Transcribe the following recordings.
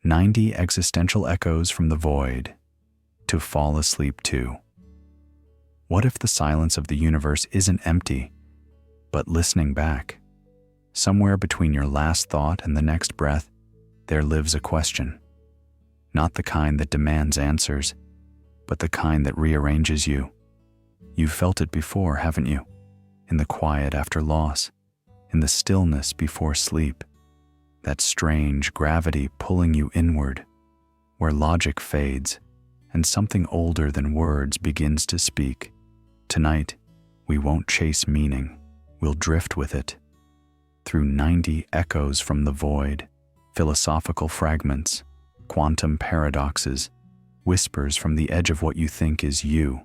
90 existential echoes from the void to fall asleep to. What if the silence of the universe isn't empty, but listening back? Somewhere between your last thought and the next breath, there lives a question. Not the kind that demands answers, but the kind that rearranges you. You've felt it before, haven't you? In the quiet after loss, in the stillness before sleep, that strange gravity pulling you inward, where logic fades and something older than words begins to speak. Tonight, we won't chase meaning, we'll drift with it. Through 90 echoes from the void, philosophical fragments, quantum paradoxes, whispers from the edge of what you think is you.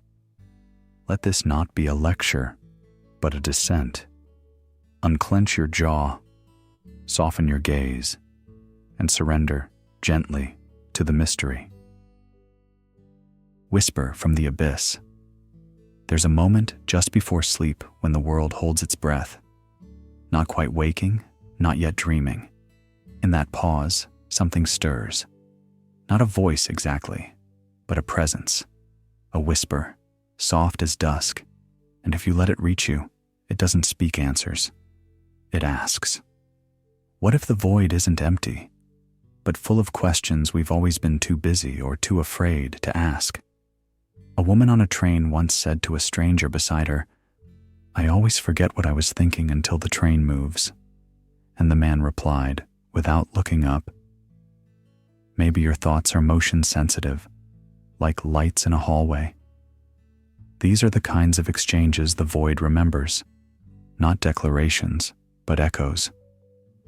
Let this not be a lecture, but a descent. Unclench your jaw, soften your gaze, and surrender gently to the mystery. Whisper from the abyss. There's a moment just before sleep when the world holds its breath. Not quite waking, not yet dreaming. In that pause, something stirs. Not a voice exactly, but a presence. A whisper, soft as dusk, and if you let it reach you, it doesn't speak answers. It asks. What if the void isn't empty, but full of questions we've always been too busy or too afraid to ask? A woman on a train once said to a stranger beside her, "I always forget what I was thinking until the train moves." And the man replied, without looking up, "Maybe your thoughts are motion sensitive, like lights in a hallway." These are the kinds of exchanges the void remembers, not declarations, but echoes,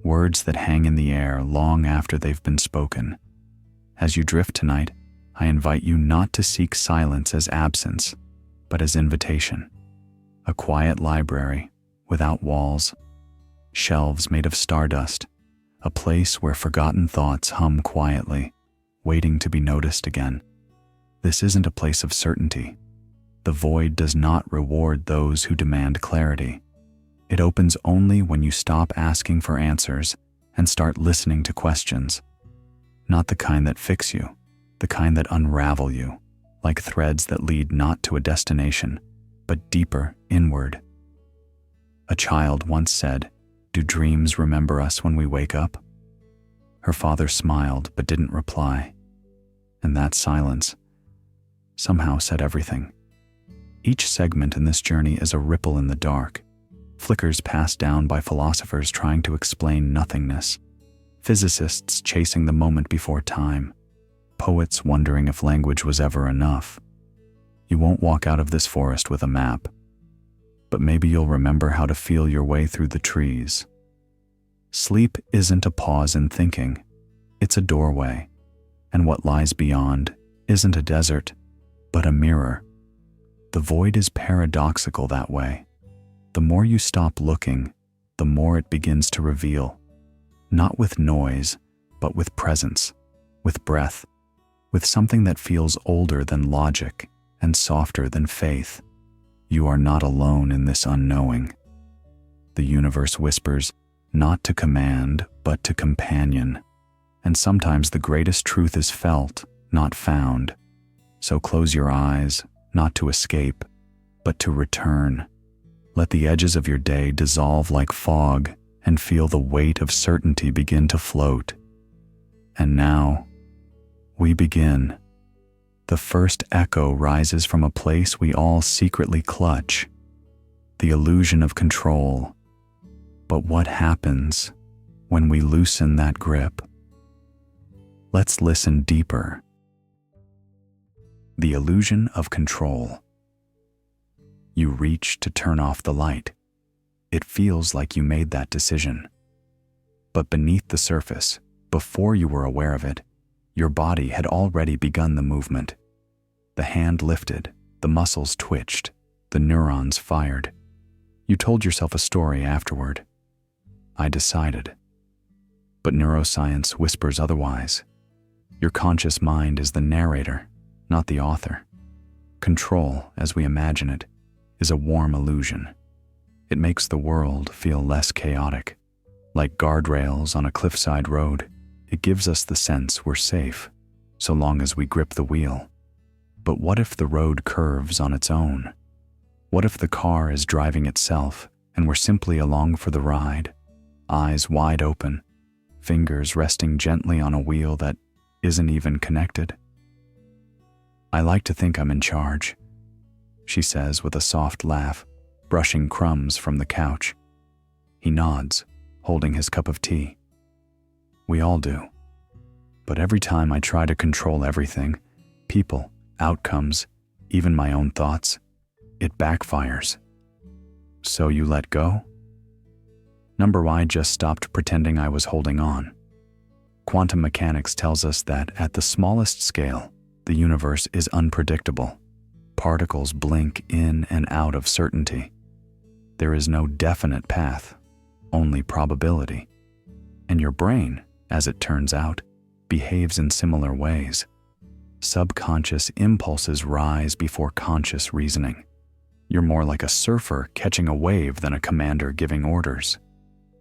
words that hang in the air long after they've been spoken. As you drift tonight, I invite you not to seek silence as absence, but as invitation. A quiet library without walls, shelves made of stardust, a place where forgotten thoughts hum quietly, waiting to be noticed again. This isn't a place of certainty. The void does not reward those who demand clarity. It opens only when you stop asking for answers and start listening to questions. Not the kind that fix you, the kind that unravel you, like threads that lead not to a destination, but deeper inward. A child once said, "Do dreams remember us when we wake up?" Her father smiled but didn't reply. And that silence somehow said everything. Each segment in this journey is a ripple in the dark, flickers passed down by philosophers trying to explain nothingness, physicists chasing the moment before time, poets wondering if language was ever enough. You won't walk out of this forest with a map, but maybe you'll remember how to feel your way through the trees. Sleep isn't a pause in thinking, it's a doorway, and what lies beyond isn't a desert, but a mirror. The void is paradoxical that way. The more you stop looking, the more it begins to reveal, not with noise, but with presence, with breath, with something that feels older than logic and softer than faith. You are not alone in this unknowing. The universe whispers, not to command, but to companion. And sometimes the greatest truth is felt, not found. So close your eyes, not to escape, but to return. Let the edges of your day dissolve like fog and feel the weight of certainty begin to float. And now, we begin. The first echo rises from a place we all secretly clutch, the illusion of control. But what happens when we loosen that grip? Let's listen deeper. The illusion of control. You reach to turn off the light. It feels like you made that decision. But beneath the surface, before you were aware of it, your body had already begun the movement. The hand lifted, the muscles twitched, the neurons fired. You told yourself a story afterward. I decided. But neuroscience whispers otherwise. Your conscious mind is the narrator, not the author. Control, as we imagine it, is a warm illusion. It makes the world feel less chaotic. Like guardrails on a cliffside road, It gives us the sense we're safe, so long as we grip the wheel. But what if the road curves on its own? What if the car is driving itself and we're simply along for the ride, eyes wide open, fingers resting gently on a wheel that isn't even connected? I like to think I'm in charge, she says with a soft laugh, brushing crumbs from the couch. He nods, holding his cup of tea. We all do. But every time I try to control everything, people, outcomes, even my own thoughts, it backfires. So you let go? Number one, I just stopped pretending I was holding on. Quantum mechanics tells us that at the smallest scale, the universe is unpredictable. Particles blink in and out of certainty. There is no definite path, only probability. And your brain, as it turns out, behaves in similar ways. Subconscious impulses rise before conscious reasoning. You're more like a surfer catching a wave than a commander giving orders.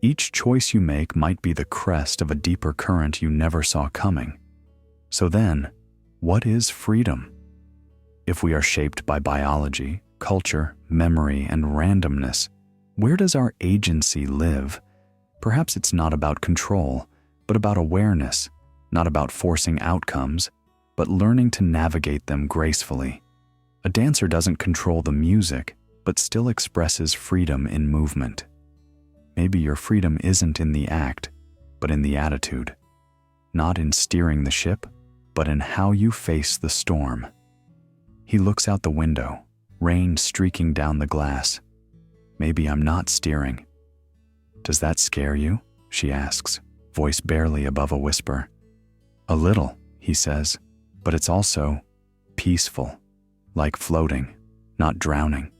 Each choice you make might be the crest of a deeper current you never saw coming. So then, what is freedom? If we are shaped by biology, culture, memory, and randomness, where does our agency live? Perhaps it's not about control, but about awareness, not about forcing outcomes, but learning to navigate them gracefully. A dancer doesn't control the music, but still expresses freedom in movement. Maybe your freedom isn't in the act, but in the attitude. Not in steering the ship, but in how you face the storm. He looks out the window, rain streaking down the glass. Maybe I'm not steering. Does that scare you? She asks, voice barely above a whisper. A little, he says, but it's also peaceful, like floating, not drowning.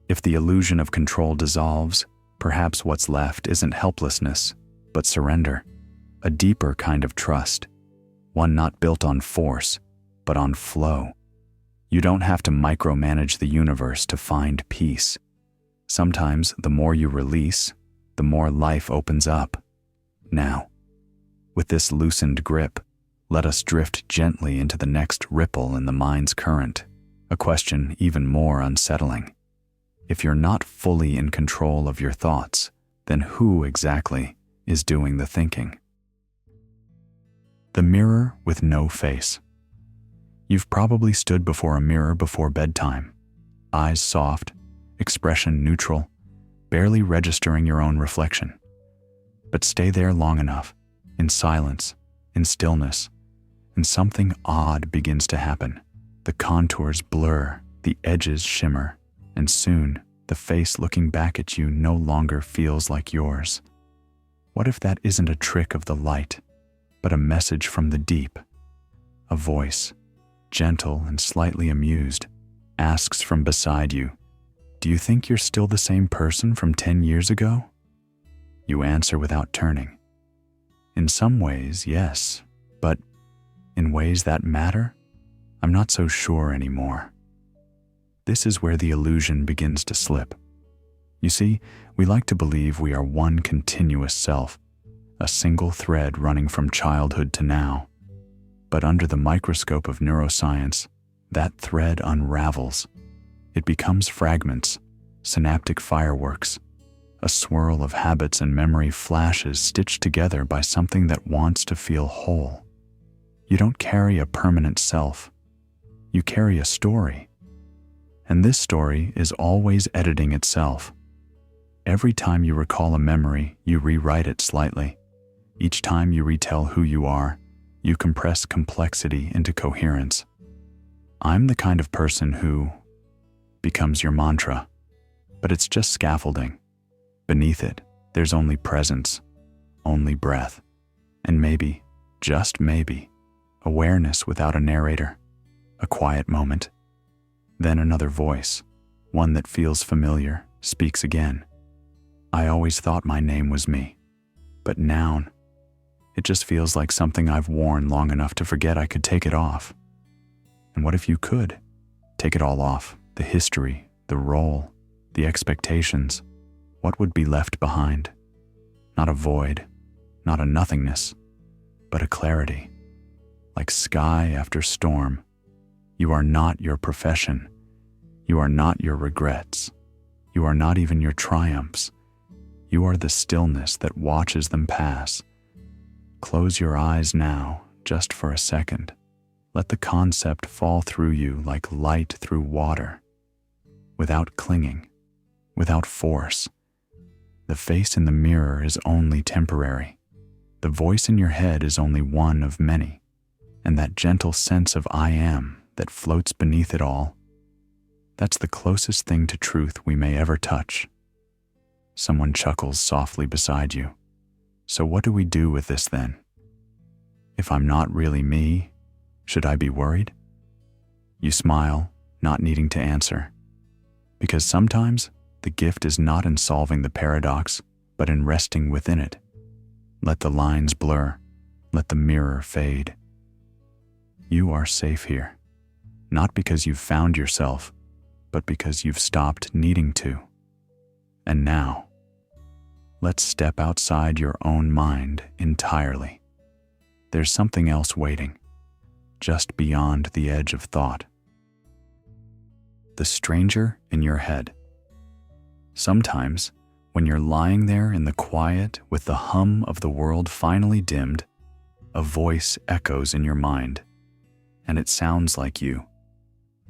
If the illusion of control dissolves, perhaps what's left isn't helplessness, but surrender, a deeper kind of trust, one not built on force, but on flow. You don't have to micromanage the universe to find peace. Sometimes the more you release, the more life opens up. Now, with this loosened grip, let us drift gently into the next ripple in the mind's current, a question even more unsettling. If you're not fully in control of your thoughts, then who exactly is doing the thinking? The mirror with no face. You've probably stood before a mirror before bedtime, eyes soft, expression neutral, barely registering your own reflection. But stay there long enough, in silence, in stillness, and something odd begins to happen. The contours blur, the edges shimmer, and soon the face looking back at you no longer feels like yours. What if that isn't a trick of the light, but a message from the deep? A voice, gentle and slightly amused, asks from beside you, "Do you think you're still the same person from 10 years ago?" You answer without turning. In some ways, yes, but in ways that matter, I'm not so sure anymore. This is where the illusion begins to slip. You see, we like to believe we are one continuous self, a single thread running from childhood to now. But under the microscope of neuroscience, that thread unravels. It becomes fragments, synaptic fireworks, a swirl of habits and memory flashes stitched together by something that wants to feel whole. You don't carry a permanent self. You carry a story. And this story is always editing itself. Every time you recall a memory, you rewrite it slightly. Each time you retell who you are, you compress complexity into coherence. I'm the kind of person who becomes your mantra, but it's just scaffolding. Beneath it, there's only presence, only breath, and maybe, just maybe, awareness without a narrator, a quiet moment. Then another voice, one that feels familiar, speaks again. I always thought my name was me, but now it just feels like something I've worn long enough to forget I could take it off. And what if you could take it all off? The history, the role, the expectations. What would be left behind? Not a void, not a nothingness, but a clarity, like sky after storm. You are not your profession. You are not your regrets. You are not even your triumphs. You are the stillness that watches them pass. Close your eyes now, just for a second. Let the concept fall through you like light through water, without clinging, without force. The face in the mirror is only temporary. The voice in your head is only one of many, and that gentle sense of I am that floats beneath it all, that's the closest thing to truth we may ever touch. Someone chuckles softly beside you. So what do we do with this then? If I'm not really me, should I be worried? You smile, not needing to answer, because sometimes the gift is not in solving the paradox, but in resting within it. Let the lines blur, let the mirror fade. You are safe here, not because you've found yourself, but because you've stopped needing to. And now, let's step outside your own mind entirely. There's something else waiting, just beyond the edge of thought. The stranger in your head. Sometimes, when you're lying there in the quiet with the hum of the world finally dimmed, a voice echoes in your mind, and it sounds like you.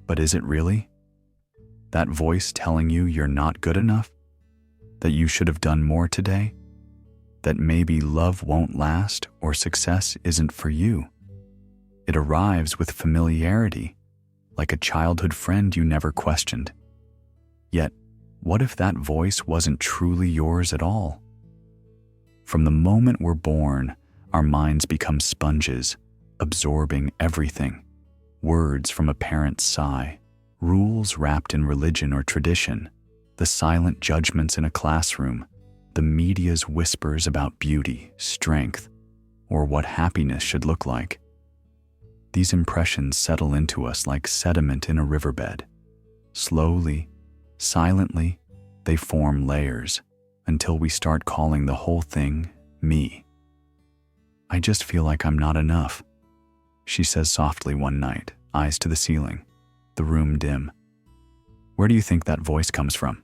But is it really? That voice telling you you're not good enough? That you should have done more today? That maybe love won't last or success isn't for you? It arrives with familiarity, like a childhood friend you never questioned. Yet, what if that voice wasn't truly yours at all? From the moment we're born, our minds become sponges, absorbing everything. Words from a parent's sigh, rules wrapped in religion or tradition, the silent judgments in a classroom, the media's whispers about beauty, strength, or what happiness should look like. These impressions settle into us like sediment in a riverbed. Slowly, silently, they form layers until we start calling the whole thing me. I just feel like I'm not enough, she says softly one night, eyes to the ceiling, the room dim. Where do you think that voice comes from?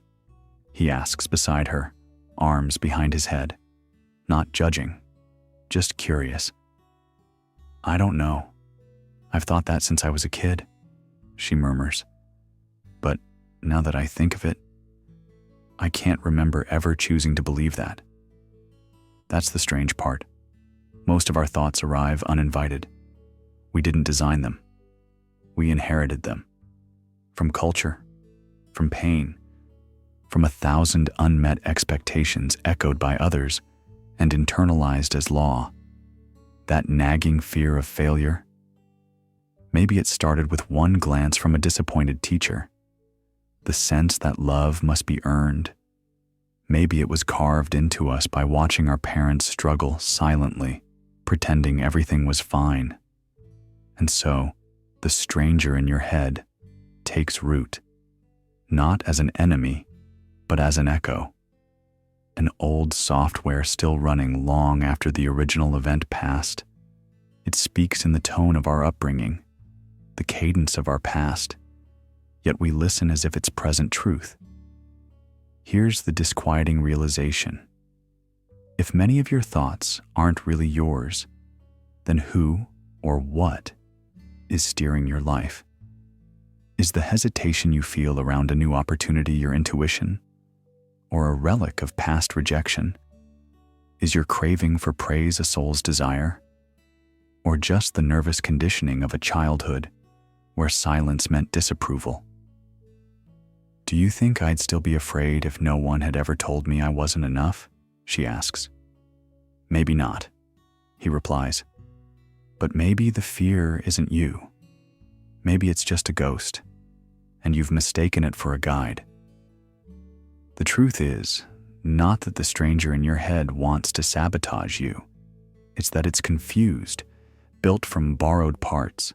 He asks beside her, arms behind his head. Not judging, just curious. I don't know. I've thought that since I was a kid, she murmurs. But now that I think of it, I can't remember ever choosing to believe that. That's the strange part. Most of our thoughts arrive uninvited. We didn't design them. We inherited them. From culture, from pain, from 1,000 unmet expectations echoed by others and internalized as law. That nagging fear of failure. Maybe it started with one glance from a disappointed teacher. The sense that love must be earned. Maybe it was carved into us by watching our parents struggle silently, pretending everything was fine. And so, the stranger in your head takes root, not as an enemy, but as an echo. An old software still running long after the original event passed. It speaks in the tone of our upbringing, the cadence of our past, yet we listen as if it's present truth. Here's the disquieting realization. If many of your thoughts aren't really yours, then who or what is steering your life? Is the hesitation you feel around a new opportunity your intuition, or a relic of past rejection? Is your craving for praise a soul's desire, or just the nervous conditioning of a childhood where silence meant disapproval? Do you think I'd still be afraid if no one had ever told me I wasn't enough? She asks. Maybe not, he replies. But maybe the fear isn't you. Maybe it's just a ghost, and you've mistaken it for a guide. The truth is, not that the stranger in your head wants to sabotage you. It's that it's confused, built from borrowed parts,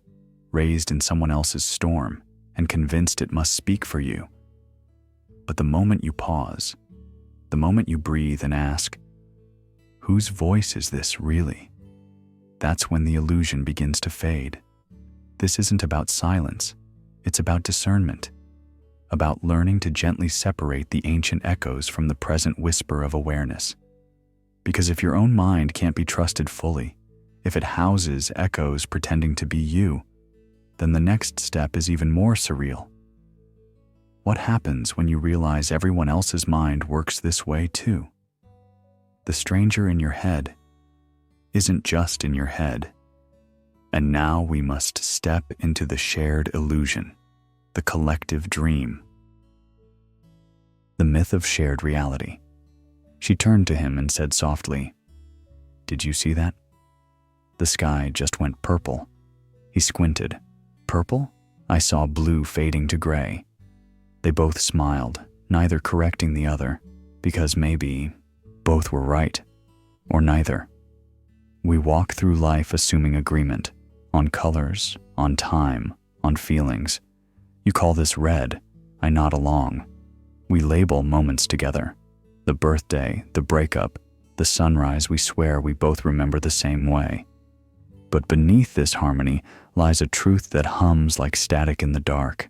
raised in someone else's storm, and convinced it must speak for you. But the moment you pause, the moment you breathe and ask, whose voice is this really? that's when the illusion begins to fade. This isn't about silence, it's about discernment, about learning to gently separate the ancient echoes from the present whisper of awareness. Because if your own mind can't be trusted fully, if it houses echoes pretending to be you, then the next step is even more surreal. What happens when you realize everyone else's mind works this way too? The stranger in your head isn't just in your head. And now we must step into the shared illusion, the collective dream. The myth of shared reality. She turned to him and said softly, "Did you see that?" The sky just went purple. He squinted. Purple? I saw blue fading to gray. They both smiled, neither correcting the other, because maybe both were right, or neither. We walk through life assuming agreement, on colors, on time, on feelings. You call this red, I nod along. We label moments together. The birthday, the breakup, the sunrise, we swear we both remember the same way. But beneath this harmony lies a truth that hums like static in the dark.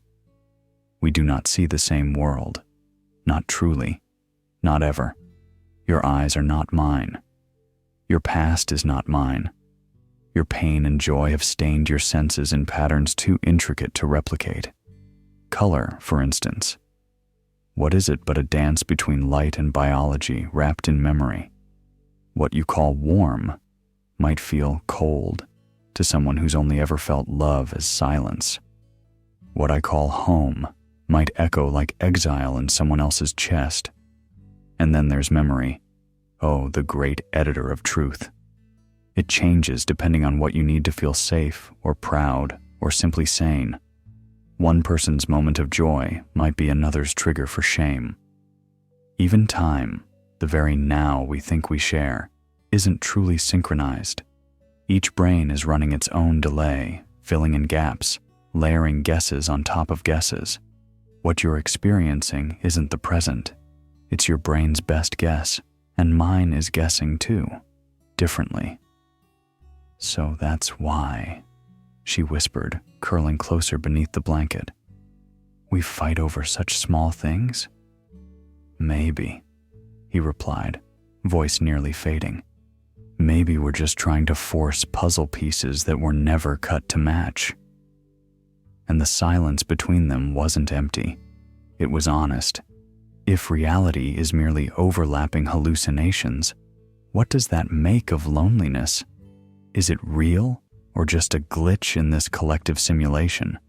We do not see the same world. Not truly. Not ever. Your eyes are not mine. Your past is not mine. Your pain and joy have stained your senses in patterns too intricate to replicate. Color, for instance. What is it but a dance between light and biology wrapped in memory? What you call warm might feel cold to someone who's only ever felt love as silence. What I call home might echo like exile in someone else's chest. And then there's memory. Oh, the great editor of truth. It changes depending on what you need to feel safe or proud or simply sane. One person's moment of joy might be another's trigger for shame. Even time, the very now we think we share, isn't truly synchronized. Each brain is running its own delay, filling in gaps, layering guesses on top of guesses. What you're experiencing isn't the present. It's your brain's best guess, and mine is guessing too, differently. So that's why, she whispered, curling closer beneath the blanket. We fight over such small things? Maybe, he replied, voice nearly fading. Maybe we're just trying to force puzzle pieces that were never cut to match. And the silence between them wasn't empty. It was honest. If reality is merely overlapping hallucinations, what does that make of loneliness? Is it real or just a glitch in this collective simulation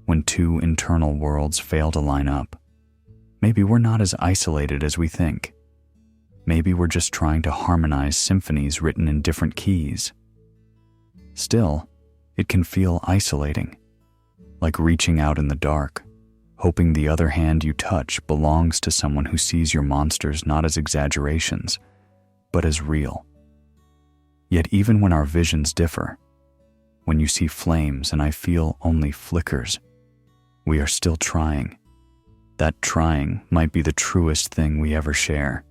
when two internal worlds fail to line up? Maybe we're not as isolated as we think. Maybe we're just trying to harmonize symphonies written in different keys. Still, it can feel isolating, like reaching out in the dark, hoping the other hand you touch belongs to someone who sees your monsters not as exaggerations, but as real. Yet even when our visions differ, when you see flames and I feel only flickers, we are still trying. That trying might be the truest thing we ever share.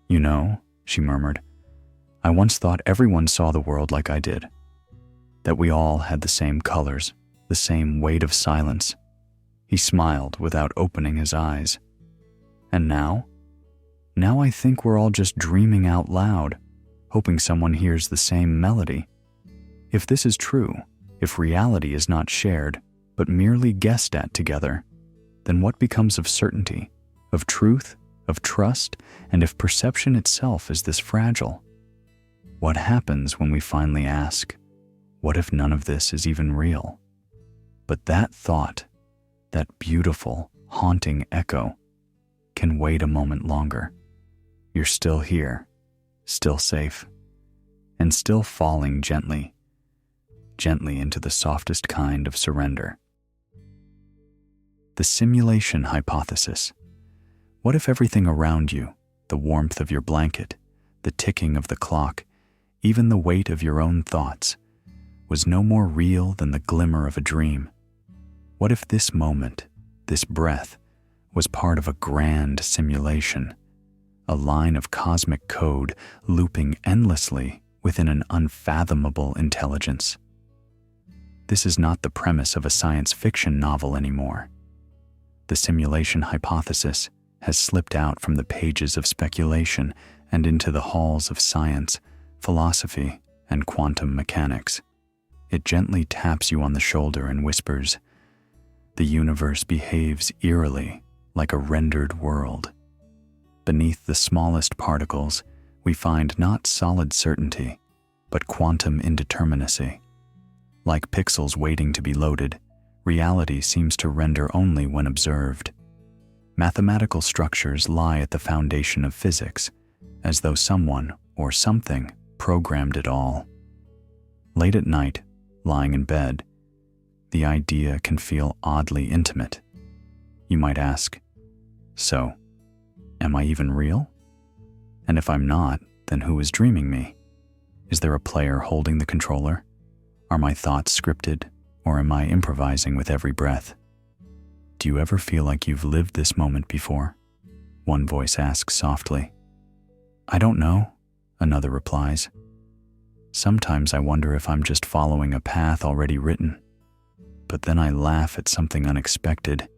You know, she murmured, I once thought everyone saw the world like I did, that we all had the same colors, the same weight of silence. He smiled without opening his eyes. And now? Now I think we're all just dreaming out loud, hoping someone hears the same melody. If this is true, if reality is not shared, but merely guessed at together, then what becomes of certainty, of truth, of trust, and if perception itself is this fragile? What happens when we finally ask, what if none of this is even real? But that thought, that beautiful, haunting echo, can wait a moment longer. You're still here, still safe, and still falling gently, gently into the softest kind of surrender. The simulation hypothesis. What if everything around you, the warmth of your blanket, the ticking of the clock, even the weight of your own thoughts, was no more real than the glimmer of a dream? What if this moment, this breath, was part of a grand simulation, a line of cosmic code looping endlessly within an unfathomable intelligence. This is not the premise of a science fiction novel anymore. The simulation hypothesis has slipped out from the pages of speculation and into the halls of science, philosophy, and quantum mechanics. It gently taps you on the shoulder and whispers, "The universe behaves eerily like a rendered world." Beneath the smallest particles, we find not solid certainty, but quantum indeterminacy. Like pixels waiting to be loaded, reality seems to render only when observed. Mathematical structures lie at the foundation of physics, as though someone or something programmed it all. Late at night, lying in bed, the idea can feel oddly intimate. You might ask, so, am I even real? And if I'm not, then who is dreaming me? Is there a player holding the controller? Are my thoughts scripted, or am I improvising with every breath? Do you ever feel like you've lived this moment before? One voice asks softly. I don't know, another replies. Sometimes I wonder if I'm just following a path already written. But then I laugh at something unexpected,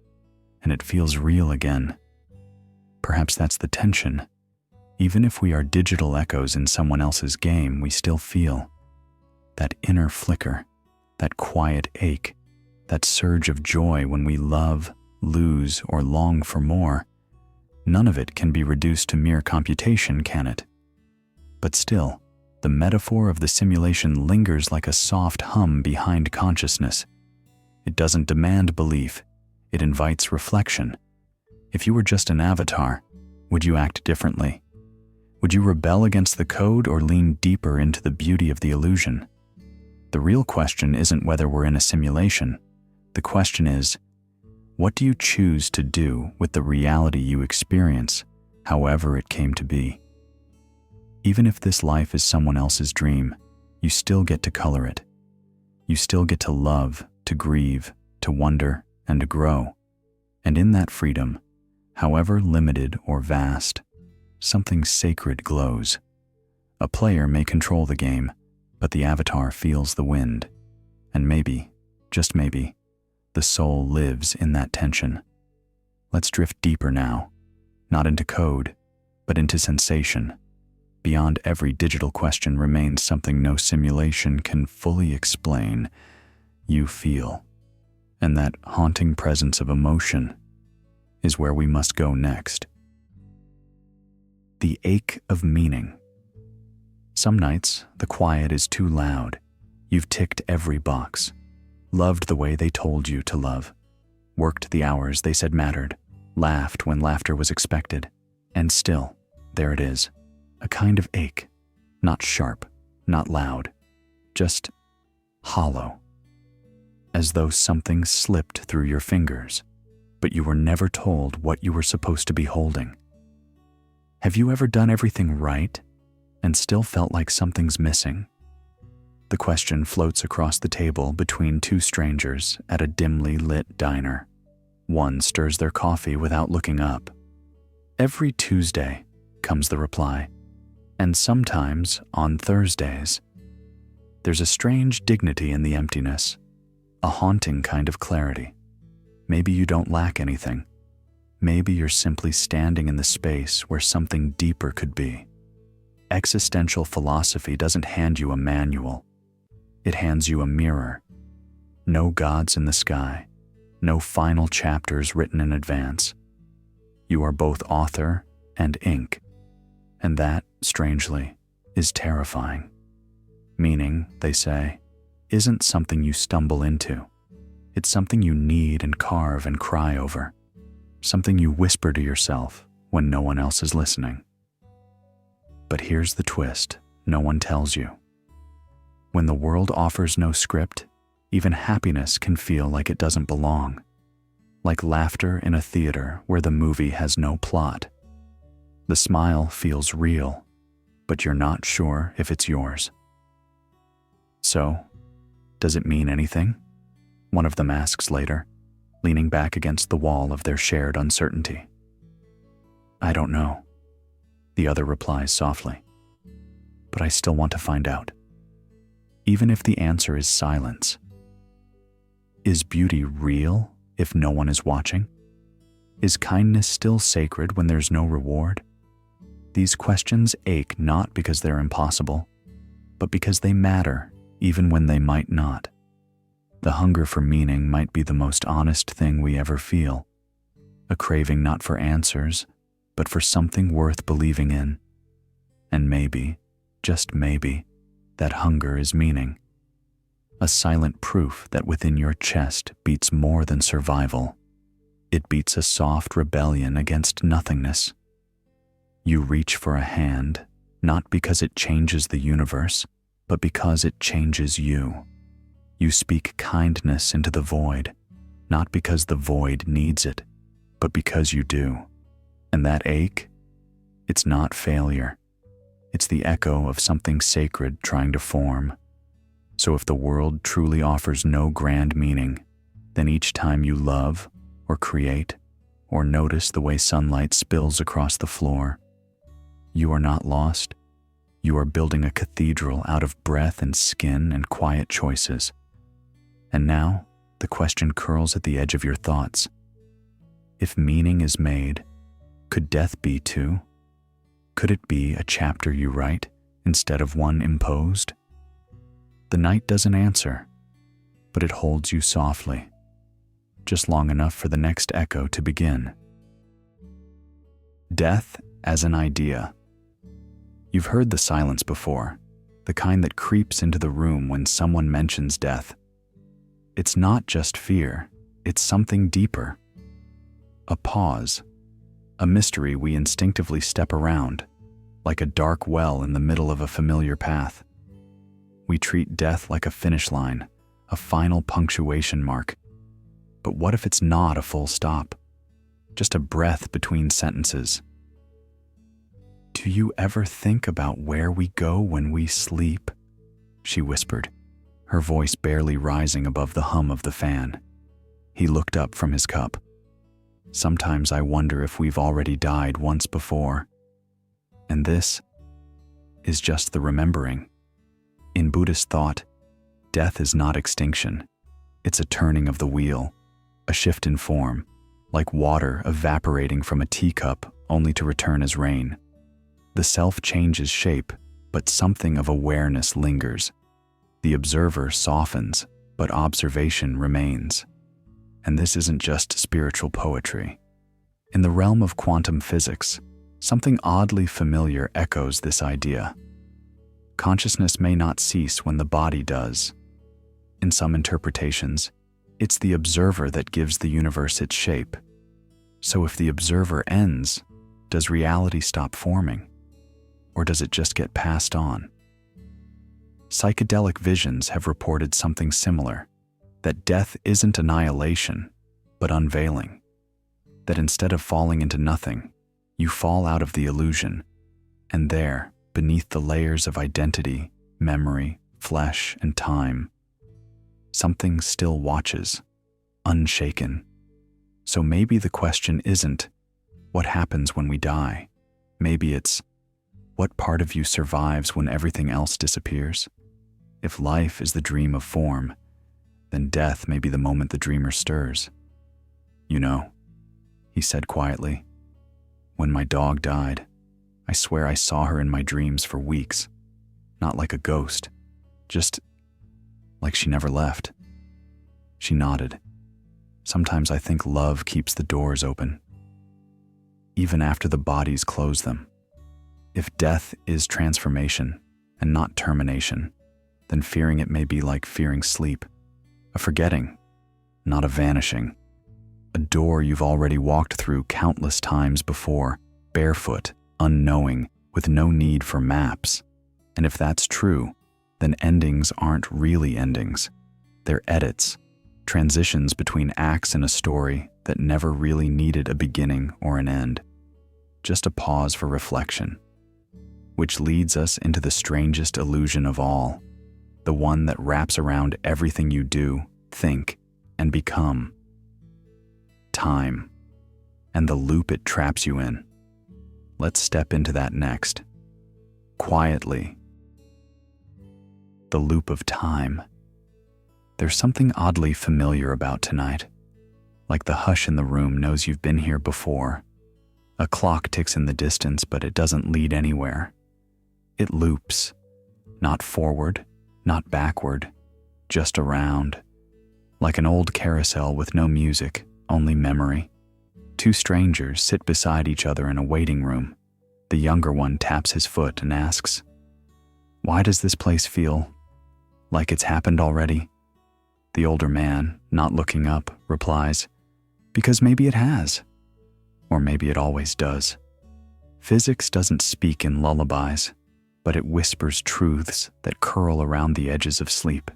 and it feels real again. Perhaps that's the tension. Even if we are digital echoes in someone else's game, we still feel that inner flicker, that quiet ache, that surge of joy when we love, lose, or long for more. None of it can be reduced to mere computation, can it? But still, the metaphor of the simulation lingers like a soft hum behind consciousness. It doesn't demand belief, it invites reflection. If you were just an avatar, would you act differently? Would you rebel against the code or lean deeper into the beauty of the illusion? The real question isn't whether we're in a simulation. The question is, what do you choose to do with the reality you experience, however it came to be? Even if this life is someone else's dream, you still get to color it. You still get to love, to grieve, to wonder, and to grow. And in that freedom, however limited or vast, something sacred glows. A player may control the game, but the avatar feels the wind. And maybe, just maybe, the soul lives in that tension. Let's drift deeper now, not into code, but into sensation. Beyond every digital question remains something no simulation can fully explain. You feel. And that haunting presence of emotion is where we must go next. The ache of meaning. Some nights, the quiet is too loud. You've ticked every box. Loved the way they told you to love. Worked the hours they said mattered. Laughed when laughter was expected. And still, there it is. A kind of ache. Not sharp, not loud. Just hollow. As though something slipped through your fingers, but you were never told what you were supposed to be holding. Have you ever done everything right and still felt like something's missing? The question floats across the table between two strangers at a dimly lit diner. One stirs their coffee without looking up. Every Tuesday, comes the reply, and sometimes on Thursdays. There's a strange dignity in the emptiness, a haunting kind of clarity. Maybe you don't lack anything. Maybe you're simply standing in the space where something deeper could be. Existential philosophy doesn't hand you a manual. It hands you a mirror. No gods in the sky. No final chapters written in advance. You are both author and ink. And that, strangely, is terrifying. Meaning, they say, isn't something you stumble into. It's something you knead and carve and cry over. Something you whisper to yourself when no one else is listening. But here's the twist no one tells you. When the world offers no script, even happiness can feel like it doesn't belong. Like laughter in a theater where the movie has no plot. The smile feels real, but you're not sure if it's yours. So, does it mean anything? One of them asks later, leaning back against the wall of their shared uncertainty. I don't know, the other replies softly. but I still want to find out. Even if the answer is silence. Is beauty real if no one is watching? Is kindness still sacred when there's no reward? These questions ache not because they're impossible, but because they matter even when they might not. The hunger for meaning might be the most honest thing we ever feel, a craving not for answers, but for something worth believing in. And maybe, just maybe, that hunger is meaning. A silent proof that within your chest beats more than survival. It beats a soft rebellion against nothingness. You reach for a hand, not because it changes the universe, but because it changes you. You speak kindness into the void, not because the void needs it, but because you do. And that ache, it's not failure. It's the echo of something sacred trying to form. So if the world truly offers no grand meaning, then each time you love, or create, or notice the way sunlight spills across the floor, you are not lost. You are building a cathedral out of breath and skin and quiet choices. And now, the question curls at the edge of your thoughts. If meaning is made, could death be too? Could it be a chapter you write instead of one imposed? The night doesn't answer, but it holds you softly, just long enough for the next echo to begin. Death as an idea. You've heard the silence before, the kind that creeps into the room when someone mentions death. It's not just fear, it's something deeper. A pause, a mystery we instinctively step around, like a dark well in the middle of a familiar path. We treat death like a finish line, a final punctuation mark. But what if it's not a full stop? Just a breath between sentences. Do you ever think about where we go when we sleep? She whispered, her voice barely rising above the hum of the fan. He looked up from his cup. Sometimes I wonder if we've already died once before. And this is just the remembering. In Buddhist thought, death is not extinction. It's a turning of the wheel, a shift in form, like water evaporating from a teacup only to return as rain. The self changes shape, but something of awareness lingers. The observer softens, but observation remains. And this isn't just spiritual poetry. In the realm of quantum physics, something oddly familiar echoes this idea. Consciousness may not cease when the body does. In some interpretations, it's the observer that gives the universe its shape. So if the observer ends, does reality stop forming? Or does it just get passed on? Psychedelic visions have reported something similar, that death isn't annihilation, but unveiling. That instead of falling into nothing, you fall out of the illusion, and there, beneath the layers of identity, memory, flesh, and time, something still watches, unshaken. So maybe the question isn't, what happens when we die? Maybe it's, what part of you survives when everything else disappears? If life is the dream of form, then death may be the moment the dreamer stirs. You know, he said quietly, when my dog died, I swear I saw her in my dreams for weeks. Not like a ghost, just like she never left. She nodded. Sometimes I think love keeps the doors open, even after the bodies close them. If death is transformation and not termination, then fearing it may be like fearing sleep, a forgetting, not a vanishing. A door you've already walked through countless times before, barefoot, unknowing, with no need for maps. And if that's true, then endings aren't really endings. They're edits, transitions between acts in a story that never really needed a beginning or an end. Just a pause for reflection. Which leads us into the strangest illusion of all, the one that wraps around everything you do, think, and become. Time, and the loop it traps you in. Let's step into that next. Quietly, the loop of time. There's something oddly familiar about tonight, like the hush in the room knows you've been here before. A clock ticks in the distance, but it doesn't lead anywhere. It loops, not forward, not backward, just around, like an old carousel with no music, only memory. Two strangers sit beside each other in a waiting room. The younger one taps his foot and asks, "Why does this place feel like it's happened already?" The older man, not looking up, replies, "Because maybe it has. Or maybe it always does." Physics doesn't speak in lullabies, but it whispers truths that curl around the edges of sleep.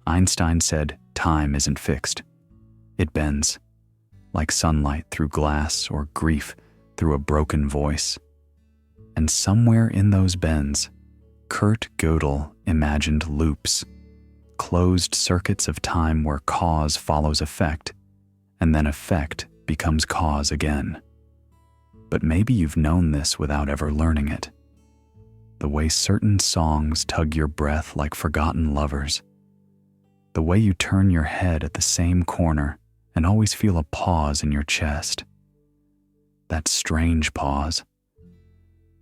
Einstein said, time isn't fixed. It bends, like sunlight through glass or grief through a broken voice. And somewhere in those bends, Kurt Gödel imagined loops, closed circuits of time where cause follows effect, and then effect becomes cause again. But maybe you've known this without ever learning it. The way certain songs tug your breath like forgotten lovers. The way you turn your head at the same corner and always feel a pause in your chest. That strange pause.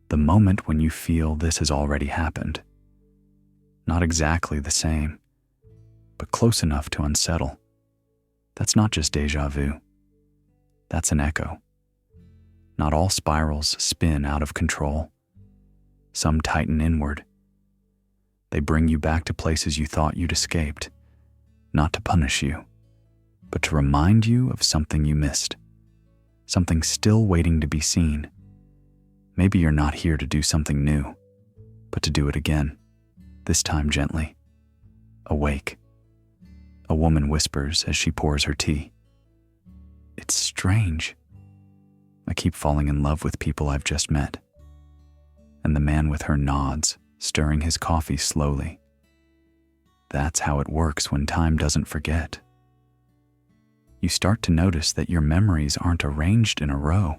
The moment when you feel this has already happened. Not exactly the same, but close enough to unsettle. That's not just déjà vu. That's an echo. Not all spirals spin out of control. Some tighten inward. They bring you back to places you thought you'd escaped, not to punish you, but to remind you of something you missed, something still waiting to be seen. Maybe you're not here to do something new, but to do it again, this time gently. Awake. A woman whispers as she pours her tea. It's strange. I keep falling in love with people I've just met. And the man with her nods, stirring his coffee slowly. That's how it works when time doesn't forget. You start to notice that your memories aren't arranged in a row.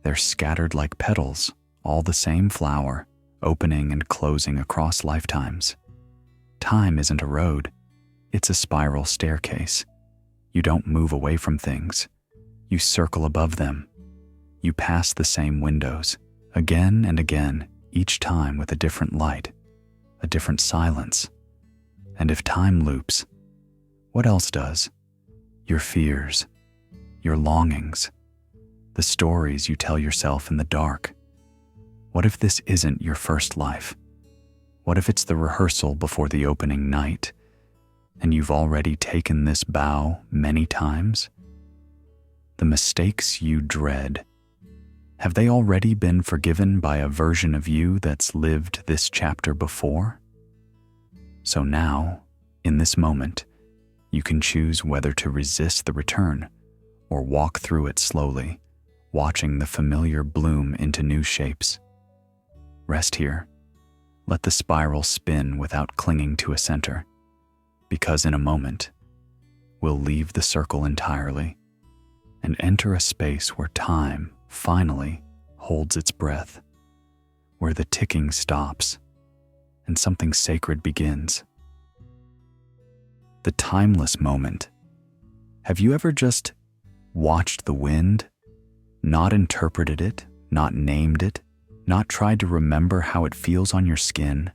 They're scattered like petals, all the same flower, opening and closing across lifetimes. Time isn't a road, it's a spiral staircase. You don't move away from things. You circle above them. You pass the same windows, again and again, each time with a different light, a different silence. And if time loops, what else does? Your fears, your longings, the stories you tell yourself in the dark. What if this isn't your first life? What if it's the rehearsal before the opening night, and you've already taken this bow many times? The mistakes you dread, have they already been forgiven by a version of you that's lived this chapter before? So now, in this moment, you can choose whether to resist the return or walk through it slowly, watching the familiar bloom into new shapes. Rest here. Let the spiral spin without clinging to a center, because in a moment, we'll leave the circle entirely and enter a space where time finally holds its breath, where the ticking stops and something sacred begins. The timeless moment. Have you ever just watched the wind, not interpreted it, not named it, not tried to remember how it feels on your skin,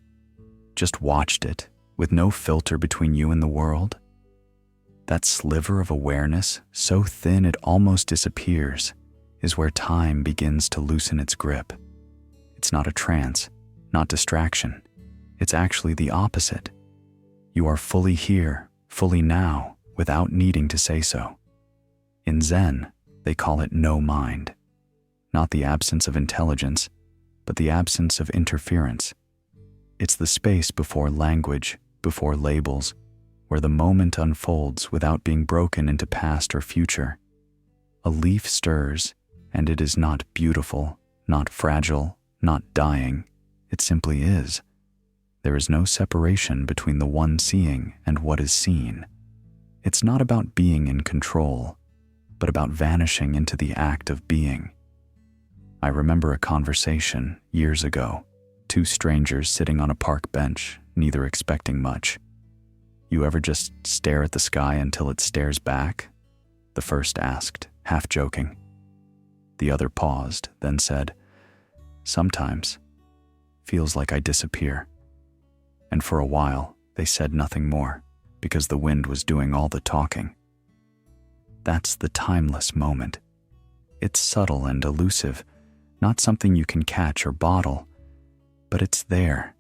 just watched it with no filter between you and the world? That sliver of awareness, so thin it almost disappears, is where time begins to loosen its grip. It's not a trance, not distraction. It's actually the opposite. You are fully here, fully now, without needing to say so. In Zen, they call it no mind. Not the absence of intelligence, but the absence of interference. It's the space before language, before labels, where the moment unfolds without being broken into past or future. A leaf stirs, and it is not beautiful, not fragile, not dying. It simply is. There is no separation between the one seeing and what is seen. It's not about being in control, but about vanishing into the act of being. I remember a conversation years ago, two strangers sitting on a park bench, neither expecting much. You ever just stare at the sky until it stares back? The first asked, half joking. The other paused, then said, "Sometimes. Feels like I disappear." And for a while, they said nothing more, because the wind was doing all the talking. That's the timeless moment. It's subtle and elusive, not something you can catch or bottle, but it's there,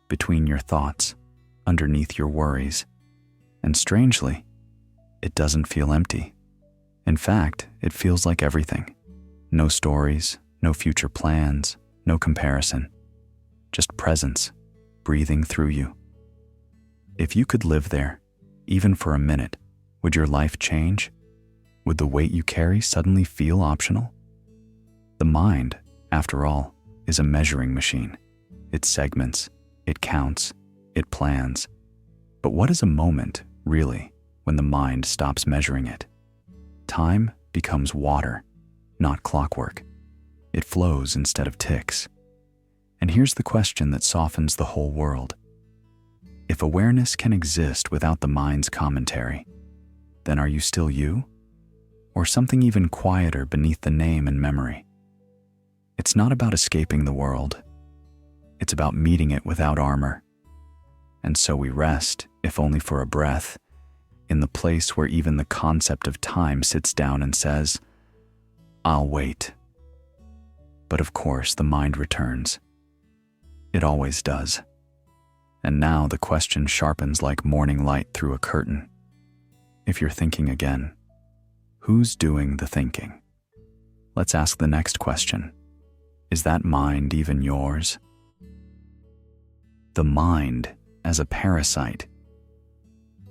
between your thoughts, underneath your worries. And strangely, it doesn't feel empty. In fact, it feels like everything. No stories, no future plans, no comparison. Just presence, breathing through you. If you could live there, even for a minute, would your life change? Would the weight you carry suddenly feel optional? The mind, after all, is a measuring machine. It segments, it counts, it plans. But what is a moment, really, when the mind stops measuring it? Time becomes water, not clockwork. It flows instead of ticks. And here's the question that softens the whole world. If awareness can exist without the mind's commentary, then are you still you? Or something even quieter beneath the name and memory? It's not about escaping the world. It's about meeting it without armor. And so we rest, if only for a breath, in the place where even the concept of time sits down and says, "I'll wait." But of course, the mind returns. It always does. And now the question sharpens like morning light through a curtain. If you're thinking again, who's doing the thinking? Let's ask the next question. Is that mind even yours? The mind as a parasite.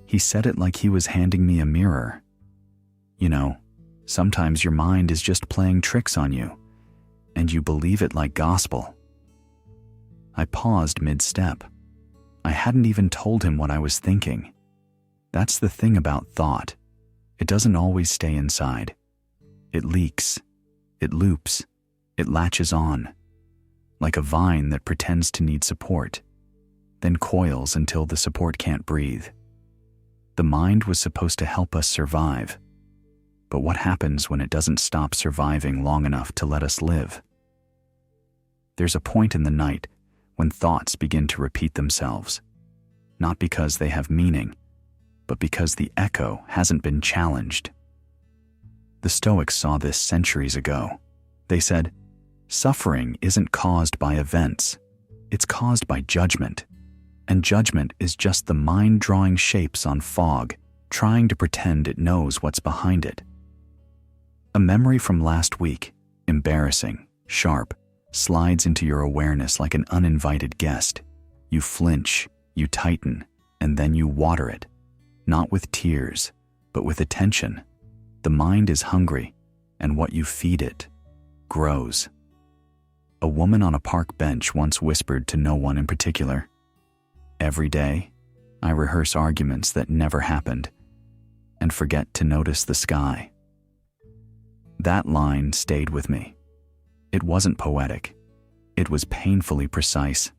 He said it like he was handing me a mirror. You know, sometimes your mind is just playing tricks on you, and you believe it like gospel. I paused mid-step. I hadn't even told him what I was thinking. That's the thing about thought. It doesn't always stay inside. It leaks. It loops. It latches on. Like a vine that pretends to need support, then coils until the support can't breathe. The mind was supposed to help us survive. But what happens when it doesn't stop surviving long enough to let us live? There's a point in the night when thoughts begin to repeat themselves, not because they have meaning, but because the echo hasn't been challenged. The Stoics saw this centuries ago. They said, suffering isn't caused by events, it's caused by judgment. And judgment is just the mind drawing shapes on fog, trying to pretend it knows what's behind it. A memory from last week, embarrassing, sharp, slides into your awareness like an uninvited guest. You flinch, you tighten, and then you water it. Not with tears, but with attention. The mind is hungry, and what you feed it grows. A woman on a park bench once whispered to no one in particular, "Every day, I rehearse arguments that never happened and forget to notice the sky." That line stayed with me. It wasn't poetic. It was painfully precise.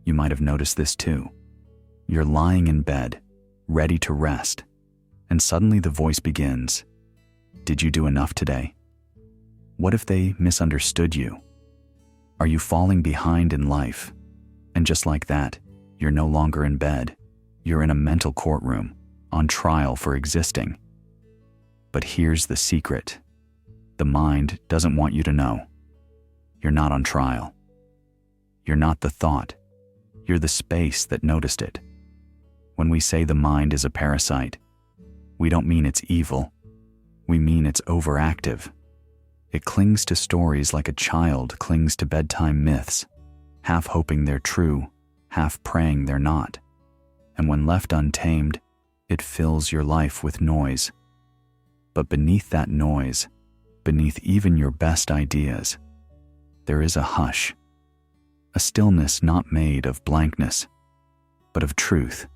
You might have noticed this too. You're lying in bed, ready to rest, and suddenly the voice begins, "Did you do enough today? What if they misunderstood you? Are you falling behind in life?" And just like that, you're no longer in bed. You're in a mental courtroom, on trial for existing. But here's the secret. The mind doesn't want you to know. You're not on trial. You're not the thought. You're the space that noticed it. When we say the mind is a parasite, we don't mean it's evil. We mean it's overactive. It clings to stories like a child clings to bedtime myths, half hoping they're true, half praying they're not. And when left untamed, it fills your life with noise. But beneath that noise, beneath even your best ideas, there is a hush, a stillness not made of blankness, but of truth.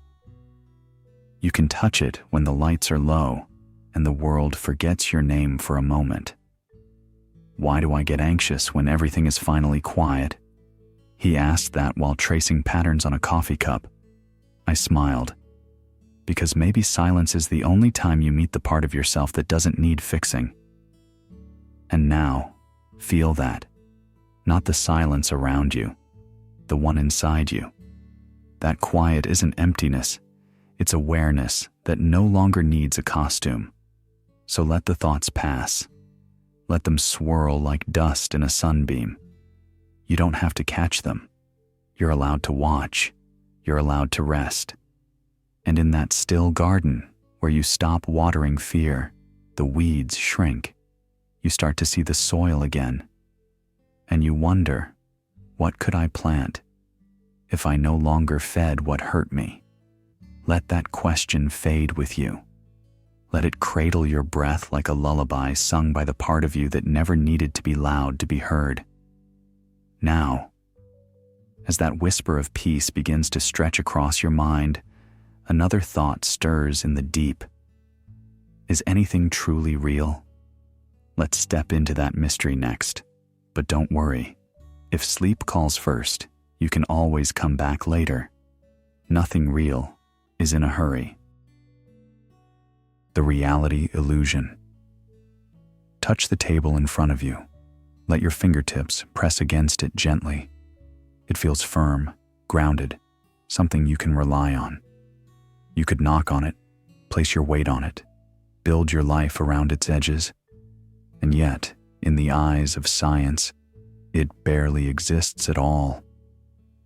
You can touch it when the lights are low and the world forgets your name for a moment. Why do I get anxious when everything is finally quiet? He asked that while tracing patterns on a coffee cup. I smiled. Because maybe silence is the only time you meet the part of yourself that doesn't need fixing. And now, feel that. Not the silence around you, the one inside you. That quiet isn't emptiness, it's awareness that no longer needs a costume. So let the thoughts pass. Let them swirl like dust in a sunbeam. You don't have to catch them. You're allowed to watch. You're allowed to rest. And in that still garden, where you stop watering fear, the weeds shrink. You start to see the soil again. And you wonder, what could I plant if I no longer fed what hurt me? Let that question fade with you. Let it cradle your breath like a lullaby sung by the part of you that never needed to be loud to be heard. Now, as that whisper of peace begins to stretch across your mind, another thought stirs in the deep. Is anything truly real? Let's step into that mystery next. But don't worry. If sleep calls first, you can always come back later. Nothing real is in a hurry. The reality illusion. Touch the table in front of you. Let your fingertips press against it gently. It feels firm, grounded, something you can rely on. You could knock on it, place your weight on it, build your life around its edges. And yet, in the eyes of science, it barely exists at all.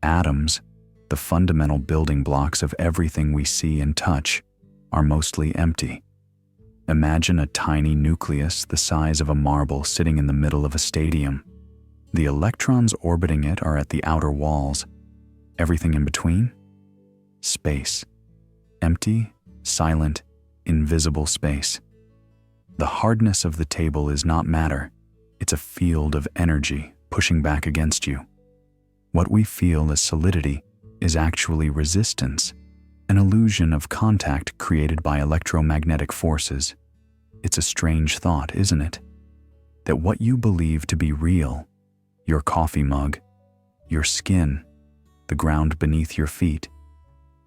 Atoms, the fundamental building blocks of everything we see and touch, are mostly empty. Imagine a tiny nucleus the size of a marble sitting in the middle of a stadium. The electrons orbiting it are at the outer walls. Everything in between? Space. Empty, silent, invisible space. The hardness of the table is not matter. It's a field of energy pushing back against you. What we feel as solidity is actually resistance, an illusion of contact created by electromagnetic forces. It's a strange thought, isn't it? That what you believe to be real, your coffee mug, your skin, the ground beneath your feet,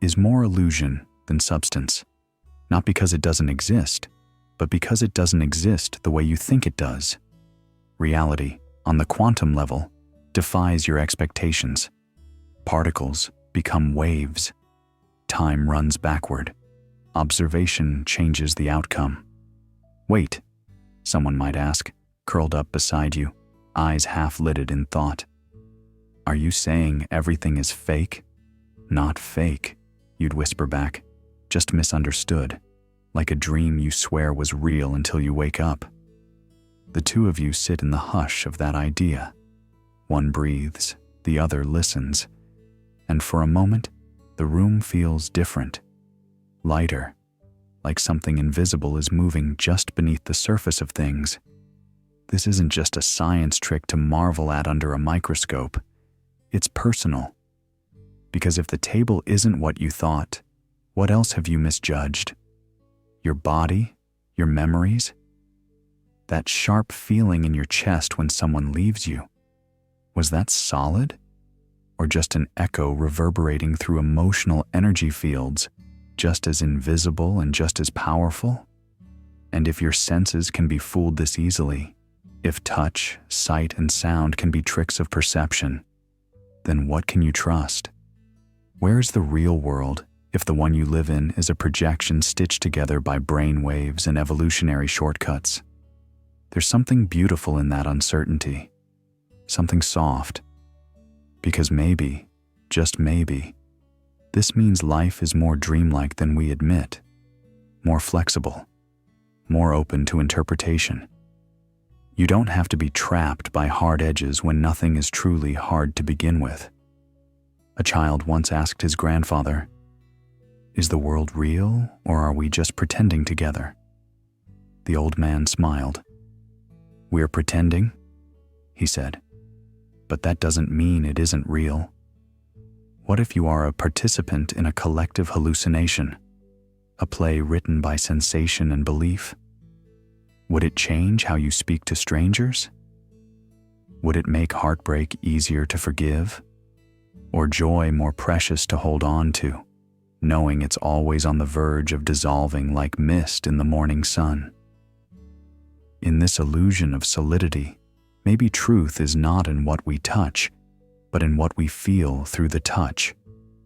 is more illusion than substance. Not because it doesn't exist, but because it doesn't exist the way you think it does. Reality, on the quantum level, defies your expectations. Particles become waves. Time runs backward. Observation changes the outcome. Wait, someone might ask, curled up beside you, eyes half-lidded in thought. Are you saying everything is fake? Not fake, you'd whisper back, just misunderstood, like a dream you swear was real until you wake up. The two of you sit in the hush of that idea. One breathes, the other listens, and for a moment, the room feels different, lighter, like something invisible is moving just beneath the surface of things. This isn't just a science trick to marvel at under a microscope. It's personal. Because if the table isn't what you thought, what else have you misjudged? Your body? Your memories? That sharp feeling in your chest when someone leaves you? Was that solid? Or just an echo reverberating through emotional energy fields, just as invisible and just as powerful? And if your senses can be fooled this easily, if touch, sight, and sound can be tricks of perception, then what can you trust? Where is the real world if the one you live in is a projection stitched together by brain waves and evolutionary shortcuts? There's something beautiful in that uncertainty, something soft. Because maybe, just maybe, this means life is more dreamlike than we admit, more flexible, more open to interpretation. You don't have to be trapped by hard edges when nothing is truly hard to begin with. A child once asked his grandfather, "Is the world real, or are we just pretending together?" The old man smiled. "We're pretending," he said, "but that doesn't mean it isn't real. What if you are a participant in a collective hallucination, a play written by sensation and belief? Would it change how you speak to strangers? Would it make heartbreak easier to forgive? or joy more precious to hold on to, knowing it's always on the verge of dissolving like mist in the morning sun. In this illusion of solidity, maybe truth is not in what we touch, but in what we feel through the touch,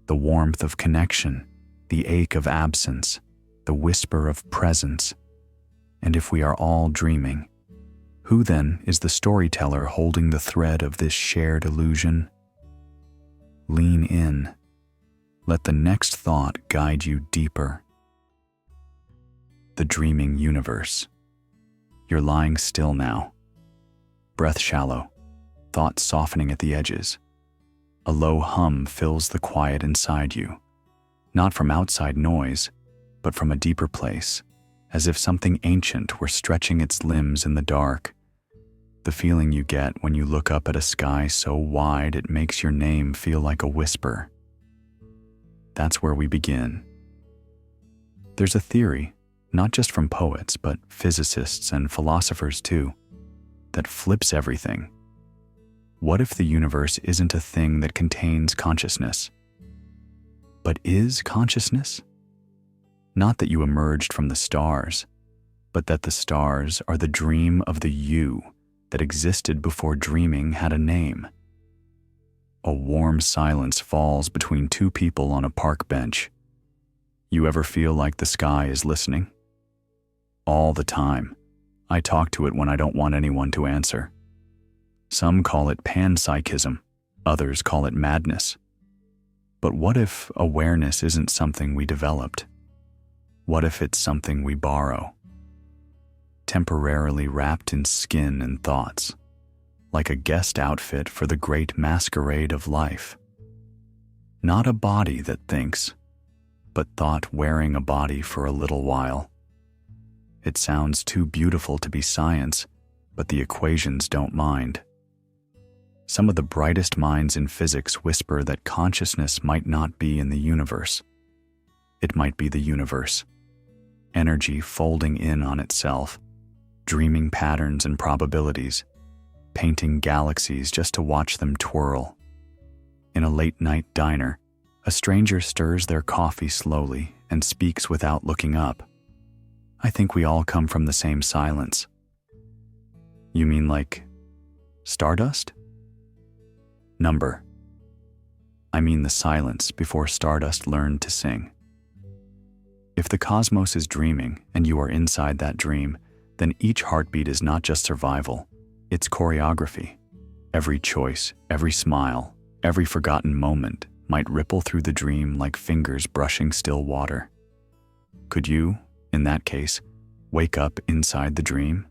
the warmth of connection, the ache of absence, the whisper of presence. And if we are all dreaming, who then is the storyteller holding the thread of this shared illusion? Lean in. Let the next thought guide you deeper. The dreaming universe. You're lying still now. Breath shallow, thoughts softening at the edges. A low hum fills the quiet inside you, not from outside noise, but from a deeper place, as if something ancient were stretching its limbs in the dark. The feeling you get when you look up at a sky so wide it makes your name feel like a whisper. That's where we begin. There's a theory, not just from poets, but physicists and philosophers too, that flips everything. What if the universe isn't a thing that contains consciousness, but is consciousness? Not that you emerged from the stars, but that the stars are the dream of the you that existed before dreaming had a name. A warm silence falls between two people on a park bench. You ever feel like the sky is listening? All the time. I talk to it when I don't want anyone to answer. Some call it panpsychism, others call it madness. But what if awareness isn't something we developed? What if it's something we borrow? Temporarily wrapped in skin and thoughts, like a guest outfit for the great masquerade of life. Not a body that thinks, but thought wearing a body for a little while. It sounds too beautiful to be science, but the equations don't mind. Some of the brightest minds in physics whisper that consciousness might not be in the universe. It might be the universe. Energy folding in on itself, dreaming patterns and probabilities, painting galaxies just to watch them twirl. In a late-night diner, a stranger stirs their coffee slowly and speaks without looking up. I think we all come from the same silence. You mean like stardust? Number. I mean the silence before stardust learned to sing. If the cosmos is dreaming and you are inside that dream, then each heartbeat is not just survival, it's choreography. Every choice, every smile, every forgotten moment might ripple through the dream like fingers brushing still water. Could you, in that case, wake up inside the dream?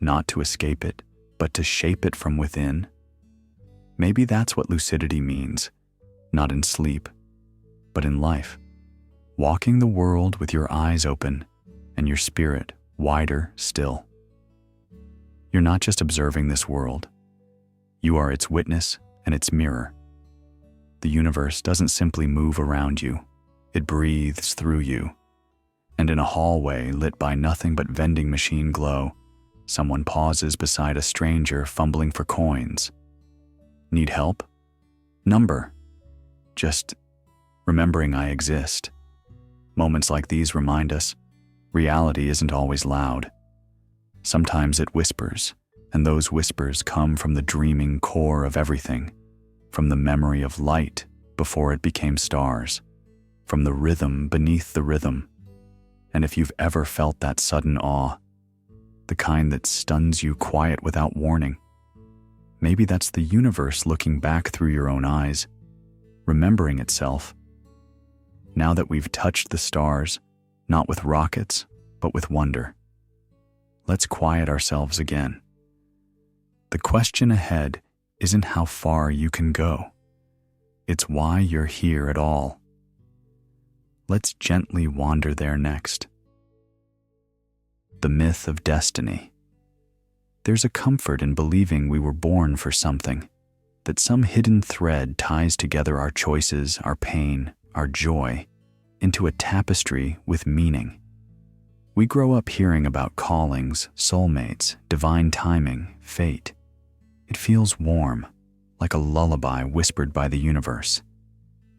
Not to escape it, but to shape it from within? Maybe that's what lucidity means, not in sleep, but in life. Walking the world with your eyes open and your spirit wider still. You're not just observing this world. You are its witness and its mirror. The universe doesn't simply move around you. It breathes through you. And in a hallway lit by nothing but vending machine glow, someone pauses beside a stranger fumbling for coins. Need help? Number. Just remembering I exist. Moments like these remind us reality isn't always loud. Sometimes it whispers, and those whispers come from the dreaming core of everything, from the memory of light before it became stars, from the rhythm beneath the rhythm. And if you've ever felt that sudden awe, the kind that stuns you quiet without warning, maybe that's the universe looking back through your own eyes, remembering itself. Now that we've touched the stars, not with rockets, but with wonder, let's quiet ourselves again. The question ahead isn't how far you can go. It's why you're here at all. Let's gently wander there next. The myth of destiny. There's a comfort in believing we were born for something, that some hidden thread ties together our choices, our pain, our joy, into a tapestry with meaning. We grow up hearing about callings, soulmates, divine timing, fate. It feels warm, like a lullaby whispered by the universe.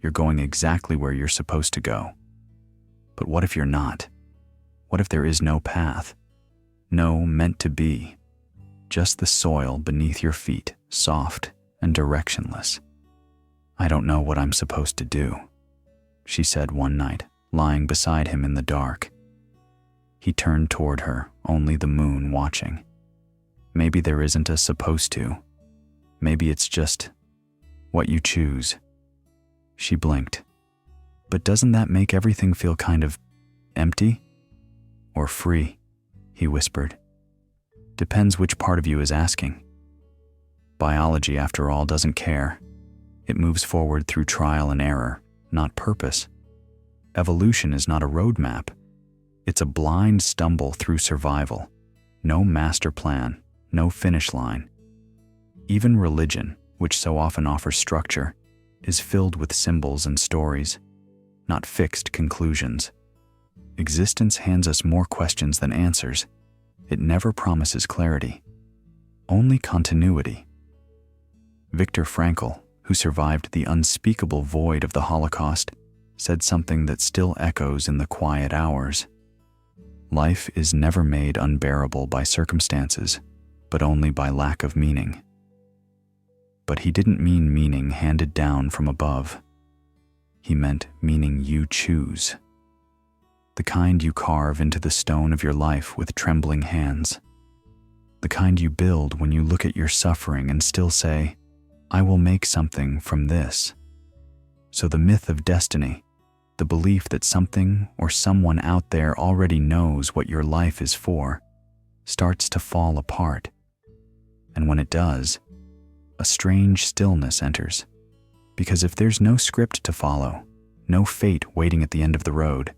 You're going exactly where you're supposed to go. But what if you're not? What if there is no path? No meant to be? Just the soil beneath your feet, soft and directionless. I don't know what I'm supposed to do, she said one night, lying beside him in the dark. He turned toward her, only the moon watching. Maybe there isn't a supposed to. Maybe it's just what you choose. She blinked. But doesn't that make everything feel kind of empty? Or free? He whispered. Depends which part of you is asking. Biology, after all, doesn't care. It moves forward through trial and error, not purpose. Evolution is not a roadmap. It's a blind stumble through survival. No master plan, no finish line. Even religion, which so often offers structure, is filled with symbols and stories, not fixed conclusions. Existence hands us more questions than answers. It never promises clarity, only continuity. Viktor Frankl, who survived the unspeakable void of the Holocaust, said something that still echoes in the quiet hours. Life is never made unbearable by circumstances, but only by lack of meaning. But he didn't mean meaning handed down from above. He meant meaning you choose. The kind you carve into the stone of your life with trembling hands. The kind you build when you look at your suffering and still say, I will make something from this. So the myth of destiny, the belief that something or someone out there already knows what your life is for, starts to fall apart. And when it does, a strange stillness enters. Because if there's no script to follow, no fate waiting at the end of the road,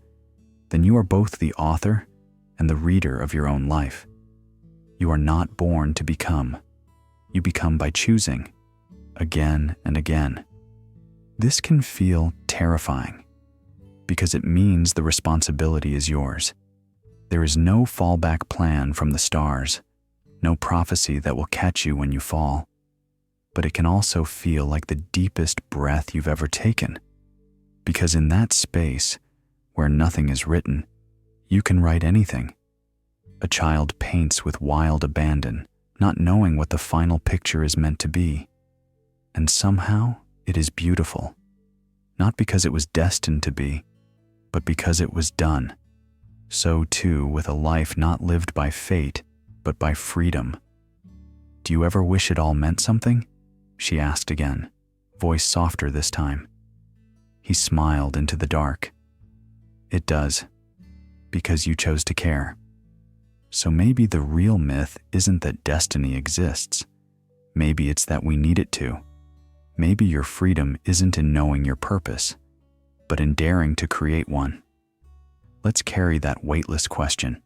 then you are both the author and the reader of your own life. You are not born to become. You become by choosing, again and again. This can feel terrifying, because it means the responsibility is yours. There is no fallback plan from the stars, no prophecy that will catch you when you fall. But it can also feel like the deepest breath you've ever taken, because in that space, where nothing is written, you can write anything. A child paints with wild abandon, not knowing what the final picture is meant to be. And somehow, it is beautiful. Not because it was destined to be, but because it was done. So too with a life not lived by fate, but by freedom. Do you ever wish it all meant something? She asked again, voice softer this time. He smiled into the dark. It does, because you chose to care. So maybe the real myth isn't that destiny exists. Maybe it's that we need it to. Maybe your freedom isn't in knowing your purpose, but in daring to create one. Let's carry that weightless question.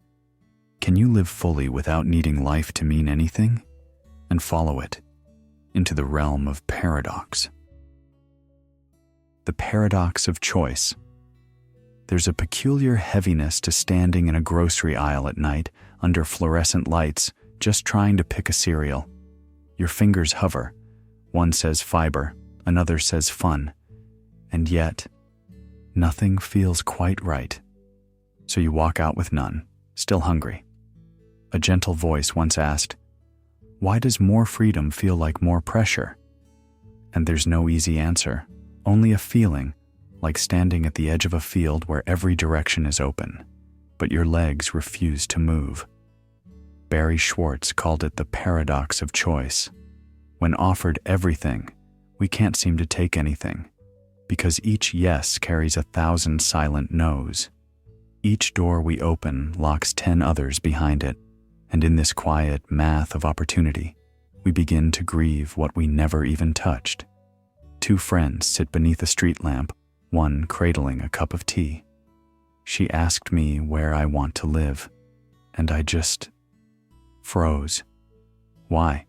Can you live fully without needing life to mean anything? And follow it into the realm of paradox. The paradox of choice. There's a peculiar heaviness to standing in a grocery aisle at night under fluorescent lights, just trying to pick a cereal. Your fingers hover. One says fiber, another says fun. And yet, nothing feels quite right. So you walk out with none, still hungry. A gentle voice once asked, why does more freedom feel like more pressure? And there's no easy answer, only a feeling, like standing at the edge of a field where every direction is open, but your legs refuse to move. Barry Schwartz called it the paradox of choice. When offered everything, we can't seem to take anything, because each yes carries 1,000 silent no's. Each door we open locks 10 others behind it, and in this quiet math of opportunity, we begin to grieve what we never even touched. Two friends sit beneath a street lamp, one cradling a cup of tea. She asked me where I want to live, and I just froze. Why?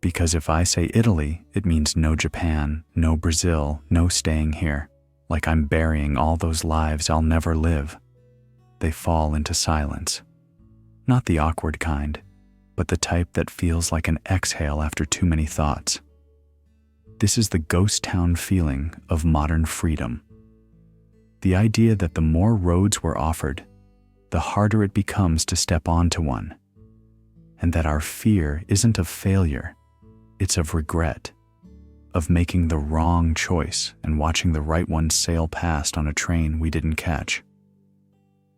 Because if I say Italy, it means no Japan, no Brazil, no staying here, like I'm burying all those lives I'll never live. They fall into silence. Not the awkward kind, but the type that feels like an exhale after too many thoughts. This is the ghost town feeling of modern freedom. The idea that the more roads we're offered, the harder it becomes to step onto one, and that our fear isn't of failure, it's of regret, of making the wrong choice and watching the right one sail past on a train we didn't catch.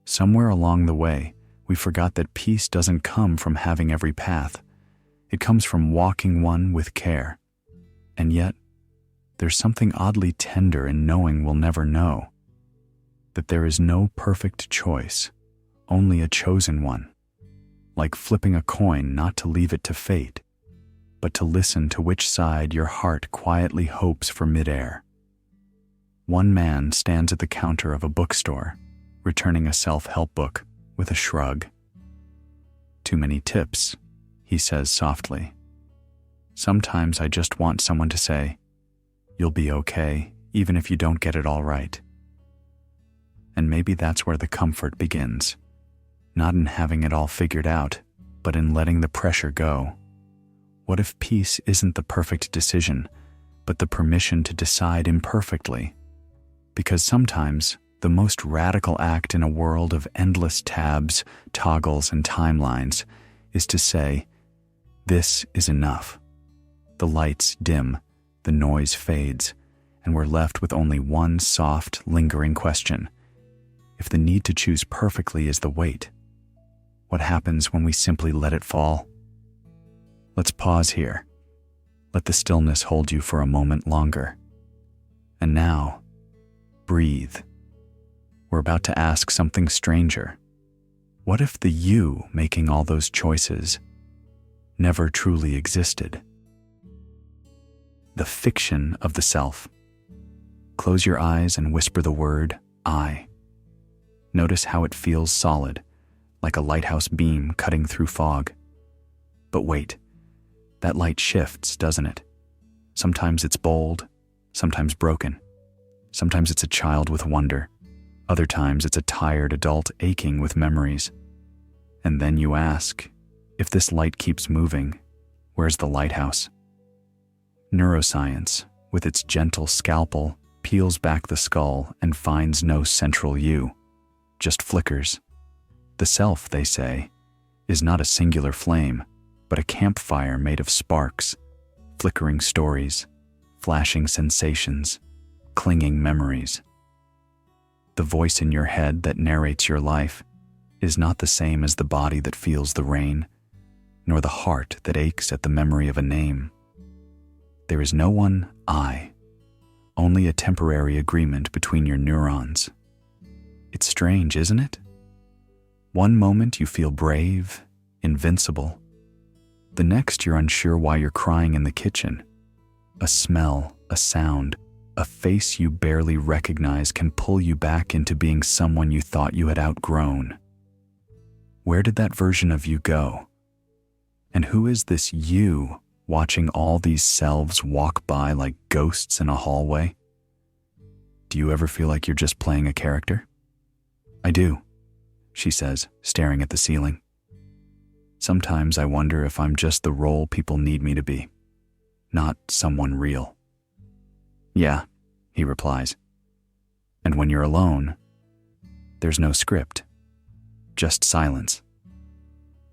Somewhere along the way, we forgot that peace doesn't come from having every path. It comes from walking one with care. And yet, there's something oddly tender in knowing we'll never know, that there is no perfect choice, only a chosen one, like flipping a coin not to leave it to fate, but to listen to which side your heart quietly hopes for midair. One man stands at the counter of a bookstore, returning a self-help book with a shrug. "Too many tips," he says softly. "Sometimes I just want someone to say, 'You'll be okay, even if you don't get it all right.'" And maybe that's where the comfort begins, not in having it all figured out, but in letting the pressure go. What if peace isn't the perfect decision, but the permission to decide imperfectly? Because sometimes the most radical act in a world of endless tabs, toggles, and timelines is to say, "This is enough." The lights dim, the noise fades, and we're left with only one soft, lingering question. If the need to choose perfectly is the weight, what happens when we simply let it fall? Let's pause here. Let the stillness hold you for a moment longer. And now, breathe. We're about to ask something stranger. What if the you making all those choices never truly existed? The fiction of the self. Close your eyes and whisper the word, I. Notice how it feels solid, like a lighthouse beam cutting through fog. But wait, that light shifts, doesn't it? Sometimes it's bold, sometimes broken. Sometimes it's a child with wonder. Other times it's a tired adult aching with memories. And then you ask, if this light keeps moving, where's the lighthouse? Neuroscience, with its gentle scalpel, peels back the skull and finds no central you, just flickers. The self, they say, is not a singular flame, but a campfire made of sparks, flickering stories, flashing sensations, clinging memories. The voice in your head that narrates your life is not the same as the body that feels the rain, nor the heart that aches at the memory of a name. There is no one I, only a temporary agreement between your neurons. It's strange, isn't it? One moment you feel brave, invincible. The next you're unsure why you're crying in the kitchen. A smell, a sound, a face you barely recognize can pull you back into being someone you thought you had outgrown. Where did that version of you go? And who is this you watching all these selves walk by like ghosts in a hallway? Do you ever feel like you're just playing a character? I do, she says, staring at the ceiling. Sometimes I wonder if I'm just the role people need me to be, not someone real. Yeah, he replies. And when you're alone, there's no script, just silence.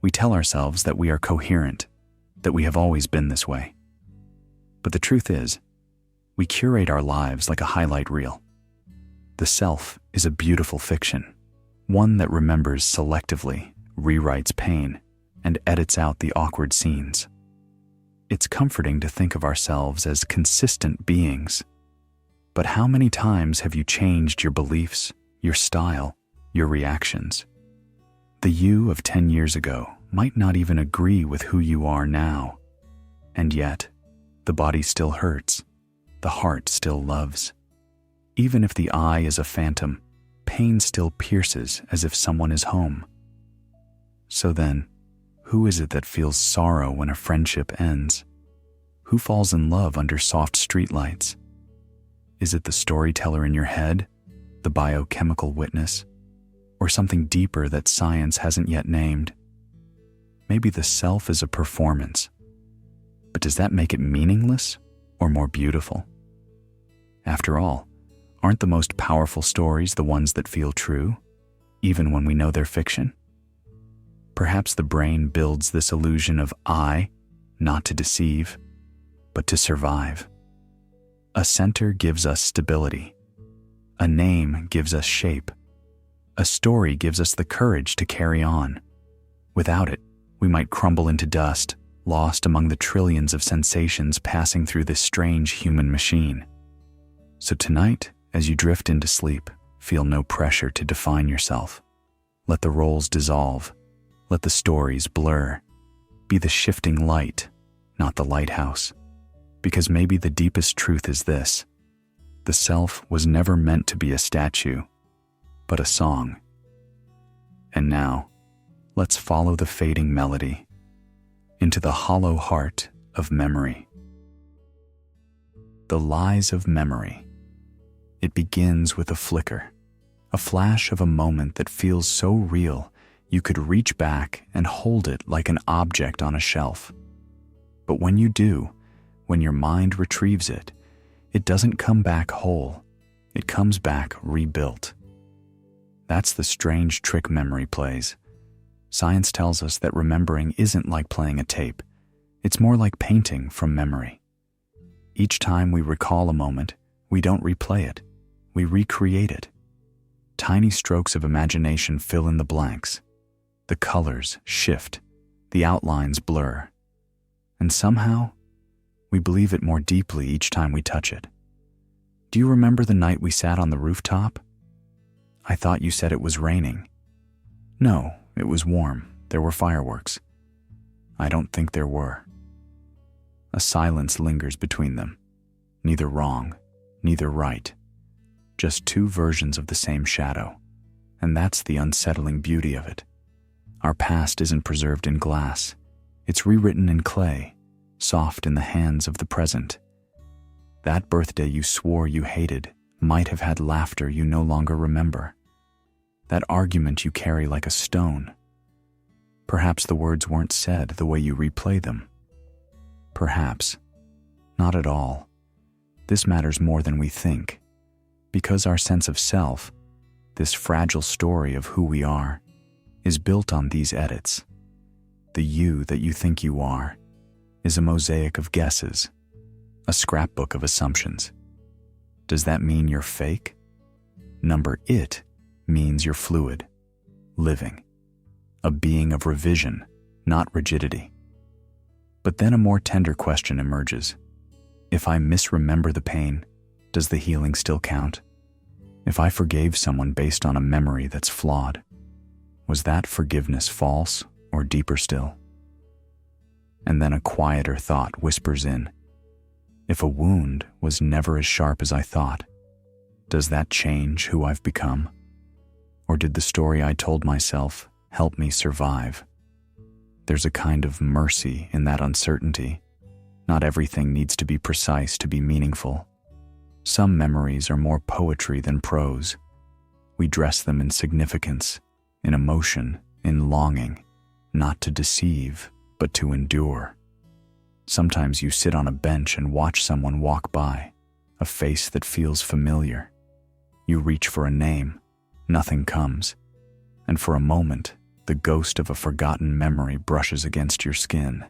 We tell ourselves that we are coherent, that we have always been this way. But the truth is, we curate our lives like a highlight reel. The self is a beautiful fiction, one that remembers selectively, rewrites pain, and edits out the awkward scenes. It's comforting to think of ourselves as consistent beings. But how many times have you changed your beliefs, your style, your reactions? The you of 10 years ago might not even agree with who you are now. And yet, the body still hurts, the heart still loves. Even if the I is a phantom, pain still pierces as if someone is home. So then, who is it that feels sorrow when a friendship ends? Who falls in love under soft streetlights? Is it the storyteller in your head, the biochemical witness, or something deeper that science hasn't yet named? Maybe the self is a performance. But does that make it meaningless or more beautiful? After all, aren't the most powerful stories the ones that feel true, even when we know they're fiction? Perhaps the brain builds this illusion of I, not to deceive, but to survive. A center gives us stability. A name gives us shape. A story gives us the courage to carry on. Without it, we might crumble into dust, lost among the trillions of sensations passing through this strange human machine. So tonight, as you drift into sleep, feel no pressure to define yourself. Let the roles dissolve. Let the stories blur. Be the shifting light, not the lighthouse. Because maybe the deepest truth is this: the self was never meant to be a statue, but a song. And now, let's follow the fading melody into the hollow heart of memory. The lies of memory. It begins with a flicker, a flash of a moment that feels so real you could reach back and hold it like an object on a shelf. But when you do, when your mind retrieves it, it doesn't come back whole. It comes back rebuilt. That's the strange trick memory plays. Science tells us that remembering isn't like playing a tape. It's more like painting from memory. Each time we recall a moment, we don't replay it. We recreate it. Tiny strokes of imagination fill in the blanks. The colors shift. The outlines blur. And somehow, we believe it more deeply each time we touch it. Do you remember the night we sat on the rooftop? I thought you said it was raining. No, it was warm. There were fireworks. I don't think there were. A silence lingers between them. Neither wrong, neither right. Just two versions of the same shadow. And that's the unsettling beauty of it. Our past isn't preserved in glass. It's rewritten in clay, soft in the hands of the present. That birthday you swore you hated might have had laughter you no longer remember. That argument you carry like a stone. Perhaps the words weren't said the way you replay them. Perhaps. Not at all. This matters more than we think. Because our sense of self, this fragile story of who we are, is built on these edits. The you that you think you are is a mosaic of guesses, a scrapbook of assumptions. Does that mean you're fake? Number it means you're fluid, living, a being of revision, not rigidity. But then a more tender question emerges. If I misremember the pain, does the healing still count? If I forgave someone based on a memory that's flawed, was that forgiveness false or deeper still? And then a quieter thought whispers in. If a wound was never as sharp as I thought, does that change who I've become? Or did the story I told myself help me survive? There's a kind of mercy in that uncertainty. Not everything needs to be precise to be meaningful. Some memories are more poetry than prose. We dress them in significance, in emotion, in longing, not to deceive, but to endure. Sometimes you sit on a bench and watch someone walk by, a face that feels familiar. You reach for a name, nothing comes, and for a moment, the ghost of a forgotten memory brushes against your skin,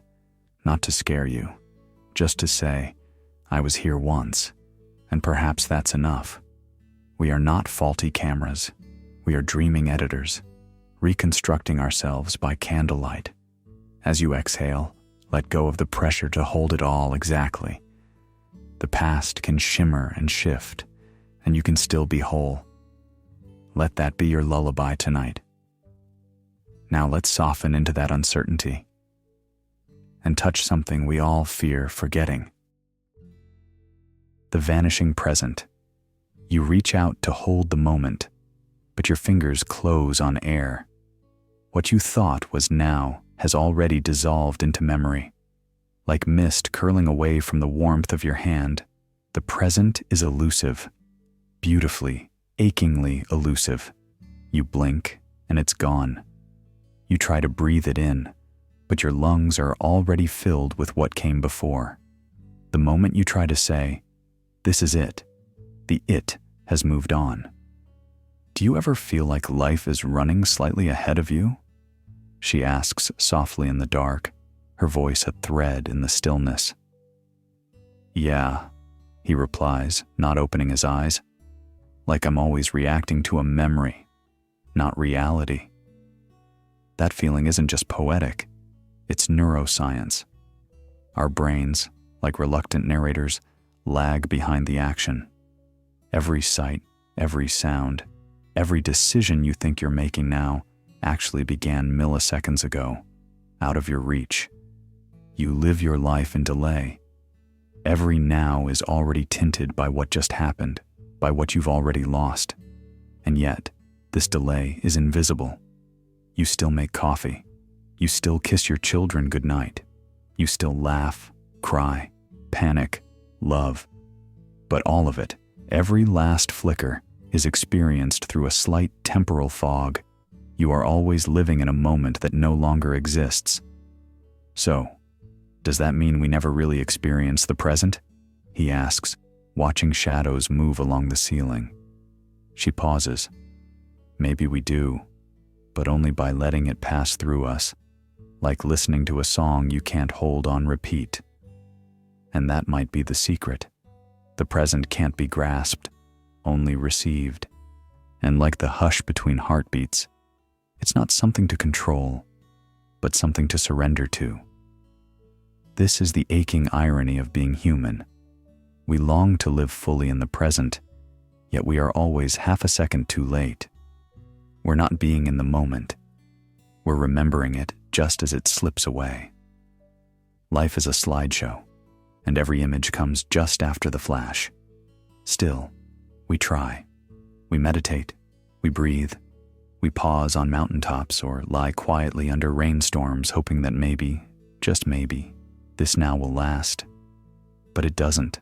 not to scare you, just to say, I was here once. And perhaps that's enough. We are not faulty cameras. We are dreaming editors, reconstructing ourselves by candlelight. As you exhale, let go of the pressure to hold it all exactly. The past can shimmer and shift, and you can still be whole. Let that be your lullaby tonight. Now let's soften into that uncertainty and touch something we all fear forgetting. The vanishing present. You reach out to hold the moment, but your fingers close on air. What you thought was now has already dissolved into memory. Like mist curling away from the warmth of your hand, the present is elusive, beautifully, achingly elusive. You blink and it's gone. You try to breathe it in, but your lungs are already filled with what came before. The moment you try to say, "This is it," the "it" has moved on. Do you ever feel like life is running slightly ahead of you? She asks softly in the dark, her voice a thread in the stillness. Yeah, he replies, not opening his eyes. Like I'm always reacting to a memory, not reality. That feeling isn't just poetic, it's neuroscience. Our brains, like reluctant narrators, lag behind the action. Every sight, every sound, every decision you think you're making now actually began milliseconds ago, out of your reach. You live your life in delay. Every now is already tinted by what just happened, by what you've already lost. And yet, this delay is invisible. You still make coffee. You still kiss your children goodnight. You still laugh, cry, panic, love. But all of it, every last flicker, is experienced through a slight temporal fog. You are always living in a moment that no longer exists. So, does that mean we never really experience the present? He asks, watching shadows move along the ceiling. She pauses. Maybe we do, but only by letting it pass through us, like listening to a song you can't hold on repeat. And that might be the secret. The present can't be grasped, only received. And like the hush between heartbeats, it's not something to control, but something to surrender to. This is the aching irony of being human. We long to live fully in the present, yet we are always half a second too late. We're not being in the moment. We're remembering it just as it slips away. Life is a slideshow, and every image comes just after the flash. Still, we try. We meditate. We breathe. We pause on mountaintops or lie quietly under rainstorms, hoping that maybe, just maybe, this now will last. But it doesn't.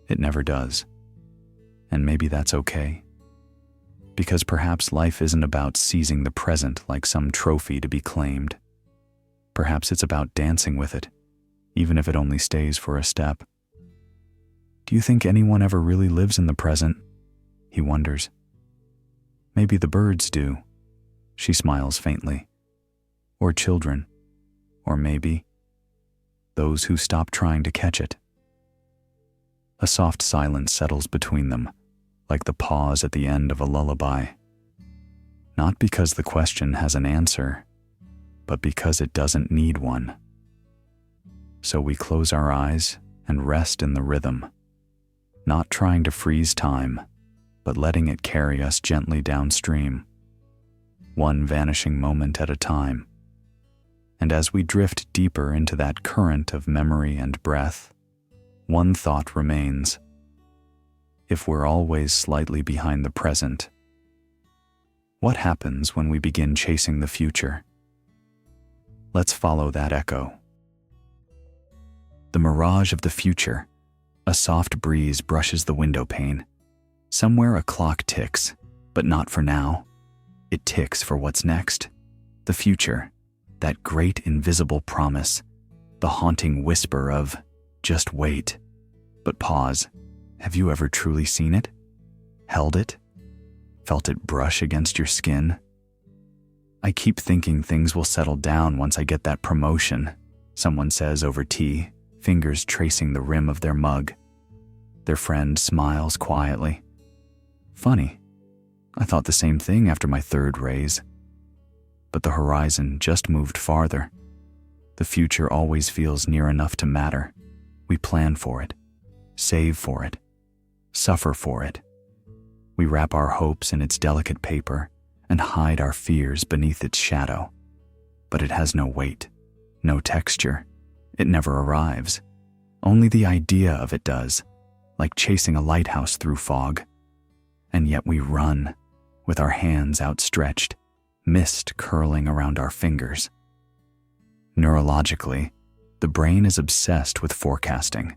It never does. And maybe that's okay. Because perhaps life isn't about seizing the present like some trophy to be claimed. Perhaps it's about dancing with it, even if it only stays for a step. Do you think anyone ever really lives in the present? He wonders. Maybe the birds do. She smiles faintly. Or children. Or maybe those who stop trying to catch it. A soft silence settles between them, like the pause at the end of a lullaby. Not because the question has an answer, but because it doesn't need one. So we close our eyes and rest in the rhythm, not trying to freeze time, but letting it carry us gently downstream, one vanishing moment at a time. And as we drift deeper into that current of memory and breath, one thought remains. If we're always slightly behind the present, what happens when we begin chasing the future? Let's follow that echo. The mirage of the future. A soft breeze brushes the window pane. Somewhere a clock ticks, but not for now. It ticks for what's next. The future, that great invisible promise, the haunting whisper of, just wait. But pause. Have you ever truly seen it? Held it? Felt it brush against your skin? I keep thinking things will settle down once I get that promotion, someone says over tea, fingers tracing the rim of their mug. Their friend smiles quietly. Funny, I thought the same thing after my third raise. But the horizon just moved farther. The future always feels near enough to matter. We plan for it, save for it, suffer for it. We wrap our hopes in its delicate paper and hide our fears beneath its shadow. But it has no weight, no texture. It never arrives. Only the idea of it does, like chasing a lighthouse through fog. And yet we run, with our hands outstretched, mist curling around our fingers. Neurologically, the brain is obsessed with forecasting.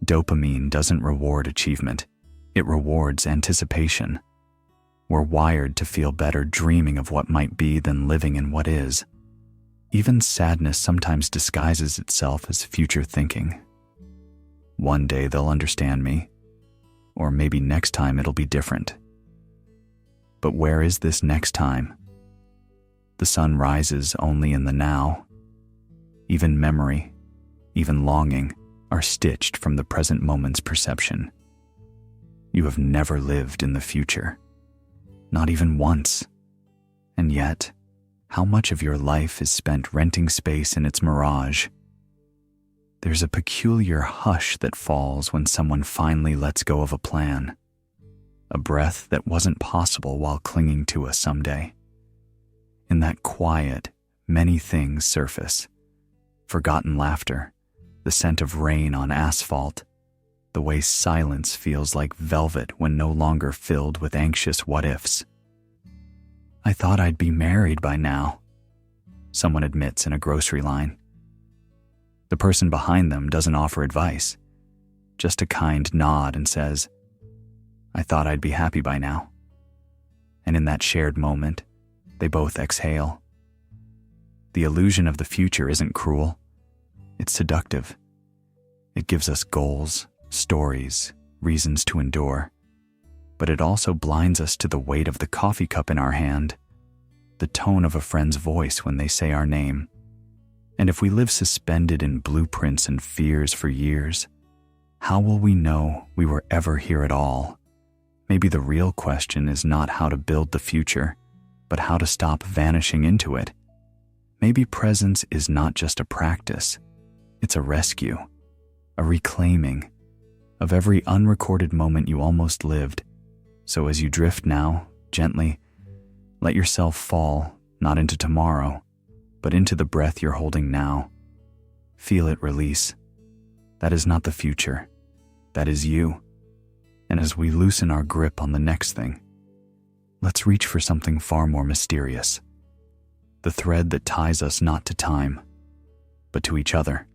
Dopamine doesn't reward achievement, it rewards anticipation. We're wired to feel better dreaming of what might be than living in what is. Even sadness sometimes disguises itself as future thinking. One day they'll understand me, or maybe next time it'll be different. But where is this next time? The sun rises only in the now. Even memory, even longing, are stitched from the present moment's perception. You have never lived in the future, not even once. And yet, how much of your life is spent renting space in its mirage? There's a peculiar hush that falls when someone finally lets go of a plan, a breath that wasn't possible while clinging to a someday. In that quiet, many things surface: forgotten laughter, the scent of rain on asphalt, the way silence feels like velvet when no longer filled with anxious what-ifs. I thought I'd be married by now, someone admits in a grocery line. The person behind them doesn't offer advice, just a kind nod and says, I thought I'd be happy by now. And in that shared moment, they both exhale. The illusion of the future isn't cruel. It's seductive. It gives us goals, stories, reasons to endure. But it also blinds us to the weight of the coffee cup in our hand, the tone of a friend's voice when they say our name. And if we live suspended in blueprints and fears for years, how will we know we were ever here at all? Maybe the real question is not how to build the future, but how to stop vanishing into it. Maybe presence is not just a practice, it's a rescue, a reclaiming of every unrecorded moment you almost lived. So as you drift now, gently, let yourself fall, not into tomorrow, but into the breath you're holding now. Feel it release. That is not the future. That is you. And as we loosen our grip on the next thing, let's reach for something far more mysterious. The thread that ties us not to time, but to each other.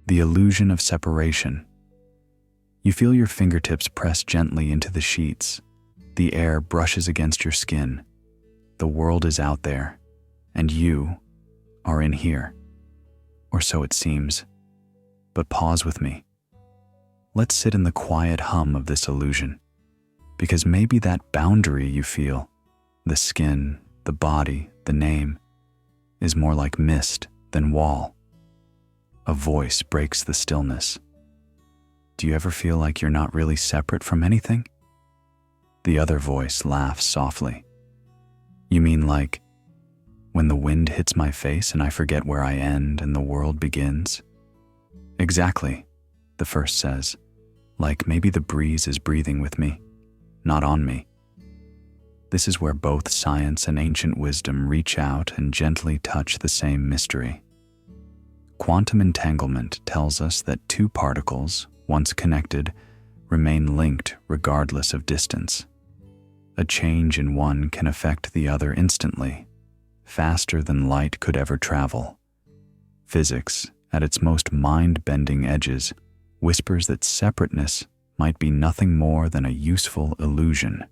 The illusion of separation. You feel your fingertips press gently into the sheets. The air brushes against your skin. The world is out there, and you are in here. Or so it seems. But pause with me. Let's sit in the quiet hum of this illusion, because maybe that boundary you feel, the skin, the body, the name, is more like mist than wall. A voice breaks the stillness. Do you ever feel like you're not really separate from anything? The other voice laughs softly. You mean like, when the wind hits my face and I forget where I end and the world begins? Exactly, the first says, like maybe the breeze is breathing with me, not on me. This is where both science and ancient wisdom reach out and gently touch the same mystery. Quantum entanglement tells us that two particles, once connected, remain linked regardless of distance. A change in one can affect the other instantly, faster than light could ever travel. Physics, at its most mind-bending edges, whispers that separateness might be nothing more than a useful illusion,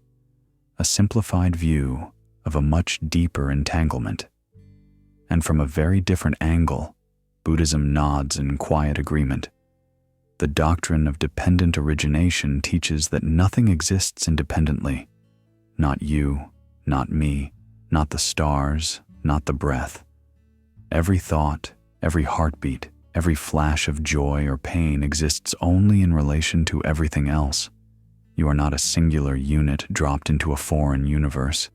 a simplified view of a much deeper entanglement. And from a very different angle, Buddhism nods in quiet agreement. The doctrine of dependent origination teaches that nothing exists independently. Not you, not me, not the stars, not the breath. Every thought, every heartbeat, every flash of joy or pain exists only in relation to everything else. You are not a singular unit dropped into a foreign universe.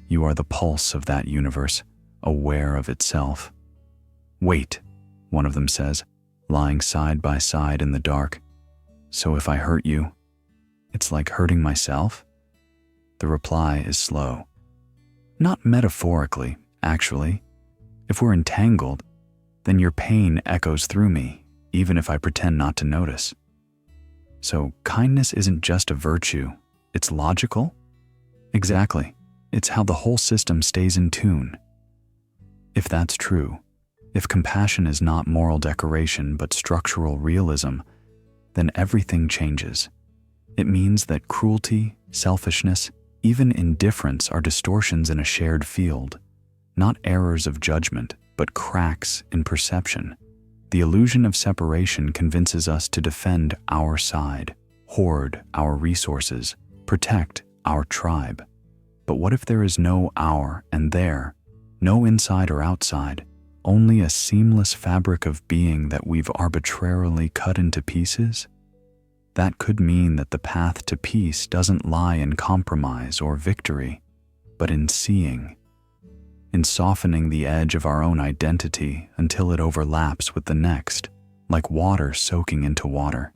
You are the pulse of that universe, aware of itself. Wait, one of them says, lying side by side in the dark. So if I hurt you, it's like hurting myself? The reply is slow. Not metaphorically, actually. If we're entangled, then your pain echoes through me, even if I pretend not to notice. So kindness isn't just a virtue, it's logical? Exactly. It's how the whole system stays in tune. If that's true, if compassion is not moral decoration but structural realism, then everything changes. It means that cruelty, selfishness, even indifference are distortions in a shared field, not errors of judgment, but cracks in perception, The illusion of separation convinces us to defend our side, hoard our resources, protect our tribe. But what if there is no our and there, no inside or outside, only a seamless fabric of being that we've arbitrarily cut into pieces? That could mean that the path to peace doesn't lie in compromise or victory, but in seeing, in softening the edge of our own identity until it overlaps with the next, like water soaking into water.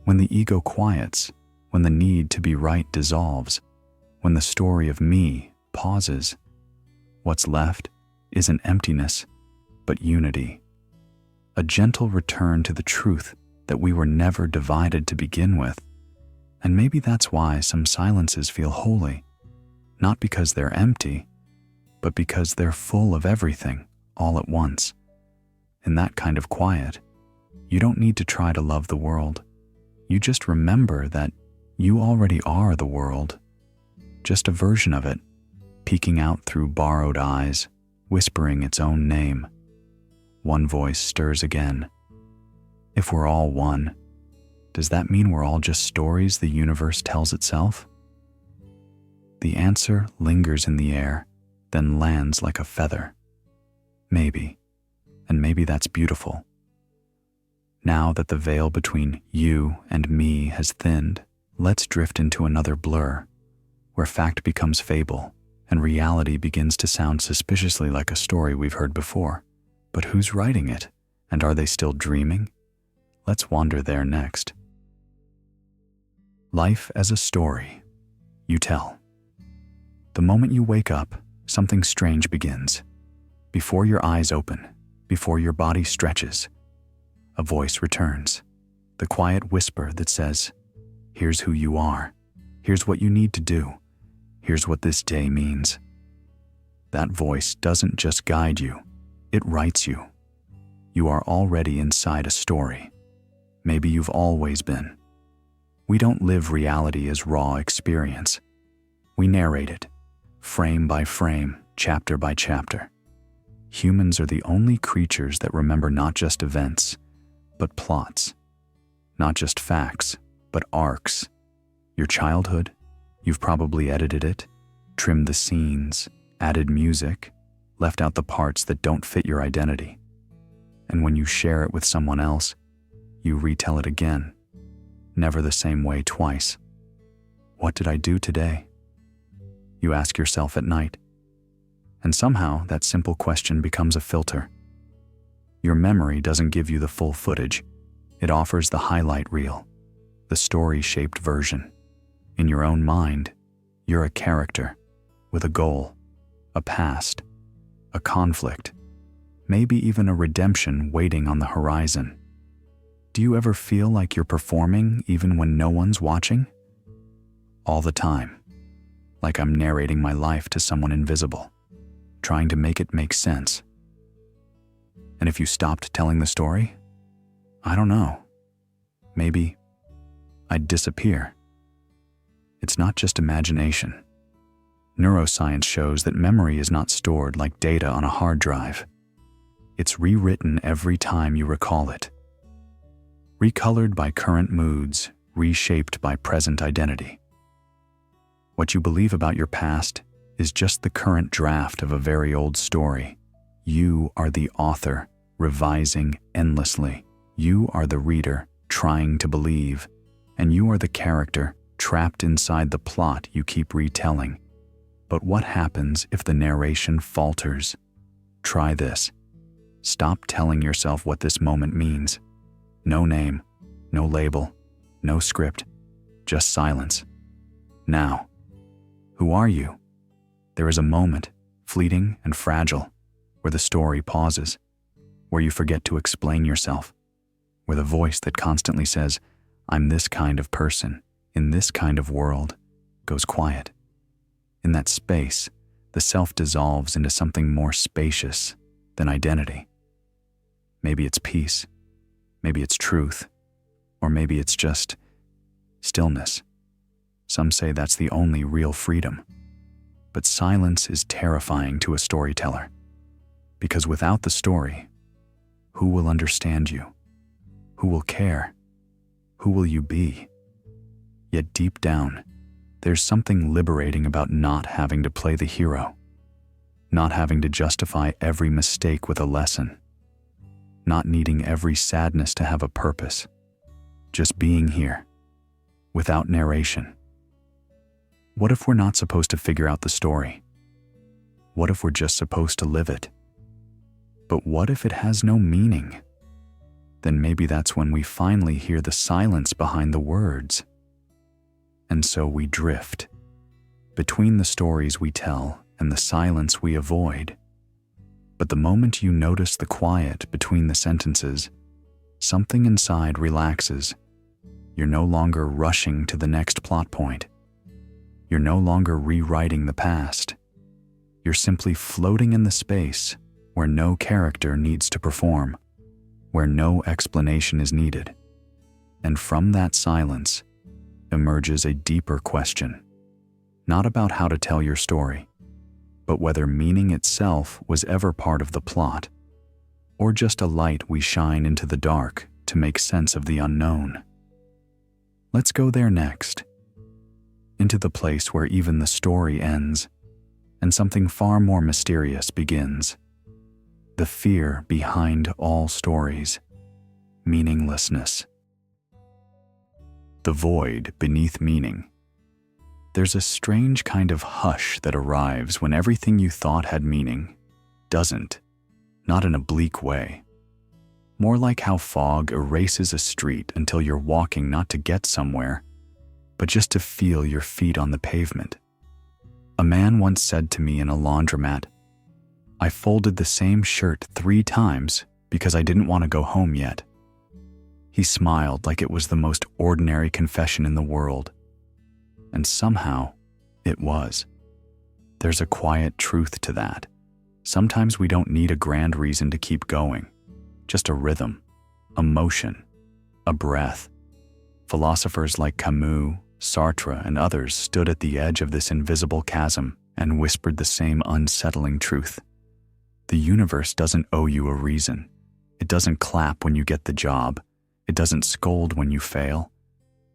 When the ego quiets, when the need to be right dissolves, when the story of me pauses, what's left isn't emptiness, but unity. A gentle return to the truth that we were never divided to begin with. And maybe that's why some silences feel holy, not because they're empty, but because they're full of everything all at once. In that kind of quiet, you don't need to try to love the world. You just remember that you already are the world, just a version of it, peeking out through borrowed eyes, whispering its own name. One voice stirs again. If we're all one, does that mean we're all just stories the universe tells itself? The answer lingers in the air, then lands like a feather. Maybe, and maybe that's beautiful. Now that the veil between you and me has thinned, let's drift into another blur, where fact becomes fable and reality begins to sound suspiciously like a story we've heard before. But who's writing it, and are they still dreaming? Let's wander there next. Life as a story, you tell. The moment you wake up, something strange begins. Before your eyes open, before your body stretches, a voice returns, the quiet whisper that says, here's who you are, here's what you need to do, here's what this day means. That voice doesn't just guide you, it writes you. You are already inside a story. Maybe you've always been. We don't live reality as raw experience. We narrate it, frame by frame, chapter by chapter. Humans are the only creatures that remember not just events, but plots. Not just facts, but arcs. Your childhood, you've probably edited it, trimmed the scenes, added music, left out the parts that don't fit your identity. And when you share it with someone else, you retell it again, never the same way twice. What did I do today? You ask yourself at night. And somehow that simple question becomes a filter. Your memory doesn't give you the full footage. It offers the highlight reel, the story-shaped version. In your own mind, you're a character with a goal, a past, a conflict, maybe even a redemption waiting on the horizon. Do you ever feel like you're performing even when no one's watching? All the time. Like I'm narrating my life to someone invisible, trying to make it make sense. And if you stopped telling the story, I don't know, maybe I'd disappear. It's not just imagination. Neuroscience shows that memory is not stored like data on a hard drive. It's rewritten every time you recall it. Recolored by current moods, reshaped by present identity. What you believe about your past is just the current draft of a very old story. You are the author, revising endlessly. You are the reader, trying to believe. And you are the character, trapped inside the plot you keep retelling. But what happens if the narration falters? Try this. Stop telling yourself what this moment means. No name, no label, no script, just silence. Now, who are you? There is a moment, fleeting and fragile, where the story pauses, where you forget to explain yourself, where the voice that constantly says, I'm this kind of person, in this kind of world, goes quiet. In that space, the self dissolves into something more spacious than identity. Maybe it's peace, maybe it's truth, or maybe it's just stillness. Some say that's the only real freedom. But silence is terrifying to a storyteller. Because without the story, Who will understand you? Who will care? Who will you be? Yet deep down, there's something liberating about not having to play the hero, not having to justify every mistake with a lesson, not needing every sadness to have a purpose, just being here, without narration. What if we're not supposed to figure out the story? What if we're just supposed to live it? But what if it has no meaning? Then maybe that's when we finally hear the silence behind the words. And so we drift between the stories we tell and the silence we avoid. But the moment you notice the quiet between the sentences, something inside relaxes. You're no longer rushing to the next plot point. You're no longer rewriting the past. You're simply floating in the space where no character needs to perform, where no explanation is needed. And from that silence emerges a deeper question, not about how to tell your story, but whether meaning itself was ever part of the plot, or just a light we shine into the dark to make sense of the unknown. Let's go there next, into the place where even the story ends and something far more mysterious begins. The fear behind all stories, meaninglessness. The void beneath meaning. There's a strange kind of hush that arrives when everything you thought had meaning doesn't, not in a bleak way. More like how fog erases a street until you're walking not to get somewhere, but just to feel your feet on the pavement. A man once said to me in a laundromat, "I folded the same shirt 3 times because I didn't want to go home yet." He smiled like it was the most ordinary confession in the world. And somehow, it was. There's a quiet truth to that. Sometimes we don't need a grand reason to keep going. Just a rhythm, a motion, a breath. Philosophers like Camus, Sartre, and others stood at the edge of this invisible chasm and whispered the same unsettling truth. The universe doesn't owe you a reason. It doesn't clap when you get the job. It doesn't scold when you fail.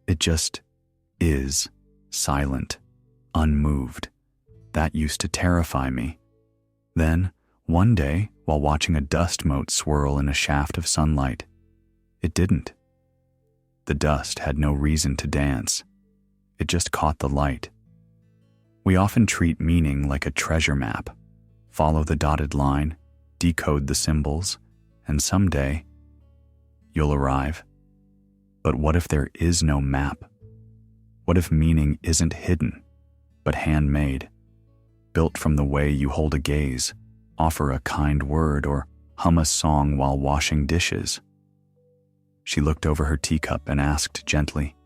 It just is, silent, unmoved. That used to terrify me. Then, one day, while watching a dust mote swirl in a shaft of sunlight, it didn't. The dust had no reason to dance. It just caught the light. We often treat meaning like a treasure map. Follow the dotted line, decode the symbols, and someday, you'll arrive. But what if there is no map? What if meaning isn't hidden, but handmade, built from the way you hold a gaze, offer a kind word, or hum a song while washing dishes? She looked over her teacup and asked gently,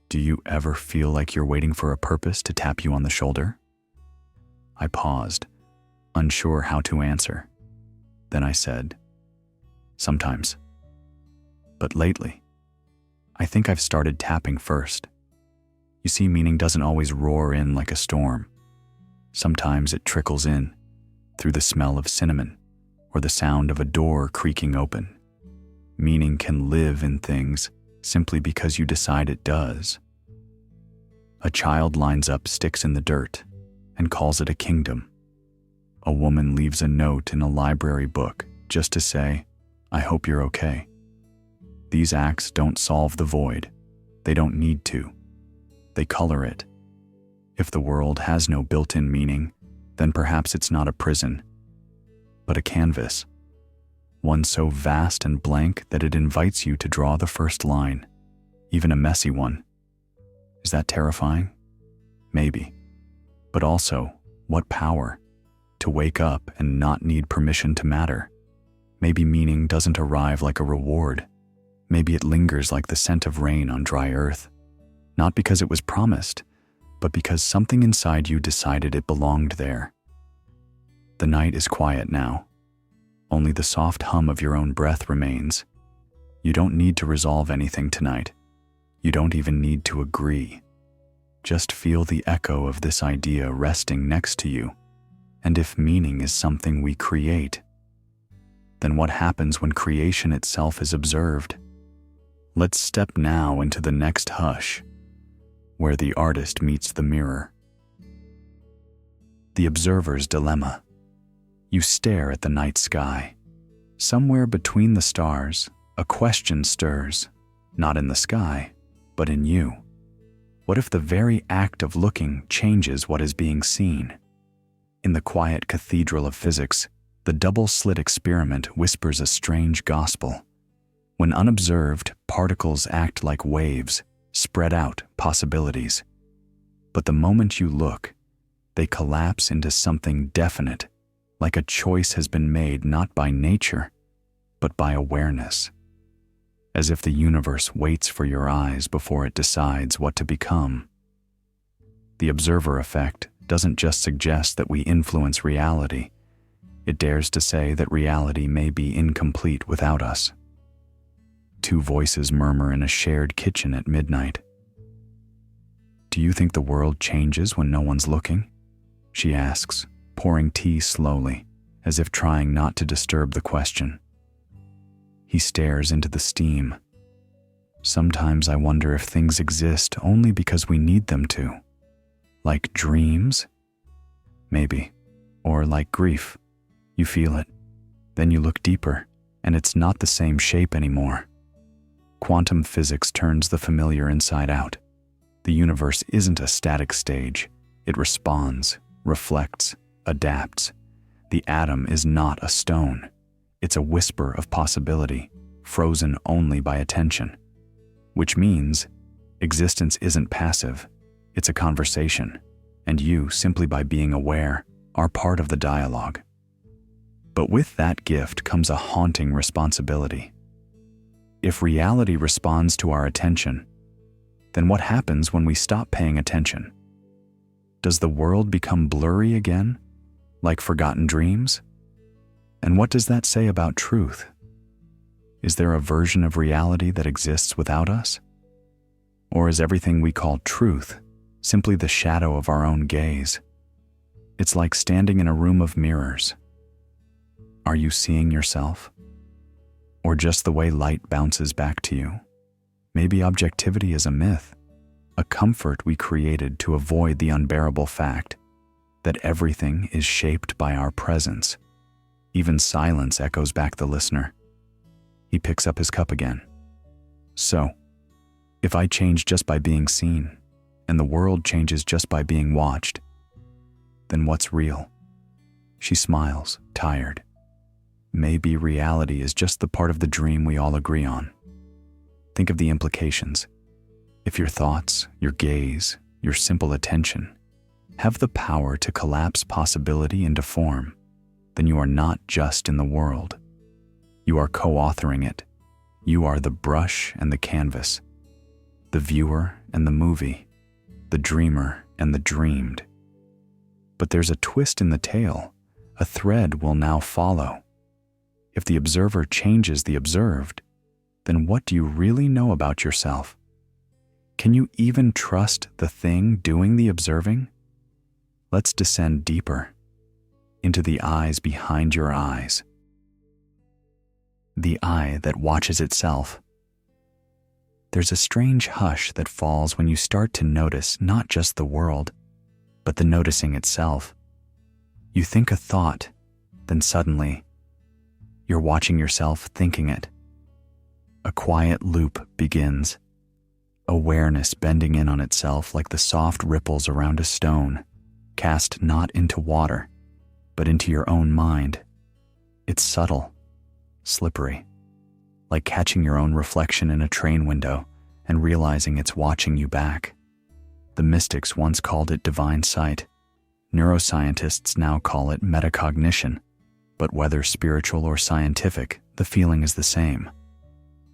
"Do you ever feel like you're waiting for a purpose to tap you on the shoulder?" I paused, unsure how to answer. Then I said, "Sometimes. But lately, I think I've started tapping first. You see, meaning doesn't always roar in like a storm. Sometimes it trickles in through the smell of cinnamon or the sound of a door creaking open. Meaning can live in things simply because you decide it does. A child lines up sticks in the dirt and calls it a kingdom. A woman leaves a note in a library book just to say, "I hope you're okay." These acts don't solve the void. They don't need to. They color it. If the world has no built-in meaning, then perhaps it's not a prison, but a canvas. One so vast and blank that it invites you to draw the first line, even a messy one. Is that terrifying? Maybe. But also, what power to wake up and not need permission to matter. Maybe meaning doesn't arrive like a reward. Maybe it lingers like the scent of rain on dry earth. Not because it was promised, but because something inside you decided it belonged there. The night is quiet now. Only the soft hum of your own breath remains. You don't need to resolve anything tonight. You don't even need to agree. Just feel the echo of this idea resting next to you. And if meaning is something we create, then what happens when creation itself is observed? Let's step now into the next hush, where the artist meets the mirror. The observer's dilemma. You stare at the night sky. Somewhere between the stars, a question stirs, not in the sky, but in you. What if the very act of looking changes what is being seen? In the quiet cathedral of physics, the double-slit experiment whispers a strange gospel. When unobserved, particles act like waves, spread out possibilities. But the moment you look, they collapse into something definite, like a choice has been made not by nature, but by awareness. As if the universe waits for your eyes before it decides what to become. The observer effect doesn't just suggest that we influence reality, it dares to say that reality may be incomplete without us. Two voices murmur in a shared kitchen at midnight. Do you think the world changes when no one's looking? She asks, pouring tea slowly, as if trying not to disturb the question. He stares into the steam. Sometimes I wonder if things exist only because we need them to. Like dreams? Maybe. Or like grief. You feel it. Then you look deeper, and it's not the same shape anymore. Quantum physics turns the familiar inside out. The universe isn't a static stage. It responds, reflects, adapts. The atom is not a stone. It's a whisper of possibility, frozen only by attention. Which means, existence isn't passive. It's a conversation, and you, simply by being aware, are part of the dialogue. But with that gift comes a haunting responsibility. If reality responds to our attention, then what happens when we stop paying attention? Does the world become blurry again, like forgotten dreams? And what does that say about truth? Is there a version of reality that exists without us? Or is everything we call truth simply the shadow of our own gaze? It's like standing in a room of mirrors. Are you seeing yourself? Or just the way light bounces back to you? Maybe objectivity is a myth, a comfort we created to avoid the unbearable fact that everything is shaped by our presence. Even silence echoes back the listener. He picks up his cup again. So, if I change just by being seen, and the world changes just by being watched, then what's real? She smiles, tired. Maybe reality is just the part of the dream we all agree on. Think of the implications. If your thoughts, your gaze, your simple attention have the power to collapse possibility into form, then you are not just in the world. You are co-authoring it. You are the brush and the canvas, the viewer and the movie, the dreamer and the dreamed. But there's a twist in the tale. A thread will now follow. If the observer changes the observed, then what do you really know about yourself? Can you even trust the thing doing the observing? Let's descend deeper into the eyes behind your eyes. The eye that watches itself. There's a strange hush that falls when you start to notice not just the world, but the noticing itself. You think a thought, then suddenly, you're watching yourself thinking it. A quiet loop begins. Awareness bending in on itself like the soft ripples around a stone, cast not into water, but into your own mind. It's subtle, slippery, like catching your own reflection in a train window and realizing it's watching you back. The mystics once called it divine sight. Neuroscientists now call it metacognition. But whether spiritual or scientific, the feeling is the same.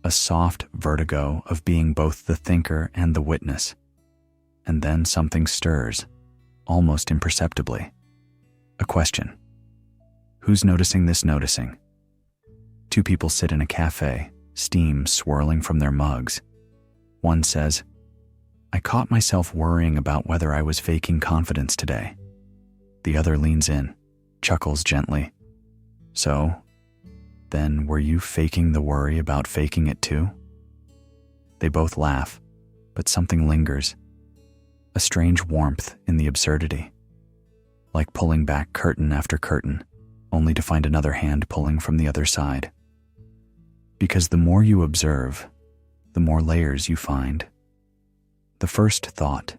A soft vertigo of being both the thinker and the witness. And then something stirs, almost imperceptibly. A question. Who's noticing this noticing? Two people sit in a cafe, steam swirling from their mugs. One says, I caught myself worrying about whether I was faking confidence today. The other leans in, chuckles gently. So, Then were you faking the worry about faking it too? They both laugh, but something lingers. A strange warmth in the absurdity. Like pulling back curtain after curtain, only to find another hand pulling from the other side. Because the more you observe, the more layers you find. The first thought,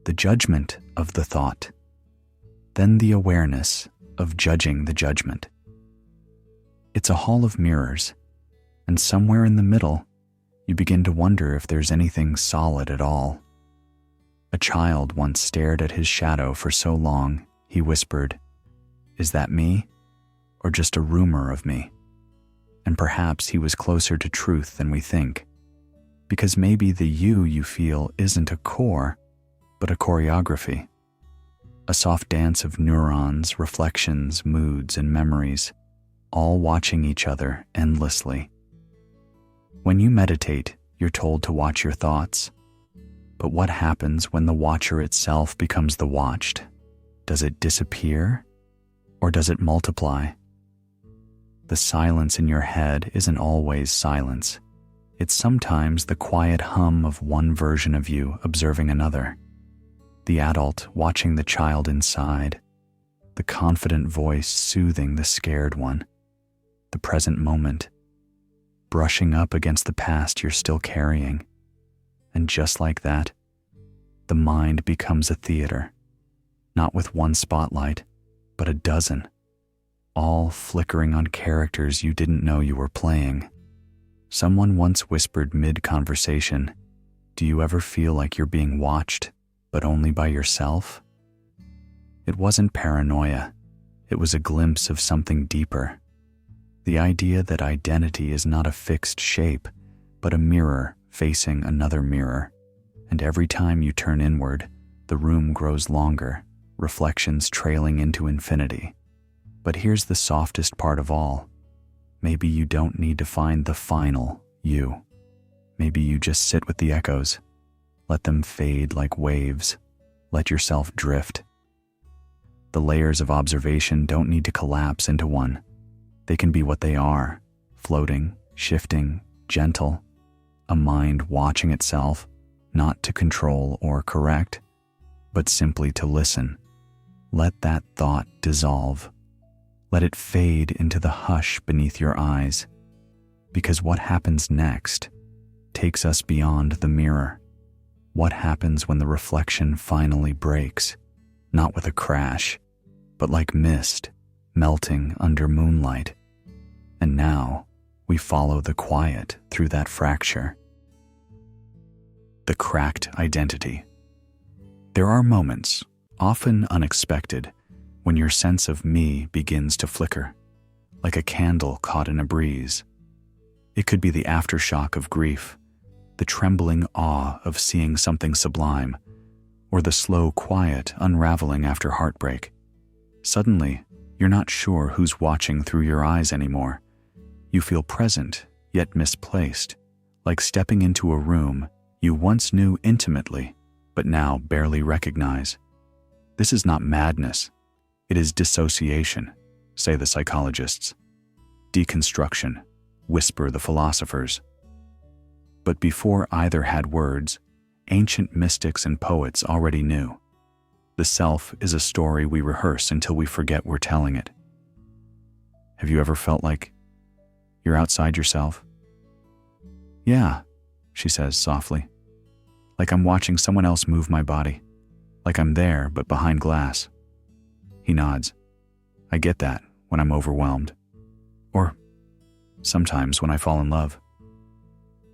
the judgment of the thought, then the awareness of judging the judgment. It's a hall of mirrors, and somewhere in the middle, you begin to wonder if there's anything solid at all. A child once stared at his shadow for so long, he whispered, "Is that me, or just a rumor of me?" And perhaps he was closer to truth than we think, because maybe the you feel isn't a core, but a choreography. A soft dance of neurons, reflections, moods, and memories, all watching each other endlessly. When you meditate, you're told to watch your thoughts. But what happens when the watcher itself becomes the watched? Does it disappear, or does it multiply? The silence in your head isn't always silence. It's sometimes the quiet hum of one version of you observing another. The adult watching the child inside, the confident voice soothing the scared one, the present moment, brushing up against the past you're still carrying. And just like that, the mind becomes a theater, not with one spotlight, but a dozen, all flickering on characters you didn't know you were playing. Someone once whispered mid-conversation, "Do you ever feel like you're being watched, but only by yourself?" It wasn't paranoia. It was a glimpse of something deeper. The idea that identity is not a fixed shape, but a mirror facing another mirror. And every time you turn inward, the room grows longer, reflections trailing into infinity. But here's the softest part of all. Maybe you don't need to find the final you. Maybe you just sit with the echoes. Let them fade like waves. Let yourself drift. The layers of observation don't need to collapse into one. They can be what they are, floating, shifting, gentle. A mind watching itself, not to control or correct, but simply to listen. Let that thought dissolve. Let it fade into the hush beneath your eyes, because what happens next takes us beyond the mirror. What happens when the reflection finally breaks, not with a crash, but like mist melting under moonlight. And now we follow the quiet through that fracture. The cracked identity. There are moments, often unexpected, when your sense of me begins to flicker, like a candle caught in a breeze. It could be the aftershock of grief, the trembling awe of seeing something sublime, or the slow quiet unraveling after heartbreak. Suddenly, you're not sure who's watching through your eyes anymore. You feel present, yet misplaced, like stepping into a room you once knew intimately, but now barely recognize. This is not madness. It is dissociation, say the psychologists. Deconstruction, whisper the philosophers. But before either had words, ancient mystics and poets already knew. The self is a story we rehearse until we forget we're telling it. Have you ever felt like you're outside yourself? Yeah, she says softly. Like I'm watching someone else move my body. Like I'm there, but behind glass. He nods. I get that when I'm overwhelmed. Or sometimes when I fall in love.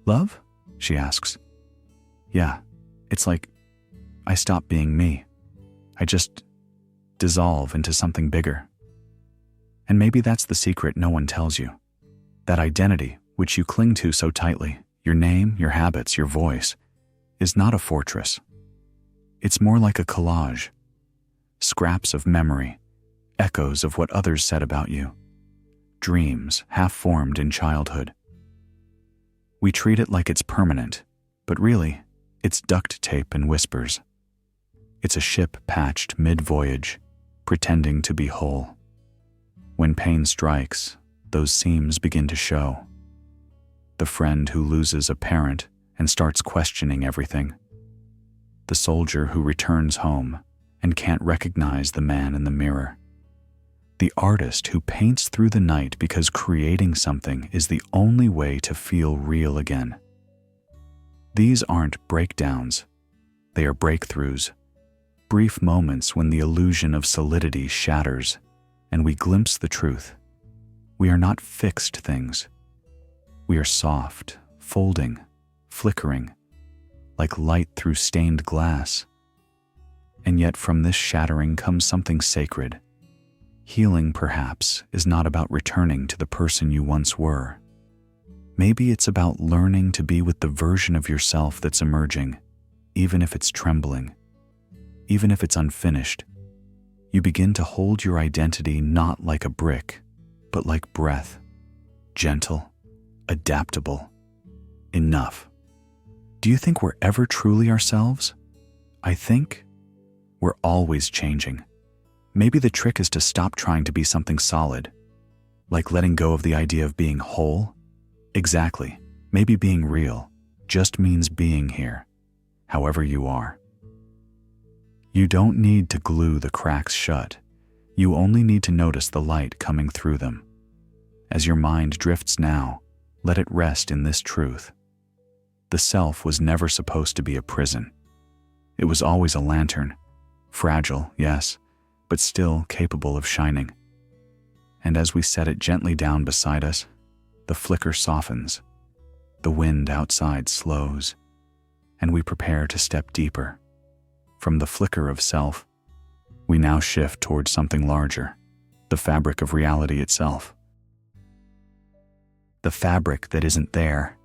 Love? She asks. Yeah, it's like I stop being me. I just dissolve into something bigger. And maybe that's the secret no one tells you. That identity, which you cling to so tightly, your name, your habits, your voice, is not a fortress. It's more like a collage. Scraps of memory, echoes of what others said about you, dreams half-formed in childhood. We treat it like it's permanent, but really, it's duct tape and whispers. It's a ship patched mid-voyage, pretending to be whole. When pain strikes, those seams begin to show. The friend who loses a parent and starts questioning everything. The soldier who returns home and can't recognize the man in the mirror. The artist who paints through the night because creating something is the only way to feel real again. These aren't breakdowns, they are breakthroughs, brief moments when the illusion of solidity shatters and we glimpse the truth. We are not fixed things. We are soft, folding, flickering, like light through stained glass. And yet from this shattering comes something sacred. Healing, perhaps, is not about returning to the person you once were. Maybe it's about learning to be with the version of yourself that's emerging, even if it's trembling, even if it's unfinished. You begin to hold your identity not like a brick, but like breath, gentle, adaptable, enough. Do you think we're ever truly ourselves? I think we're always changing. Maybe the trick is to stop trying to be something solid, like letting go of the idea of being whole. Exactly. Maybe being real just means being here, however you are. You don't need to glue the cracks shut. You only need to notice the light coming through them. As your mind drifts now, let it rest in this truth. The self was never supposed to be a prison. It was always a lantern, fragile, yes, but still capable of shining. And as we set it gently down beside us, the flicker softens, the wind outside slows, and we prepare to step deeper. From the flicker of self, we now shift towards something larger, the fabric of reality itself. The fabric that isn't there.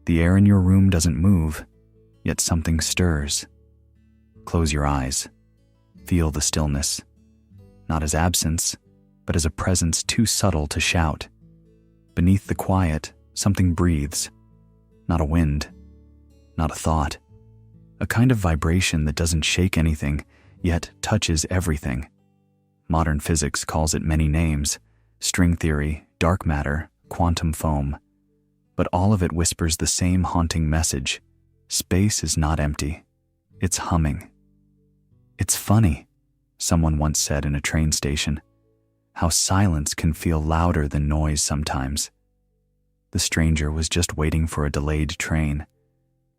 The air in your room doesn't move, yet something stirs. Close your eyes. Feel the stillness, not as absence, but as a presence too subtle to shout. Beneath the quiet, something breathes, not a wind, not a thought, a kind of vibration that doesn't shake anything, yet touches everything. Modern physics calls it many names: string theory, dark matter, quantum foam. But all of it whispers the same haunting message. Space is not empty. It's humming. It's funny, someone once said in a train station, how silence can feel louder than noise sometimes. The stranger was just waiting for a delayed train.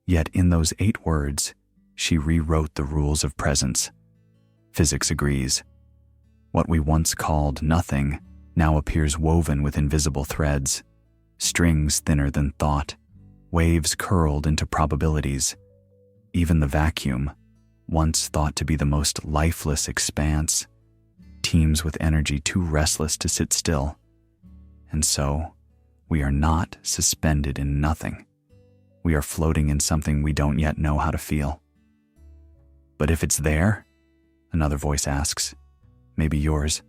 Yet in those 8 words, she rewrote the rules of presence. Physics agrees. What we once called nothing now appears woven with invisible threads, strings thinner than thought, waves curled into probabilities. Even the vacuum, once thought to be the most lifeless expanse, teems with energy too restless to sit still. And so, we are not suspended in nothing. We are floating in something we don't yet know how to feel. But if it's there, another voice asks, maybe yours,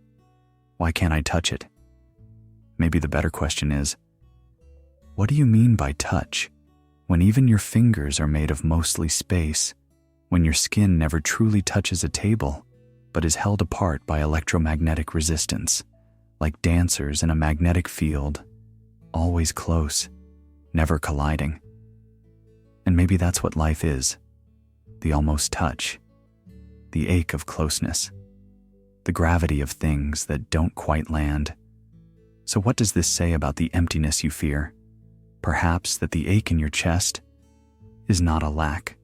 why can't I touch it? Maybe the better question is, what do you mean by touch, when even your fingers are made of mostly space, when your skin never truly touches a table, but is held apart by electromagnetic resistance, like dancers in a magnetic field, always close, never colliding? And maybe that's what life is, the almost touch, the ache of closeness, the gravity of things that don't quite land. So what does this say about the emptiness you fear? Perhaps that the ache in your chest is not a lack.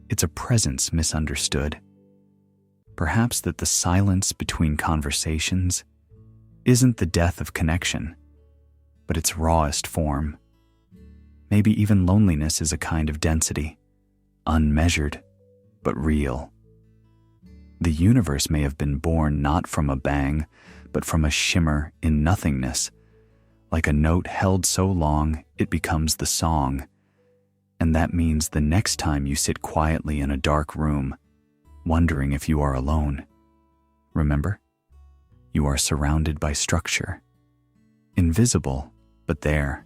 It's a presence misunderstood. Perhaps that the silence between conversations isn't the death of connection, but its rawest form. Maybe even loneliness is a kind of density, unmeasured, but real. The universe may have been born not from a bang, but from a shimmer in nothingness, like a note held so long it becomes the song. And that means the next time you sit quietly in a dark room, wondering if you are alone, remember, you are surrounded by structure, invisible, but there,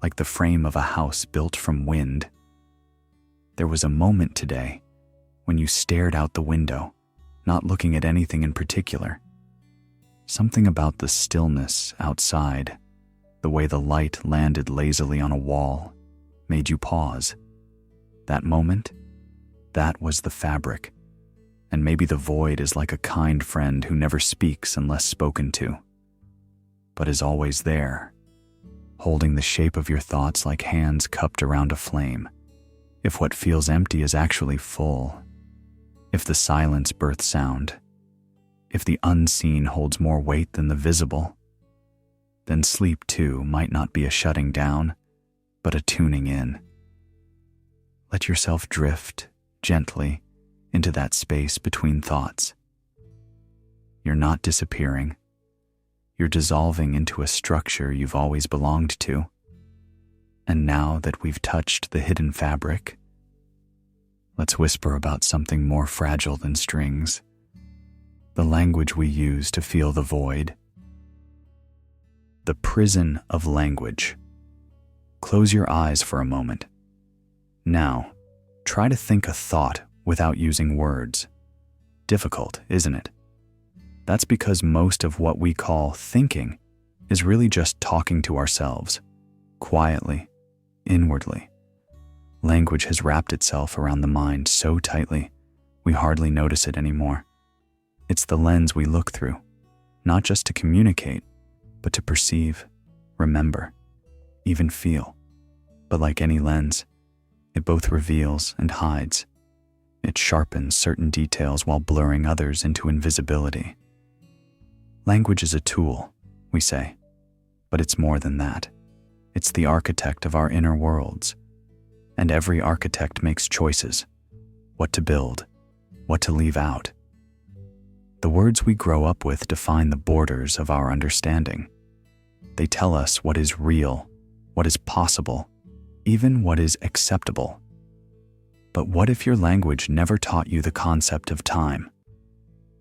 like the frame of a house built from wind. There was a moment today when you stared out the window, not looking at anything in particular. Something about the stillness outside, the way the light landed lazily on a wall, made you pause. That moment, that was the fabric. And maybe the void is like a kind friend who never speaks unless spoken to, but is always there, holding the shape of your thoughts like hands cupped around a flame. If what feels empty is actually full, if the silence births sound, if the unseen holds more weight than the visible, then sleep too might not be a shutting down, but a tuning in. Let yourself drift gently into that space between thoughts. You're not disappearing. You're dissolving into a structure you've always belonged to. And now that we've touched the hidden fabric, let's whisper about something more fragile than strings, the language we use to feel the void. The prison of language. Close your eyes for a moment. Now, try to think a thought without using words. Difficult, isn't it? That's because most of what we call thinking is really just talking to ourselves, quietly, inwardly. Language has wrapped itself around the mind so tightly, we hardly notice it anymore. It's the lens we look through, not just to communicate, but to perceive, remember, even feel. But like any lens, it both reveals and hides. It sharpens certain details while blurring others into invisibility. Language is a tool, we say, but it's more than that. It's the architect of our inner worlds. And every architect makes choices: what to build, what to leave out. The words we grow up with define the borders of our understanding. They tell us what is real, what is possible, even what is acceptable. But what if your language never taught you the concept of time?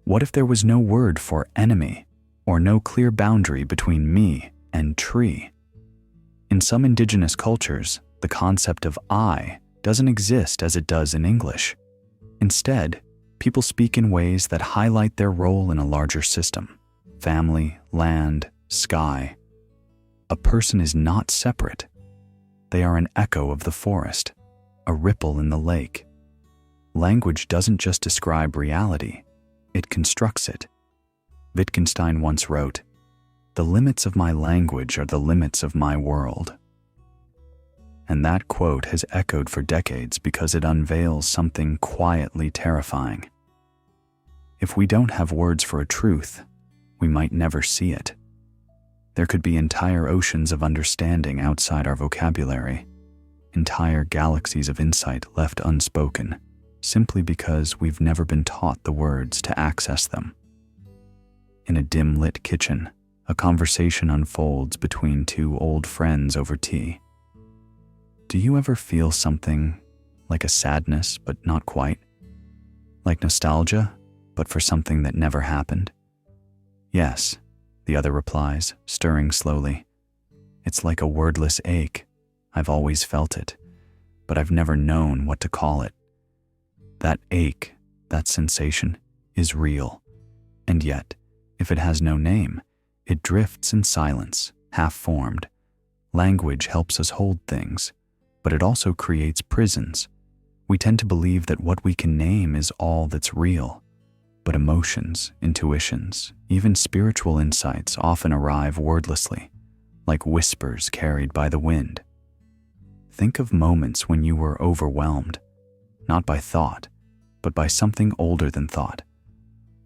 What if there was no word for enemy, or no clear boundary between me and tree? In some indigenous cultures, the concept of I doesn't exist as it does in English. Instead, people speak in ways that highlight their role in a larger system: family, land, sky. A person is not separate. They are an echo of the forest, a ripple in the lake. Language doesn't just describe reality, it constructs it. Wittgenstein once wrote, "The limits of my language are the limits of my world." And that quote has echoed for decades because it unveils something quietly terrifying. If we don't have words for a truth, we might never see it. There could be entire oceans of understanding outside our vocabulary, entire galaxies of insight left unspoken, simply because we've never been taught the words to access them. In a dim-lit kitchen, a conversation unfolds between two old friends over tea. Do you ever feel something like a sadness, but not quite? Like nostalgia, but for something that never happened? Yes, the other replies, stirring slowly. It's like a wordless ache. I've always felt it, but I've never known what to call it. That ache, that sensation, is real. And yet, if it has no name, it drifts in silence, half-formed. Language helps us hold things, but it also creates prisons. We tend to believe that what we can name is all that's real. But emotions, intuitions, even spiritual insights often arrive wordlessly, like whispers carried by the wind. Think of moments when you were overwhelmed, not by thought, but by something older than thought.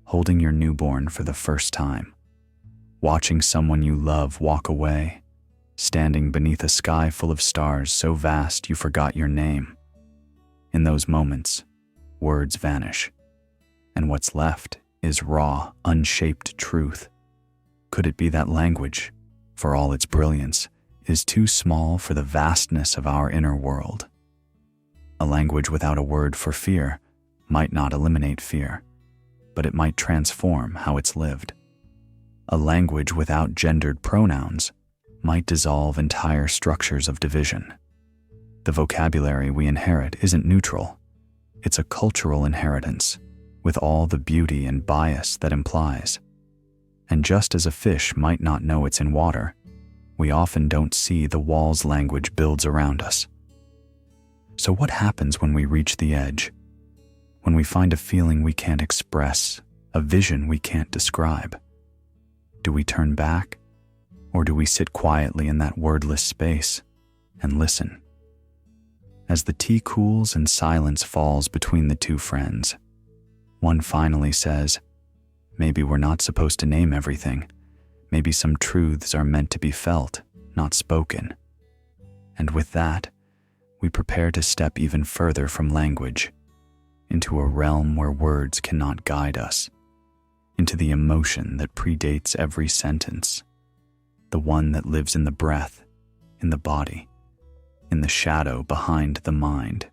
Holding your newborn for the first time, watching someone you love walk away, standing beneath a sky full of stars so vast you forgot your name. In those moments, words vanish, and what's left is raw, unshaped truth. Could it be that language, for all its brilliance, is too small for the vastness of our inner world? A language without a word for fear might not eliminate fear, but it might transform how it's lived. A language without gendered pronouns might dissolve entire structures of division. The vocabulary we inherit isn't neutral. It's a cultural inheritance, with all the beauty and bias that implies. And just as a fish might not know it's in water, we often don't see the walls language builds around us. So what happens when we reach the edge? When we find a feeling we can't express, a vision we can't describe? Do we turn back, or do we sit quietly in that wordless space and listen? As the tea cools and silence falls between the two friends, one finally says, "Maybe we're not supposed to name everything. Maybe some truths are meant to be felt, not spoken." And with that, we prepare to step even further from language, into a realm where words cannot guide us, into the emotion that predates every sentence, the one that lives in the breath, in the body, in the shadow behind the mind.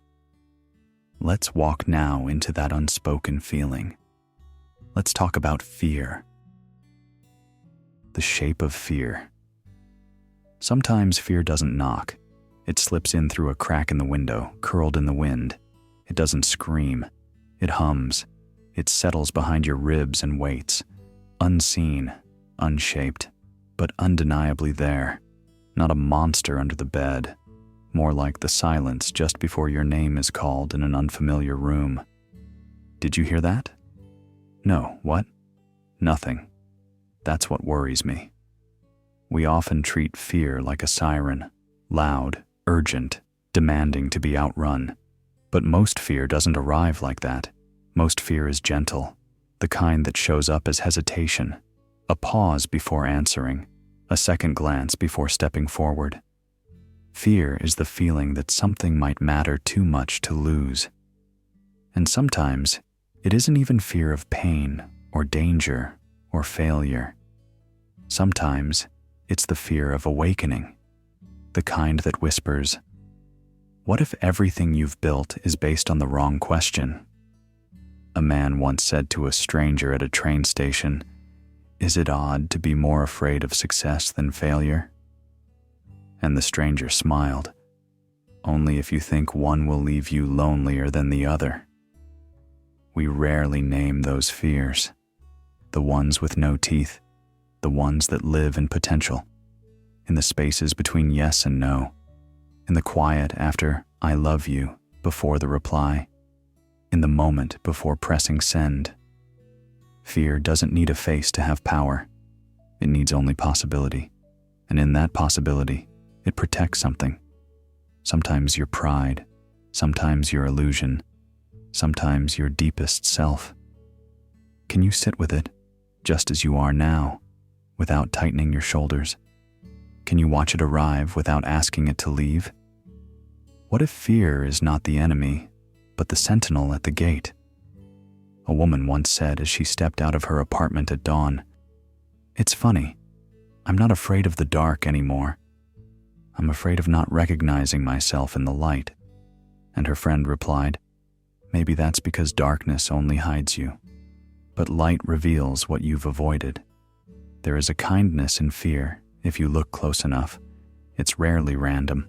Let's walk now into that unspoken feeling. Let's talk about fear. The shape of fear. Sometimes fear doesn't knock. It slips in through a crack in the window, curled in the wind. It doesn't scream. It hums. It settles behind your ribs and waits, unseen, unshaped, but undeniably there. Not a monster under the bed, more like the silence just before your name is called in an unfamiliar room. Did you hear that? No, what? Nothing. That's what worries me. We often treat fear like a siren, loud, urgent, demanding to be outrun. But most fear doesn't arrive like that. Most fear is gentle, the kind that shows up as hesitation, a pause before answering, a second glance before stepping forward. Fear is the feeling that something might matter too much to lose. And sometimes, it isn't even fear of pain or danger or failure. Sometimes, it's the fear of awakening, the kind that whispers, "What if everything you've built is based on the wrong question?" A man once said to a stranger at a train station, "Is it odd to be more afraid of success than failure?" And the stranger smiled, "Only if you think one will leave you lonelier than the other." We rarely name those fears, the ones with no teeth, the ones that live in potential, in the spaces between yes and no, in the quiet after "I love you" before the reply, in the moment before pressing send. Fear doesn't need a face to have power. It needs only possibility. And in that possibility, it protects something. Sometimes your pride, sometimes your illusion, sometimes your deepest self. Can you sit with it, just as you are now, without tightening your shoulders? Can you watch it arrive without asking it to leave? What if fear is not the enemy, but the sentinel at the gate? A woman once said as she stepped out of her apartment at dawn, "It's funny, I'm not afraid of the dark anymore. I'm afraid of not recognizing myself in the light." And her friend replied, "Maybe that's because darkness only hides you, but light reveals what you've avoided." There is a kindness in fear if you look close enough. It's rarely random.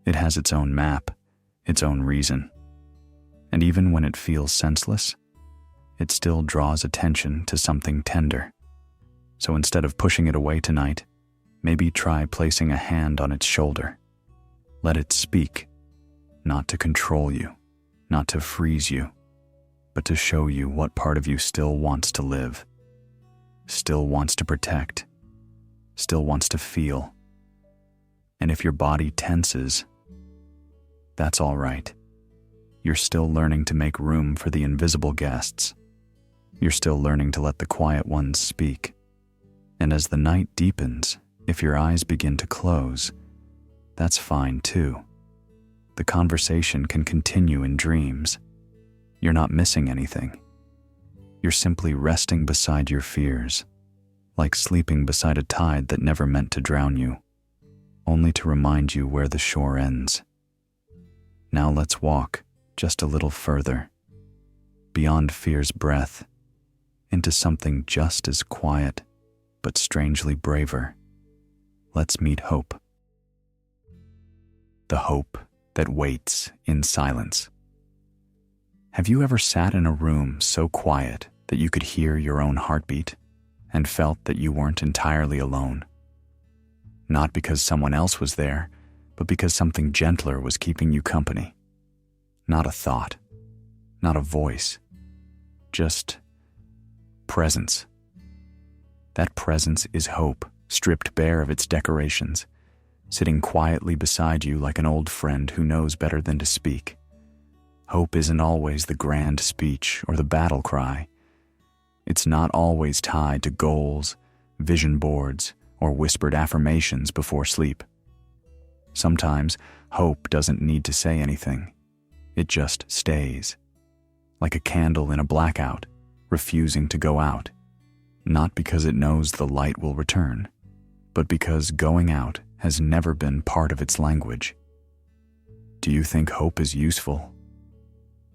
It has its own map, its own reason. And even when it feels senseless, it still draws attention to something tender. So instead of pushing it away tonight, maybe try placing a hand on its shoulder. Let it speak, not to control you, not to freeze you, but to show you what part of you still wants to live, still wants to protect, still wants to feel. And if your body tenses, that's all right. You're still learning to make room for the invisible guests. You're still learning to let the quiet ones speak. And as the night deepens, if your eyes begin to close, that's fine too. The conversation can continue in dreams. You're not missing anything. You're simply resting beside your fears, like sleeping beside a tide that never meant to drown you, only to remind you where the shore ends. Now let's walk just a little further, beyond fear's breath, into something just as quiet, but strangely braver. Let's meet hope. The hope that waits in silence. Have you ever sat in a room so quiet that you could hear your own heartbeat and felt that you weren't entirely alone. Not because someone else was there, but because something gentler was keeping you company. Not a thought, not a voice, just presence. That presence is hope, stripped bare of its decorations, sitting quietly beside you like an old friend who knows better than to speak. Hope isn't always the grand speech or the battle cry. It's not always tied to goals, vision boards, or whispered affirmations before sleep. Sometimes hope doesn't need to say anything. It just stays, like a candle in a blackout, refusing to go out, not because it knows the light will return, but because going out has never been part of its language. "Do you think hope is useful?"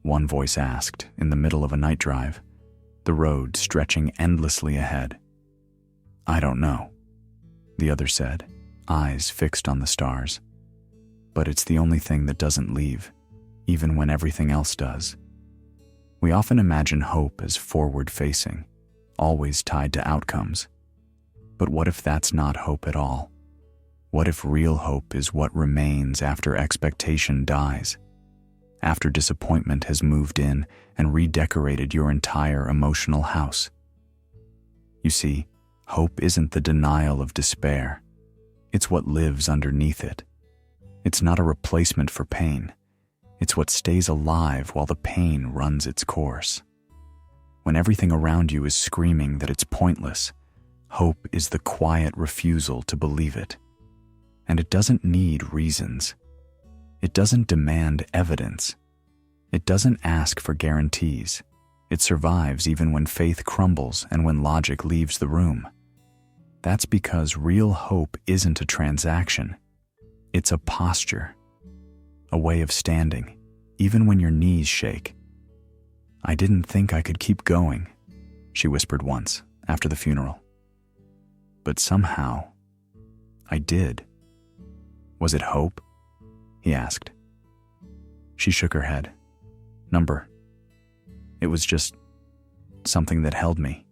one voice asked in the middle of a night drive, the road stretching endlessly ahead. "I don't know," the other said, eyes fixed on the stars. "But it's the only thing that doesn't leave, even when everything else does." We often imagine hope as forward-facing, always tied to outcomes. But what if that's not hope at all? What if real hope is what remains after expectation dies? After disappointment has moved in and redecorated your entire emotional house? You see, hope isn't the denial of despair. It's what lives underneath it. It's not a replacement for pain. It's what stays alive while the pain runs its course. When everything around you is screaming that it's pointless, hope is the quiet refusal to believe it. And it doesn't need reasons. It doesn't demand evidence. It doesn't ask for guarantees. It survives even when faith crumbles and when logic leaves the room. That's because real hope isn't a transaction. It's a posture, a way of standing, even when your knees shake. "I didn't think I could keep going," she whispered once after the funeral. "But somehow, I did." "Was it hope?" he asked. She shook her head. "Number. It was just something that held me.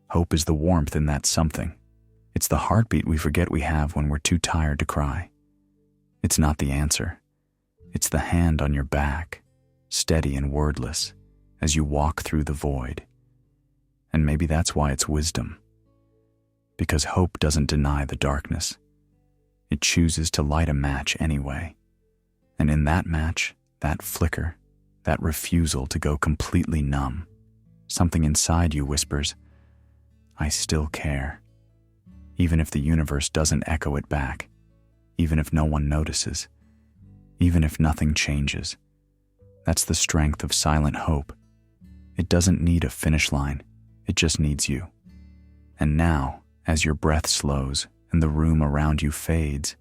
Hope is the warmth in that something. It's the heartbeat we forget we have when we're too tired to cry. It's not the answer. It's the hand on your back, steady and wordless, as you walk through the void. And maybe that's why it's wisdom. Because hope doesn't deny the darkness. It chooses to light a match anyway. And in that match, that flicker, that refusal to go completely numb, something inside you whispers, "I still care." Even if the universe doesn't echo it back, even if no one notices, even if nothing changes. That's the strength of silent hope. It doesn't need a finish line, it just needs you. And now, as your breath slows and the room around you fades,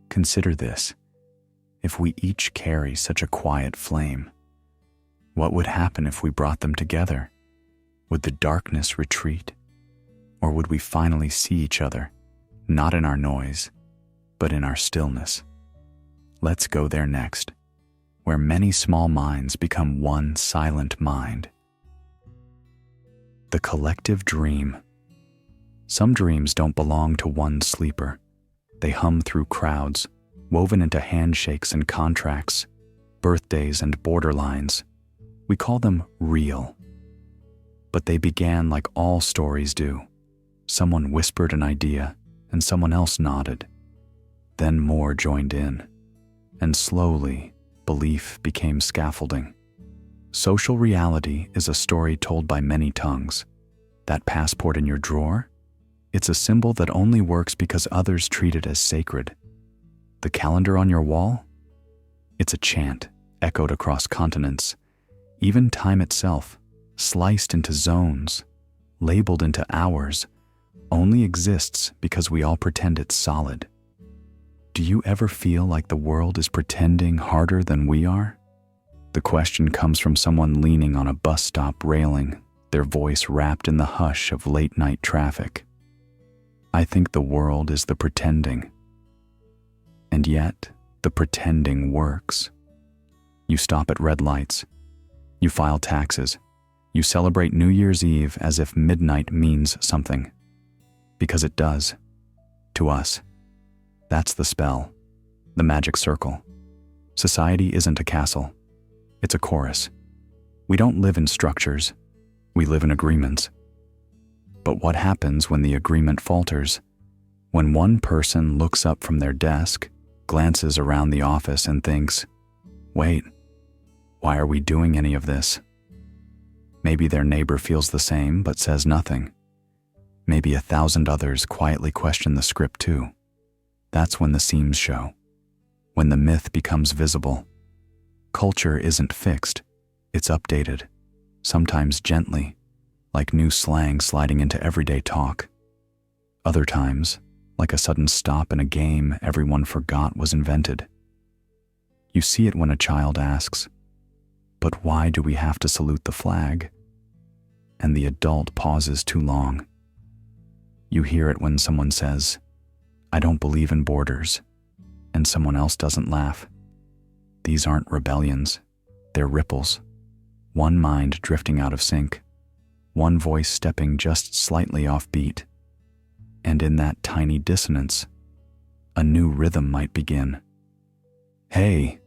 consider this. If we each carry such a quiet flame, what would happen if we brought them together? Would the darkness retreat? Or would we finally see each other, not in our noise, but in our stillness? Let's go there next, where many small minds become one silent mind. The collective dream. Some dreams don't belong to one sleeper. They hum through crowds, woven into handshakes and contracts, birthdays and borderlines. We call them real. But they began like all stories do. Someone whispered an idea, and someone else nodded. Then more joined in, and slowly, belief became scaffolding. Social reality is a story told by many tongues. That passport in your drawer? It's a symbol that only works because others treat it as sacred. The calendar on your wall? It's a chant, echoed across continents. Even time itself, sliced into zones, labeled into hours, only exists because we all pretend it's solid. Do you ever feel like the world is pretending harder than we are? The question comes from someone leaning on a bus stop railing, their voice wrapped in the hush of late-night traffic. I think the world is the pretending. And yet, the pretending works. You stop at red lights. You file taxes. You celebrate New Year's Eve as if midnight means something. Because it does. To us. That's the spell. The magic circle. Society isn't a castle. It's a chorus. We don't live in structures. We live in agreements. But what happens when the agreement falters? When one person looks up from their desk, glances around the office and thinks, wait, why are we doing any of this? Maybe their neighbor feels the same but says nothing. Maybe 1,000 others quietly question the script too. That's when the seams show. When the myth becomes visible. Culture isn't fixed. It's updated. Sometimes gently, like new slang sliding into everyday talk. Other times, like a sudden stop in a game everyone forgot was invented. You see it when a child asks, "But why do we have to salute the flag?" And the adult pauses too long. You hear it when someone says, "I don't believe in borders," and someone else doesn't laugh. These aren't rebellions, they're ripples. One mind drifting out of sync, one voice stepping just slightly off beat. And in that tiny dissonance, a new rhythm might begin. "Hey,"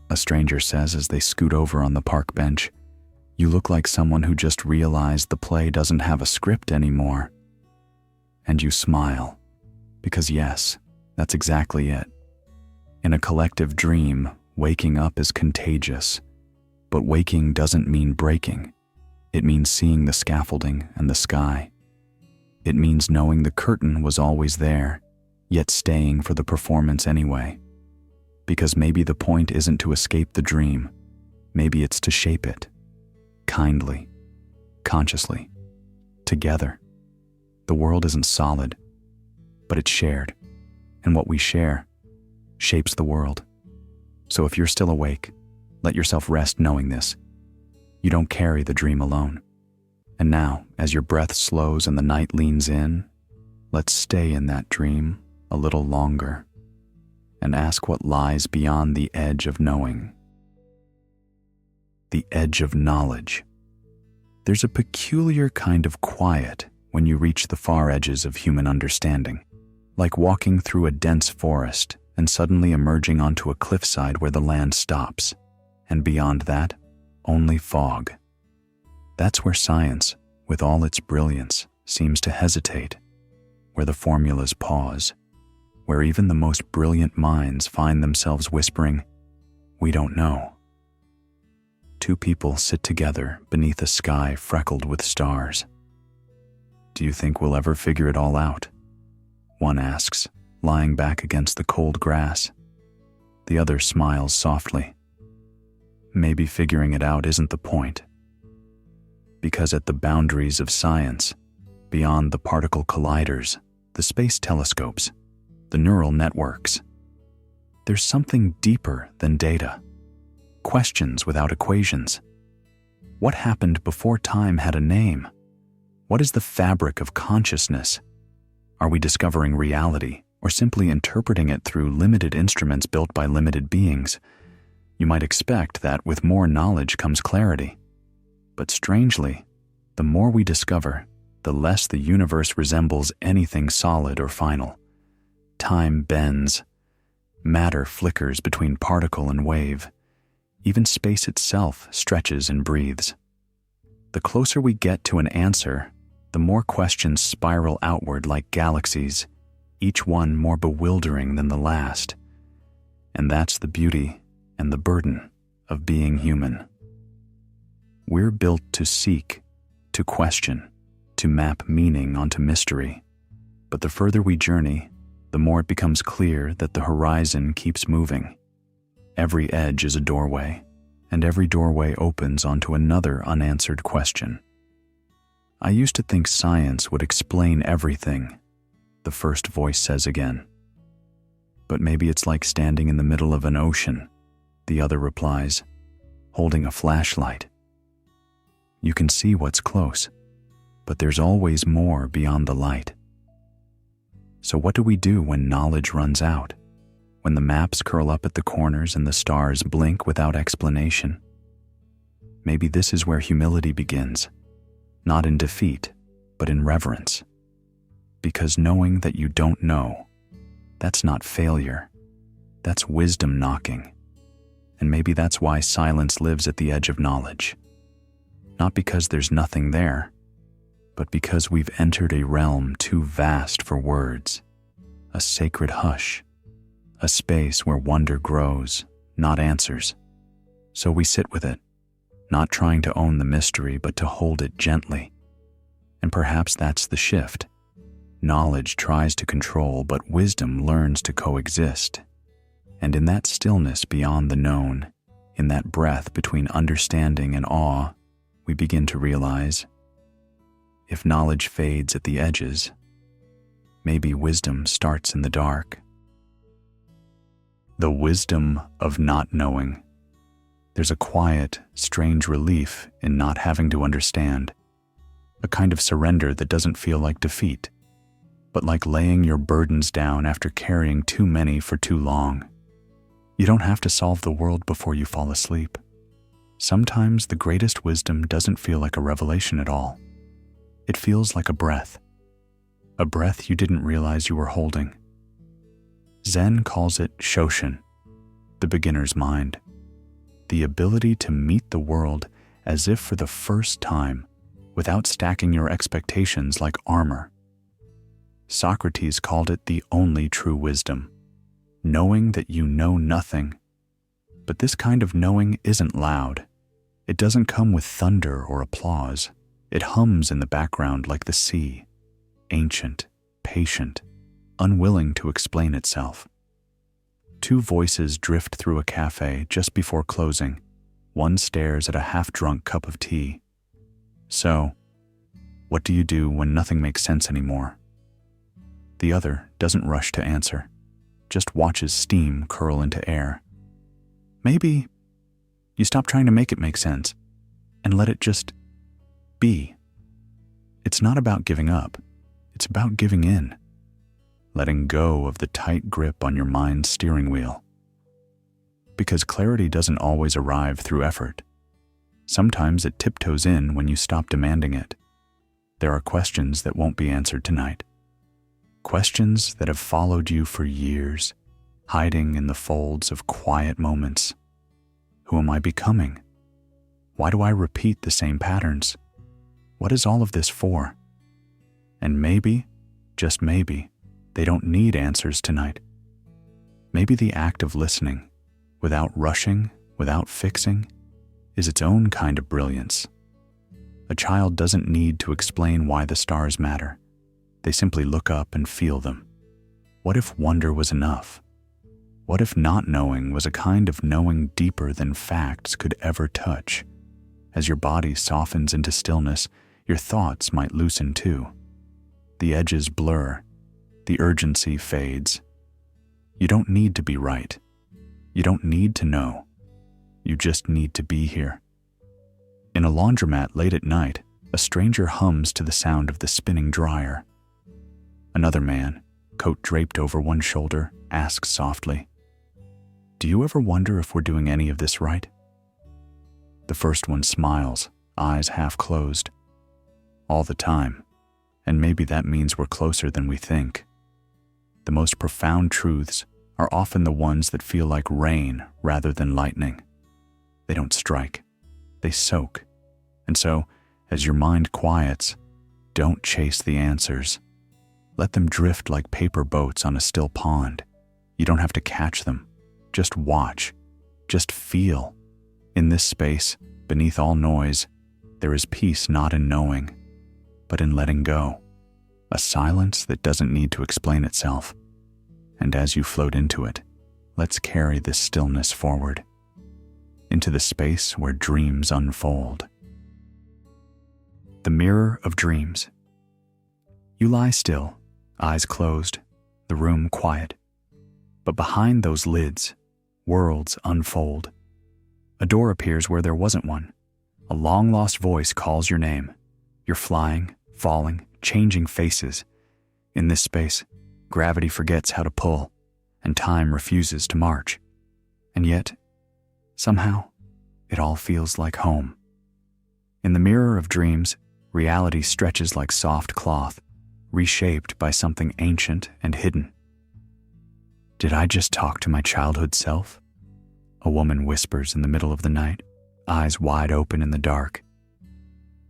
a stranger says as they scoot over on the park bench, "you look like someone who just realized the play doesn't have a script anymore." And you smile, because yes, that's exactly it. In a collective dream, waking up is contagious. But waking doesn't mean breaking. It means seeing the scaffolding and the sky. It means knowing the curtain was always there, yet staying for the performance anyway. Because maybe the point isn't to escape the dream. Maybe it's to shape it. Kindly. Consciously. Together. The world isn't solid, but it's shared. And what we share shapes the world. So if you're still awake, let yourself rest knowing this. You don't carry the dream alone. And now, as your breath slows and the night leans in, let's stay in that dream a little longer and ask what lies beyond the edge of knowing. The edge of knowledge. There's a peculiar kind of quiet when you reach the far edges of human understanding, like walking through a dense forest and suddenly emerging onto a cliffside where the land stops. And beyond that, only fog. That's where science, with all its brilliance, seems to hesitate, where the formulas pause, where even the most brilliant minds find themselves whispering, "We don't know." Two people sit together beneath a sky freckled with stars. "Do you think we'll ever figure it all out?" One asks, lying back against the cold grass. The other smiles softly. Maybe figuring it out isn't the point. Because at the boundaries of science, beyond the particle colliders, the space telescopes, the neural networks, there's something deeper than data. Questions without equations. What happened before time had a name? What is the fabric of consciousness? Are we discovering reality or simply interpreting it through limited instruments built by limited beings? You might expect that with more knowledge comes clarity. But strangely, the more we discover, the less the universe resembles anything solid or final. Time bends. Matter flickers between particle and wave. Even space itself stretches and breathes. The closer we get to an answer, the more questions spiral outward like galaxies, each one more bewildering than the last. And that's the beauty and the burden of being human. We're built to seek, to question, to map meaning onto mystery. But the further we journey, the more it becomes clear that the horizon keeps moving. Every edge is a doorway, and every doorway opens onto another unanswered question. "I used to think science would explain everything," the first voice says again. "But maybe it's like standing in the middle of an ocean," the other replies, holding a flashlight. You can see what's close, but there's always more beyond the light. So what do we do when knowledge runs out? When the maps curl up at the corners and the stars blink without explanation? maybe this is where humility begins, not in defeat, but in reverence. Because knowing that you don't know, that's not failure, that's wisdom knocking. And maybe that's why silence lives at the edge of knowledge. Not because there's nothing there, but because we've entered a realm too vast for words, a sacred hush, a space where wonder grows, not answers. So we sit with it, not trying to own the mystery, but to hold it gently. And perhaps that's the shift. Knowledge tries to control, but wisdom learns to coexist. And in that stillness beyond the known, in that breath between understanding and awe, we begin to realize, if knowledge fades at the edges, maybe wisdom starts in the dark. The wisdom of not knowing. There's a quiet, strange relief in not having to understand, a kind of surrender that doesn't feel like defeat, but like laying your burdens down after carrying too many for too long. You don't have to solve the world before you fall asleep. Sometimes the greatest wisdom doesn't feel like a revelation at all. It feels like a breath you didn't realize you were holding. Zen calls it shoshin, the beginner's mind, the ability to meet the world as if for the first time, without stacking your expectations like armor. Socrates called it the only true wisdom, knowing that you know nothing. But this kind of knowing isn't loud. It doesn't come with thunder or applause. It hums in the background like the sea, ancient, patient, unwilling to explain itself. Two voices drift through a cafe just before closing. One stares at a half-drunk cup of tea. So, what do you do when nothing makes sense anymore? The other doesn't rush to answer, just watches steam curl into air. Maybe you stop trying to make it make sense and let it just be. It's not about giving up. It's about giving in, letting go of the tight grip on your mind's steering wheel. Because clarity doesn't always arrive through effort. Sometimes it tiptoes in when you stop demanding it. There are questions that won't be answered tonight. Questions that have followed you for years, hiding in the folds of quiet moments. Who am I becoming? Why do I repeat the same patterns? What is all of this for? And maybe, just maybe, they don't need answers tonight. Maybe the act of listening, without rushing, without fixing, is its own kind of brilliance. A child doesn't need to explain why the stars matter. They simply look up and feel them. What if wonder was enough? What if not knowing was a kind of knowing deeper than facts could ever touch? As your body softens into stillness, your thoughts might loosen too. The edges blur. The urgency fades. You don't need to be right. You don't need to know. You just need to be here. In a laundromat late at night, a stranger hums to the sound of the spinning dryer. Another man, coat draped over one shoulder, asks softly, "Do you ever wonder if we're doing any of this right?" The first one smiles, eyes half closed. All the time, and maybe that means we're closer than we think. The most profound truths are often the ones that feel like rain rather than lightning. They don't strike, they soak. And so, as your mind quiets, don't chase the answers. Let them drift like paper boats on a still pond. You don't have to catch them. Just watch. Just feel. In this space, beneath all noise, there is peace not in knowing, but in letting go. A silence that doesn't need to explain itself. And as you float into it, let's carry this stillness forward, into the space where dreams unfold. The mirror of dreams. You lie still, eyes closed, the room quiet. But behind those lids, worlds unfold. A door appears where there wasn't one. A long-lost voice calls your name. You're flying, falling, changing faces. In this space, gravity forgets how to pull, and time refuses to march. And yet, somehow, it all feels like home. In the mirror of dreams, reality stretches like soft cloth, reshaped by something ancient and hidden. Did I just talk to my childhood self? A woman whispers in the middle of the night, eyes wide open in the dark.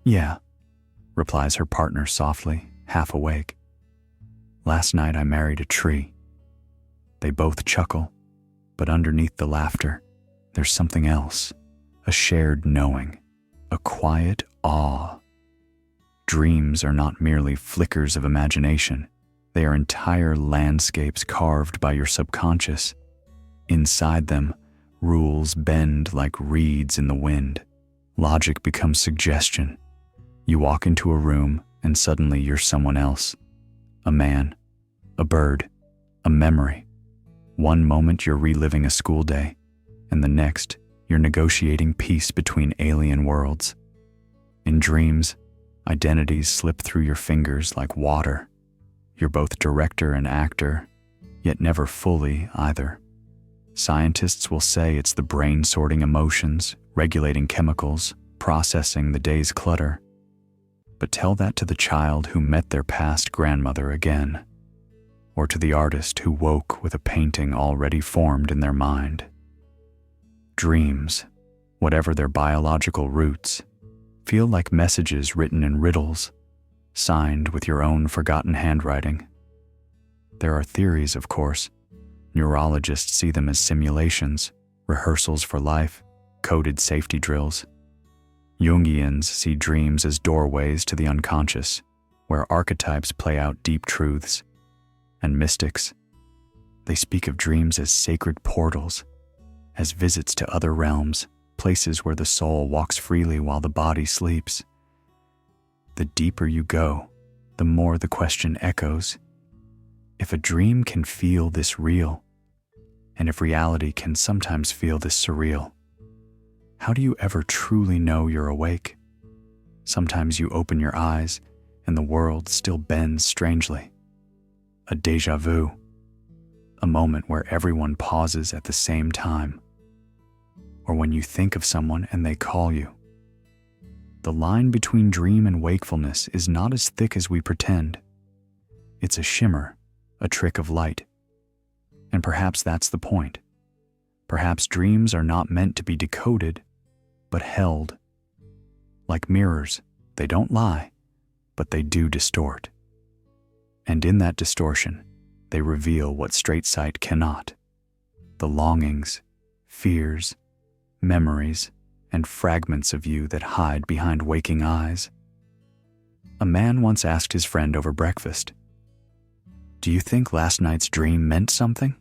Yeah, replies her partner softly, half awake. Last night I married a tree. They both chuckle, but underneath the laughter, there's something else, a shared knowing, a quiet awe. Dreams are not merely flickers of imagination. They are entire landscapes carved by your subconscious. Inside them, rules bend like reeds in the wind. Logic becomes suggestion. You walk into a room and suddenly you're someone else. A man, a bird, a memory. One moment you're reliving a school day, and the next you're negotiating peace between alien worlds. In dreams, identities slip through your fingers like water. You're both director and actor, yet never fully either. Scientists will say it's the brain sorting emotions, regulating chemicals, processing the day's clutter. But tell that to the child who met their past grandmother again, or to the artist who woke with a painting already formed in their mind. Dreams, whatever their biological roots, feel like messages written in riddles, signed with your own forgotten handwriting. There are theories, of course. Neurologists see them as simulations, rehearsals for life, coded safety drills. Jungians see dreams as doorways to the unconscious, where archetypes play out deep truths. And mystics, they speak of dreams as sacred portals, as visits to other realms, places where the soul walks freely while the body sleeps. The deeper you go, the more the question echoes. If a dream can feel this real, and if reality can sometimes feel this surreal, how do you ever truly know you're awake? Sometimes you open your eyes and the world still bends strangely. A déjà vu, a moment where everyone pauses at the same time. Or when you think of someone and they call you. The line between dream and wakefulness is not as thick as we pretend. It's a shimmer, a trick of light. And perhaps that's the point. Perhaps dreams are not meant to be decoded, but held. Like mirrors, they don't lie, but they do distort. And in that distortion, they reveal what straight sight cannot. The longings, fears, memories, and fragments of you that hide behind waking eyes. A man once asked his friend over breakfast, "Do you think last night's dream meant something?"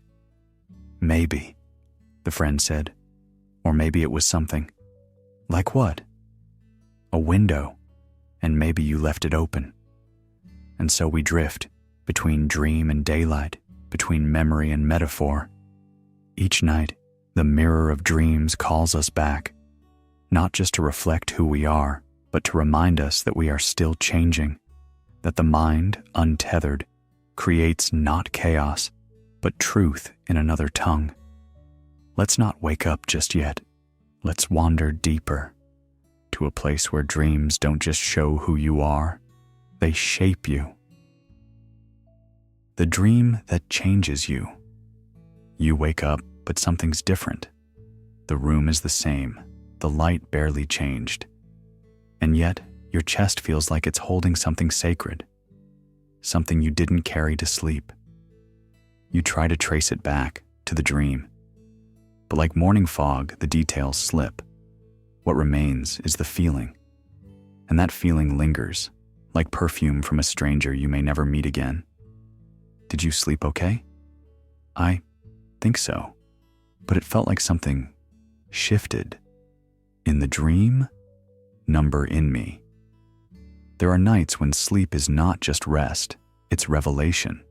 "Maybe," the friend said. "Or maybe it was something." "Like what?" "A window, and maybe you left it open." And so we drift between dream and daylight, between memory and metaphor. Each night, the mirror of dreams calls us back, not just to reflect who we are, but to remind us that we are still changing, that the mind, untethered, creates not chaos, but truth in another tongue. Let's not wake up just yet. Let's wander deeper, to a place where dreams don't just show who you are, they shape you. The dream that changes you. You wake up, but something's different. The room is the same, the light barely changed. And yet, your chest feels like it's holding something sacred, something you didn't carry to sleep. You try to trace it back to the dream. But like morning fog, the details slip. What remains is the feeling. And that feeling lingers, like perfume from a stranger you may never meet again. Did you sleep okay? I think so. But it felt like something shifted. In the dream, number in me. There are nights when sleep is not just rest, it's revelation.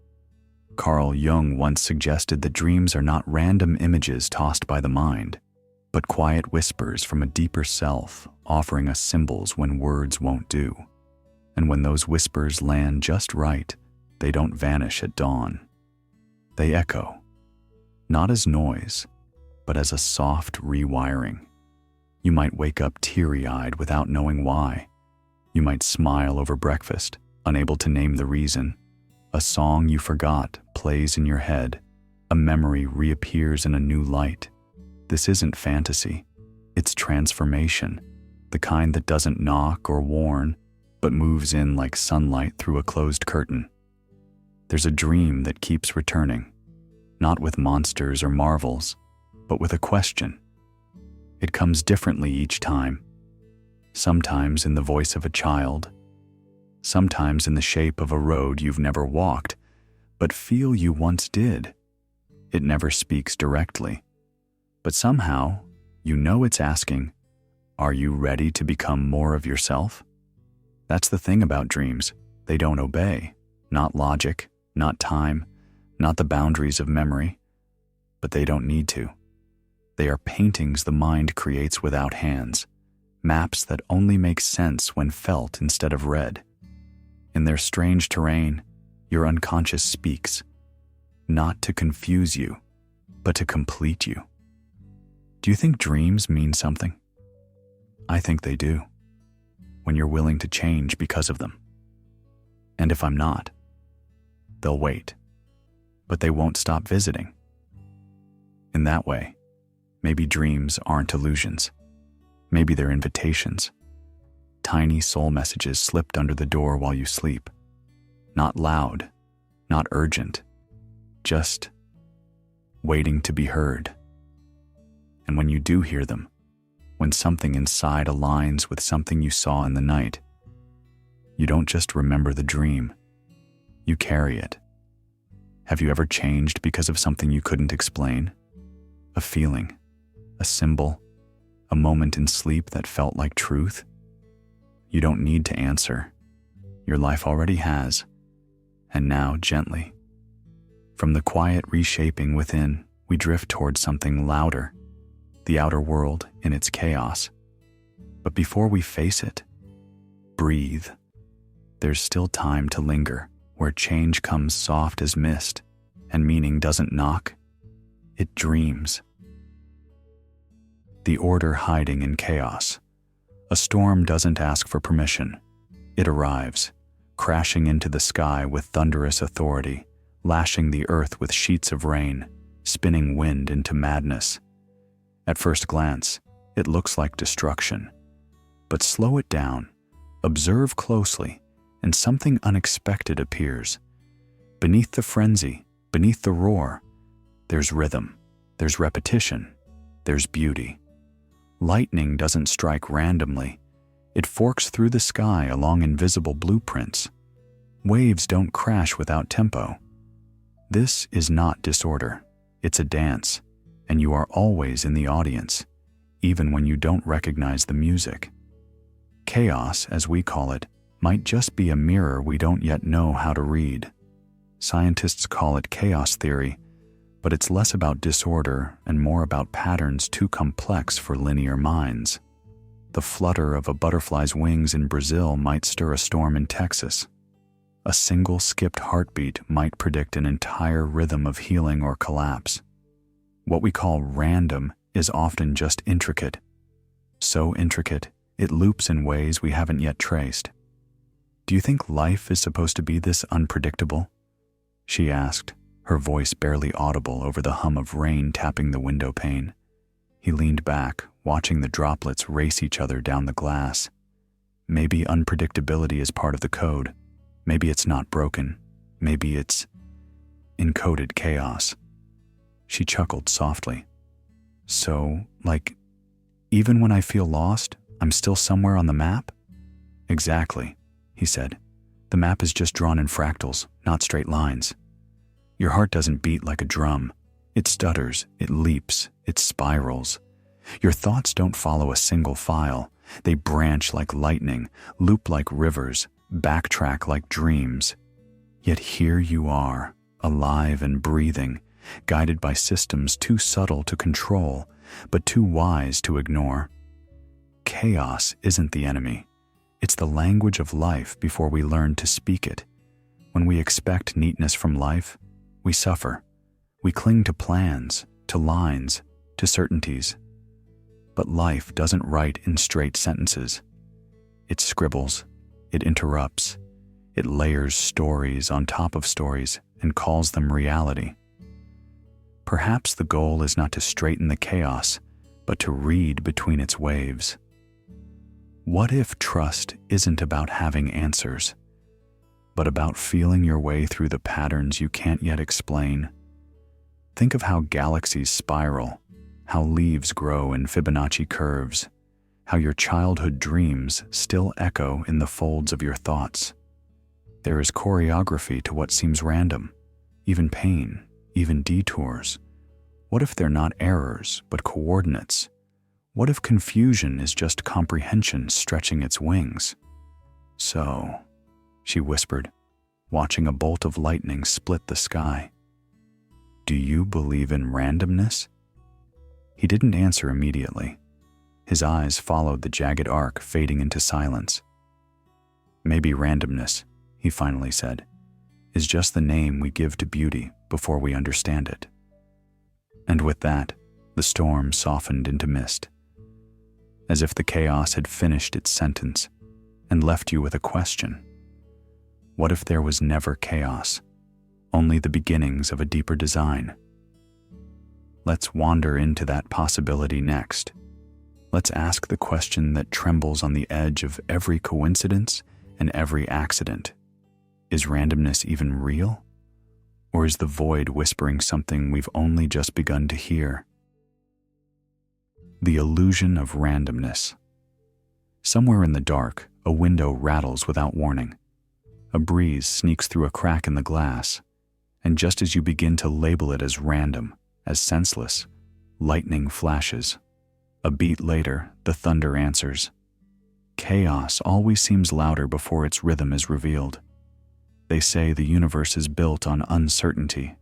Carl Jung once suggested that dreams are not random images tossed by the mind, but quiet whispers from a deeper self offering us symbols when words won't do. And when those whispers land just right, they don't vanish at dawn. They echo, not as noise, but as a soft rewiring. You might wake up teary-eyed without knowing why. You might smile over breakfast, unable to name the reason. A song you forgot plays in your head. A memory reappears in a new light. This isn't fantasy. It's transformation, the kind that doesn't knock or warn, but moves in like sunlight through a closed curtain. There's a dream that keeps returning, not with monsters or marvels, but with a question. It comes differently each time, sometimes in the voice of a child, sometimes in the shape of a road you've never walked, but feel you once did. It never speaks directly, but somehow you know it's asking, are you ready to become more of yourself? That's the thing about dreams. They don't obey, not logic, not time, not the boundaries of memory, but they don't need to. They are paintings the mind creates without hands, maps that only make sense when felt instead of read. In their strange terrain, your unconscious speaks, not to confuse you, but to complete you. Do you think dreams mean something? I think they do, when you're willing to change because of them. And if I'm not, they'll wait, but they won't stop visiting. In that way, maybe dreams aren't illusions. Maybe they're invitations. Tiny soul messages slipped under the door while you sleep. Not loud, not urgent, just waiting to be heard. And when you do hear them, when something inside aligns with something you saw in the night, you don't just remember the dream, you carry it. Have you ever changed because of something you couldn't explain? A feeling, a symbol, a moment in sleep that felt like truth? You don't need to answer. Your life already has. And now, gently, from the quiet reshaping within, we drift towards something louder, the outer world in its chaos. But before we face it, breathe. There's still time to linger, where change comes soft as mist, and meaning doesn't knock, it dreams. The order hiding in chaos. A storm doesn't ask for permission. It arrives, crashing into the sky with thunderous authority, lashing the earth with sheets of rain, spinning wind into madness. At first glance, it looks like destruction. But slow it down, observe closely, and something unexpected appears. Beneath the frenzy, beneath the roar, there's rhythm, there's repetition, there's beauty. Lightning doesn't strike randomly. It forks through the sky along invisible blueprints. Waves don't crash without tempo. This is not disorder. It's a dance, and you are always in the audience, even when you don't recognize the music. Chaos, as we call it, might just be a mirror we don't yet know how to read. Scientists call it chaos theory, but it's less about disorder and more about patterns too complex for linear minds. The flutter of a butterfly's wings in Brazil might stir a storm in Texas. A single skipped heartbeat might predict an entire rhythm of healing or collapse. What we call random is often just intricate. So intricate, it loops in ways we haven't yet traced. Do you think life is supposed to be this unpredictable? She asked, her voice barely audible over the hum of rain tapping the window pane. He leaned back, watching the droplets race each other down the glass. Maybe unpredictability is part of the code. Maybe it's not broken. Maybe it's encoded chaos. She chuckled softly. So, even when I feel lost, I'm still somewhere on the map? Exactly, he said. The map is just drawn in fractals, not straight lines. Your heart doesn't beat like a drum. It stutters, it leaps, it spirals. Your thoughts don't follow a single file. They branch like lightning, loop like rivers, backtrack like dreams. Yet here you are, alive and breathing, guided by systems too subtle to control, but too wise to ignore. Chaos isn't the enemy. It's the language of life before we learn to speak it. When we expect neatness from life, we suffer. We cling to plans, to lines, to certainties. But life doesn't write in straight sentences. It scribbles, it interrupts, it layers stories on top of stories and calls them reality. Perhaps the goal is not to straighten the chaos, but to read between its waves. What if trust isn't about having answers, but about feeling your way through the patterns you can't yet explain? Think of how galaxies spiral, how leaves grow in Fibonacci curves, how your childhood dreams still echo in the folds of your thoughts. There is choreography to what seems random, even pain, even detours. What if they're not errors, but coordinates? What if confusion is just comprehension stretching its wings? So, she whispered, watching a bolt of lightning split the sky. Do you believe in randomness? He didn't answer immediately. His eyes followed the jagged arc fading into silence. Maybe randomness, he finally said, is just the name we give to beauty before we understand it. And with that, the storm softened into mist, as if the chaos had finished its sentence and left you with a question. What if there was never chaos, only the beginnings of a deeper design? Let's wander into that possibility next. Let's ask the question that trembles on the edge of every coincidence and every accident. Is randomness even real? Or is the void whispering something we've only just begun to hear? The illusion of randomness. Somewhere in the dark, a window rattles without warning. A breeze sneaks through a crack in the glass, and just as you begin to label it as random, as senseless, lightning flashes. A beat later, the thunder answers. Chaos always seems louder before its rhythm is revealed. They say the universe is built on uncertainty,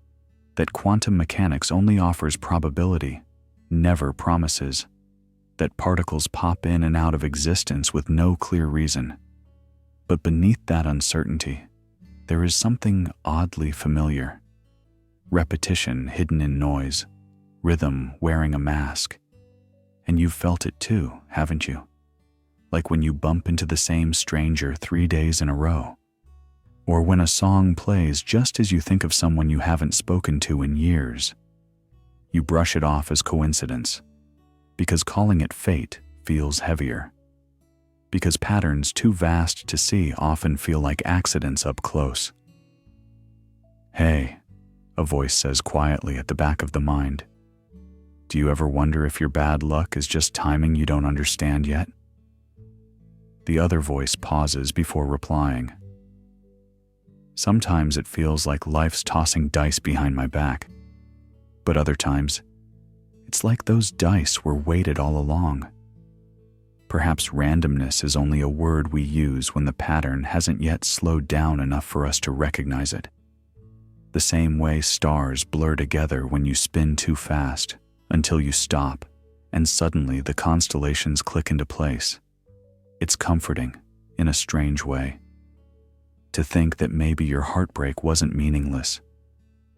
that quantum mechanics only offers probability, never promises, that particles pop in and out of existence with no clear reason. But beneath that uncertainty, there is something oddly familiar. Repetition hidden in noise, rhythm wearing a mask. And you've felt it too, haven't you? Like when you bump into the same stranger 3 days in a row. Or when a song plays just as you think of someone you haven't spoken to in years. You brush it off as coincidence, because calling it fate feels heavier. Because patterns too vast to see often feel like accidents up close. Hey, a voice says quietly at the back of the mind. Do you ever wonder if your bad luck is just timing you don't understand yet? The other voice pauses before replying. Sometimes it feels like life's tossing dice behind my back, but other times, it's like those dice were weighted all along. Perhaps randomness is only a word we use when the pattern hasn't yet slowed down enough for us to recognize it. The same way stars blur together when you spin too fast, until you stop, and suddenly the constellations click into place. It's comforting, in a strange way, to think that maybe your heartbreak wasn't meaningless,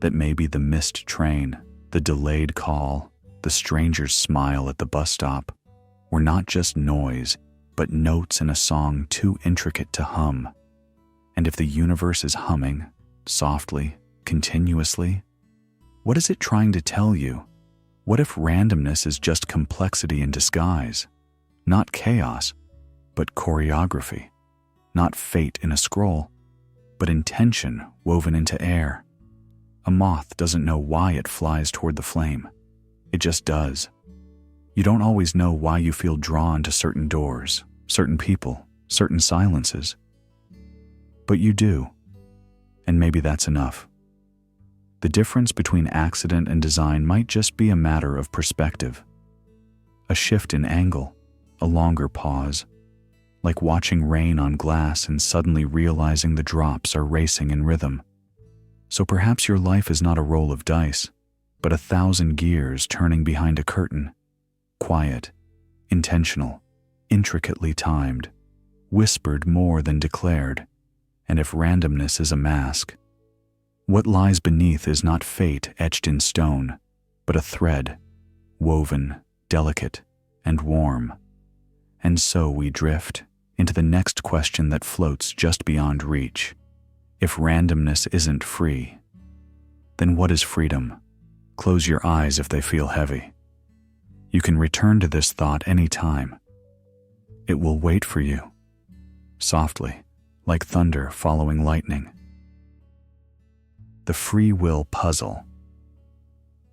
that maybe the missed train, the delayed call, the stranger's smile at the bus stop were not just noise, but notes in a song too intricate to hum. And if the universe is humming, softly, continuously, what is it trying to tell you? What if randomness is just complexity in disguise? Not chaos, but choreography. Not fate in a scroll, but intention woven into air. A moth doesn't know why it flies toward the flame. It just does. You don't always know why you feel drawn to certain doors, certain people, certain silences. But you do. And maybe that's enough. The difference between accident and design might just be a matter of perspective. A shift in angle, a longer pause, like watching rain on glass and suddenly realizing the drops are racing in rhythm. So perhaps your life is not a roll of dice, but 1,000 gears turning behind a curtain. Quiet, intentional, intricately timed, whispered more than declared. And if randomness is a mask, what lies beneath is not fate etched in stone, but a thread, woven, delicate, and warm. And so we drift into the next question that floats just beyond reach. If randomness isn't free, then what is freedom? Close your eyes if they feel heavy. You can return to this thought any time. It will wait for you, softly, like thunder following lightning. The free will puzzle.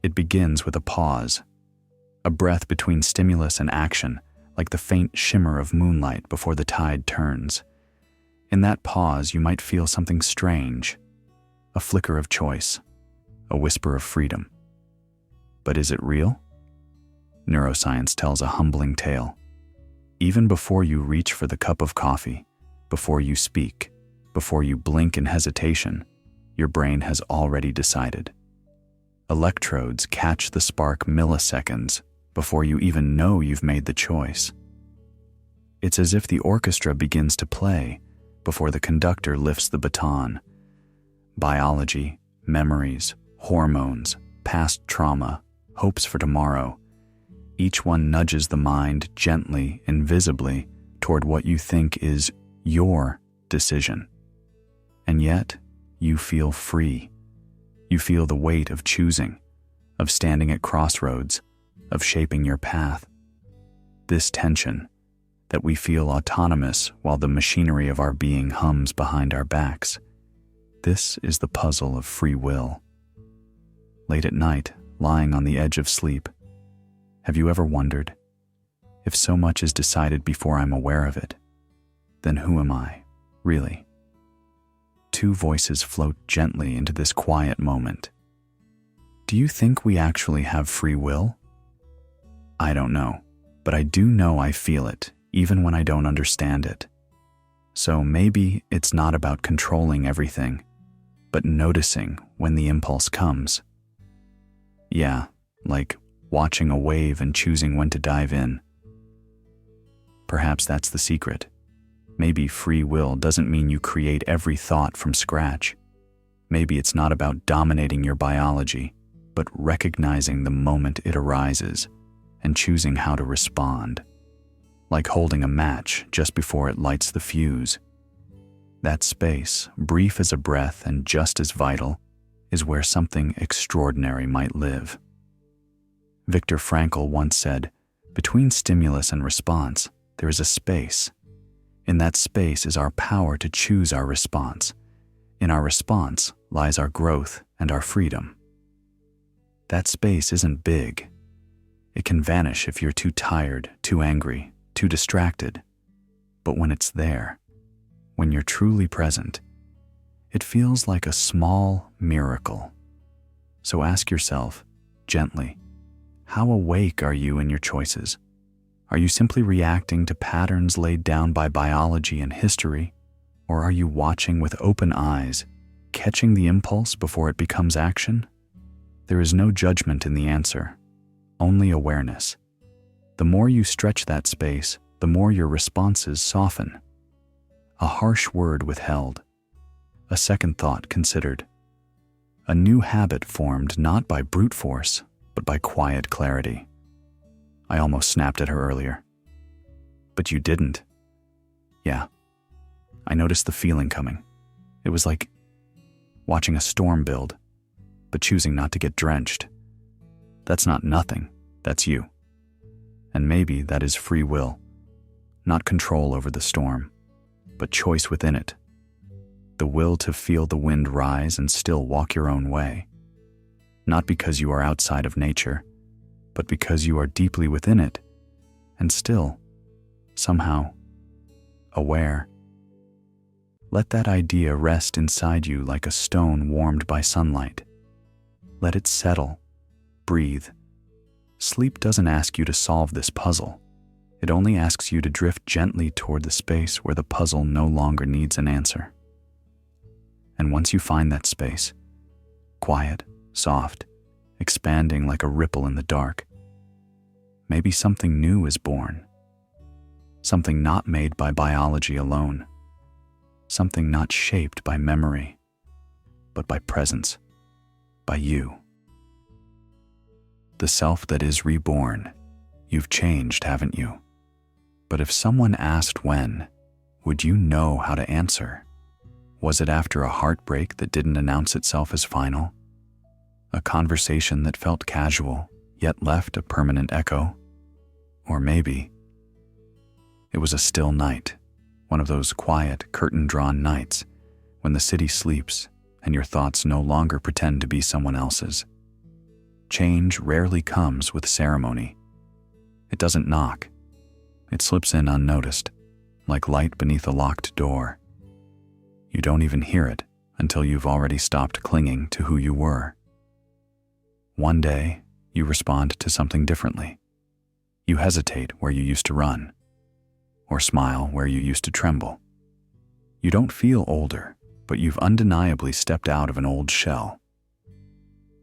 It begins with a pause, a breath between stimulus and action, like the faint shimmer of moonlight before the tide turns. In that pause, you might feel something strange, a flicker of choice, a whisper of freedom. But is it real? Neuroscience tells a humbling tale. Even before you reach for the cup of coffee, before you speak, before you blink in hesitation, your brain has already decided. Electrodes catch the spark milliseconds before you even know you've made the choice. It's as if the orchestra begins to play before the conductor lifts the baton. Biology, memories, hormones, past trauma, hopes for tomorrow. Each one nudges the mind gently, invisibly, toward what you think is your decision. And yet, you feel free. You feel the weight of choosing, of standing at crossroads, of shaping your path. This tension, that we feel autonomous while the machinery of our being hums behind our backs, this is the puzzle of free will. Late at night, lying on the edge of sleep, have you ever wondered, if so much is decided before I'm aware of it, then who am I, really? Two voices float gently into this quiet moment. Do you think we actually have free will? I don't know, but I do know I feel it, even when I don't understand it. So maybe it's not about controlling everything, but noticing when the impulse comes. Yeah, like watching a wave and choosing when to dive in. Perhaps that's the secret. Maybe free will doesn't mean you create every thought from scratch. Maybe it's not about dominating your biology, but recognizing the moment it arises and choosing how to respond. Like holding a match just before it lights the fuse. That space, brief as a breath and just as vital, is where something extraordinary might live. Viktor Frankl once said, "Between stimulus and response, there is a space. In that space is our power to choose our response. In our response lies our growth and our freedom." That space isn't big. It can vanish if you're too tired, too angry, too distracted. But when it's there, when you're truly present, it feels like a small miracle. So ask yourself, gently, how awake are you in your choices? Are you simply reacting to patterns laid down by biology and history? Or are you watching with open eyes, catching the impulse before it becomes action? There is no judgment in the answer, only awareness. The more you stretch that space, the more your responses soften. A harsh word withheld, a second thought considered, a new habit formed not by brute force, but by quiet clarity. I almost snapped at her earlier. But you didn't. Yeah. I noticed the feeling coming. It was like watching a storm build, but choosing not to get drenched. That's not nothing, that's you. And maybe that is free will. Not control over the storm, but choice within it. The will to feel the wind rise and still walk your own way. Not because you are outside of nature, but because you are deeply within it, and still, somehow, aware. Let that idea rest inside you like a stone warmed by sunlight. Let it settle, breathe. Sleep doesn't ask you to solve this puzzle. It only asks you to drift gently toward the space where the puzzle no longer needs an answer. And once you find that space, quiet, soft, expanding like a ripple in the dark, maybe something new is born. Something not made by biology alone. Something not shaped by memory, but by presence, by you. The self that is reborn, You've changed, haven't you? But if someone asked when, would you know how to answer? Was it after a heartbreak that didn't announce itself as final? A conversation that felt casual, yet left a permanent echo? Or maybe it was a still night, one of those quiet, curtain-drawn nights when the city sleeps and your thoughts no longer pretend to be someone else's. Change rarely comes with ceremony. It doesn't knock. It slips in unnoticed, like light beneath a locked door. You don't even hear it until you've already stopped clinging to who you were. One day, you respond to something differently. You hesitate where you used to run, or smile where you used to tremble. You don't feel older, but you've undeniably stepped out of an old shell.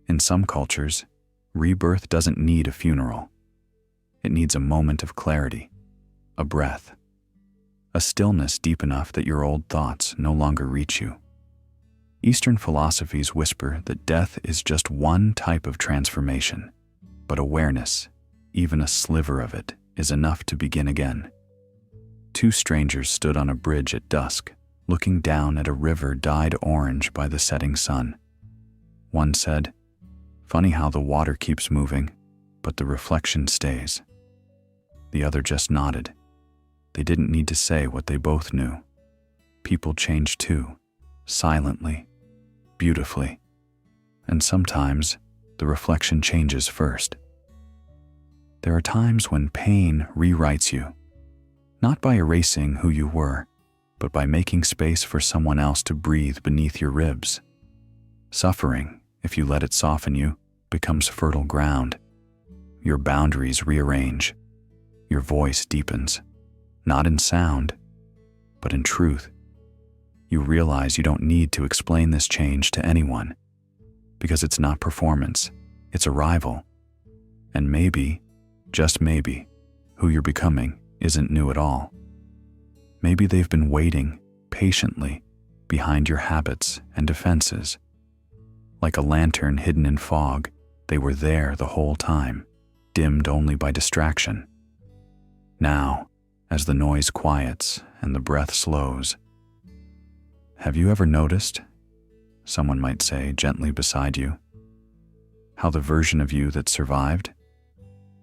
In some cultures, rebirth doesn't need a funeral. It needs a moment of clarity, a breath, a stillness deep enough that your old thoughts no longer reach you. Eastern philosophies whisper that death is just one type of transformation, but awareness, even a sliver of it, is enough to begin again. Two strangers stood on a bridge at dusk, looking down at a river dyed orange by the setting sun. One said, "Funny how the water keeps moving, but the reflection stays." The other just nodded. They didn't need to say what they both knew. People change too, silently, beautifully, and sometimes the reflection changes first. There are times when pain rewrites you, not by erasing who you were, but by making space for someone else to breathe beneath your ribs. Suffering, if you let it soften you, becomes fertile ground. Your boundaries rearrange. Your voice deepens, not in sound, but in truth. You realize you don't need to explain this change to anyone, because it's not performance, it's arrival. And maybe, just maybe, who you're becoming isn't new at all. Maybe they've been waiting patiently behind your habits and defenses. Like a lantern hidden in fog, they were there the whole time, dimmed only by distraction. Now, as the noise quiets and the breath slows, have you ever noticed, someone might say gently beside you, how the version of you that survived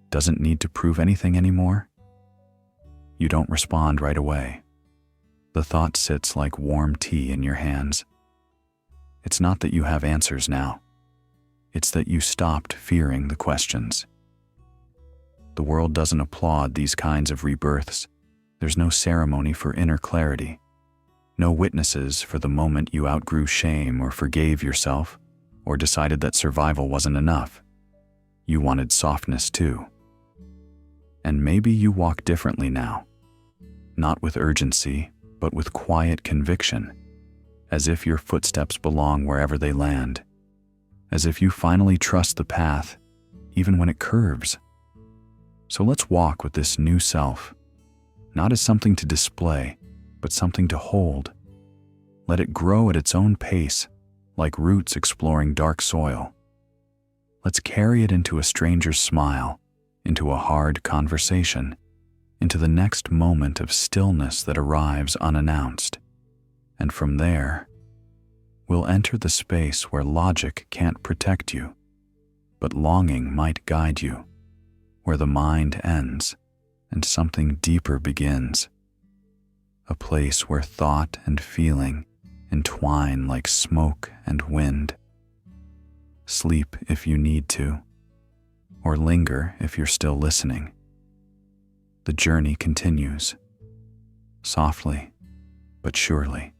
doesn't need to prove anything anymore? You don't respond right away. The thought sits like warm tea in your hands. It's not that you have answers now. It's that you stopped fearing the questions. The world doesn't applaud these kinds of rebirths. There's no ceremony for inner clarity. No witnesses for the moment you outgrew shame or forgave yourself or decided that survival wasn't enough. You wanted softness too. And maybe you walk differently now. Not with urgency, but with quiet conviction, as if your footsteps belong wherever they land, as if you finally trust the path, even when it curves. So let's walk with this new self, not as something to display, but something to hold. Let it grow at its own pace, like roots exploring dark soil. Let's carry it into a stranger's smile, into a hard conversation, into the next moment of stillness that arrives unannounced. And from there, we'll enter the space where logic can't protect you, but longing might guide you, where the mind ends and something deeper begins, a place where thought and feeling entwine like smoke and wind. Sleep if you need to, or linger if you're still listening. The journey continues, softly but surely.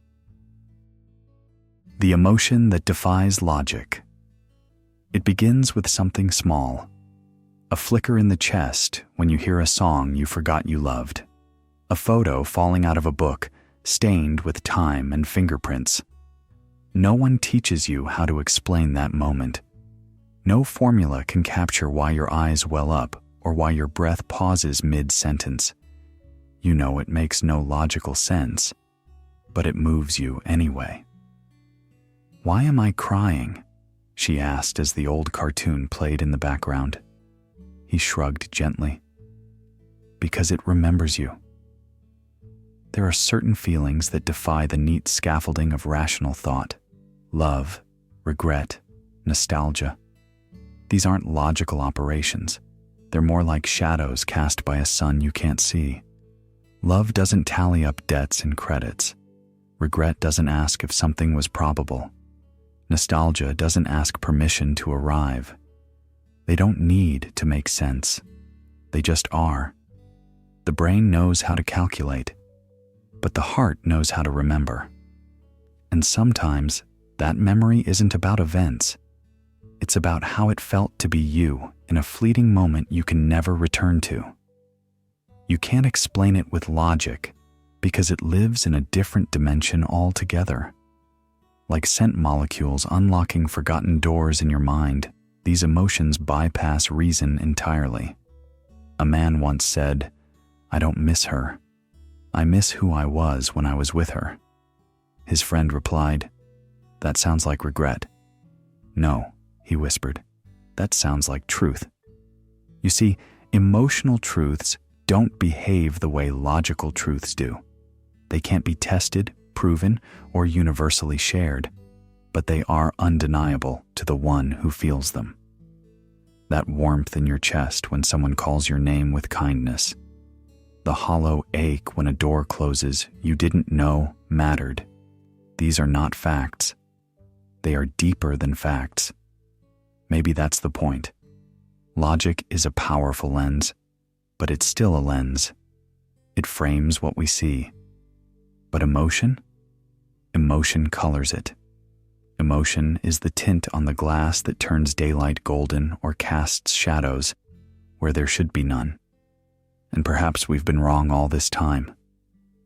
The emotion that defies logic. It begins with something small, a flicker in the chest when you hear a song you forgot you loved, a photo falling out of a book stained with time and fingerprints. No one teaches you how to explain that moment. No formula can capture why your eyes well up or why your breath pauses mid-sentence. You know it makes no logical sense, but it moves you anyway. "Why am I crying?" she asked as the old cartoon played in the background. He shrugged gently. because it remembers you. There are certain feelings that defy the neat scaffolding of rational thought: love, regret, nostalgia. These aren't logical operations. They're more like shadows cast by a sun you can't see. Love doesn't tally up debts and credits. Regret doesn't ask if something was probable. Nostalgia doesn't ask permission to arrive. They don't need to make sense. They just are. The brain knows how to calculate, but the heart knows how to remember. And sometimes that memory isn't about events. It's about how it felt to be you in a fleeting moment you can never return to. You can't explain it with logic because it lives in a different dimension altogether. Like scent molecules unlocking forgotten doors in your mind, these emotions bypass reason entirely. A man once said, "I don't miss her. I miss who I was when I was with her." His friend replied, "That sounds like regret." "No," he whispered, "that sounds like truth." You see, emotional truths don't behave the way logical truths do. They can't be tested, proven, or universally shared, but they are undeniable to the one who feels them. That warmth in your chest when someone calls your name with kindness, the hollow ache when a door closes you didn't know mattered. These are not facts. They are deeper than facts. Maybe that's the point. Logic is a powerful lens, but it's still a lens. It frames what we see. But emotion? Emotion colors it. Emotion is the tint on the glass that turns daylight golden or casts shadows where there should be none. And perhaps we've been wrong all this time.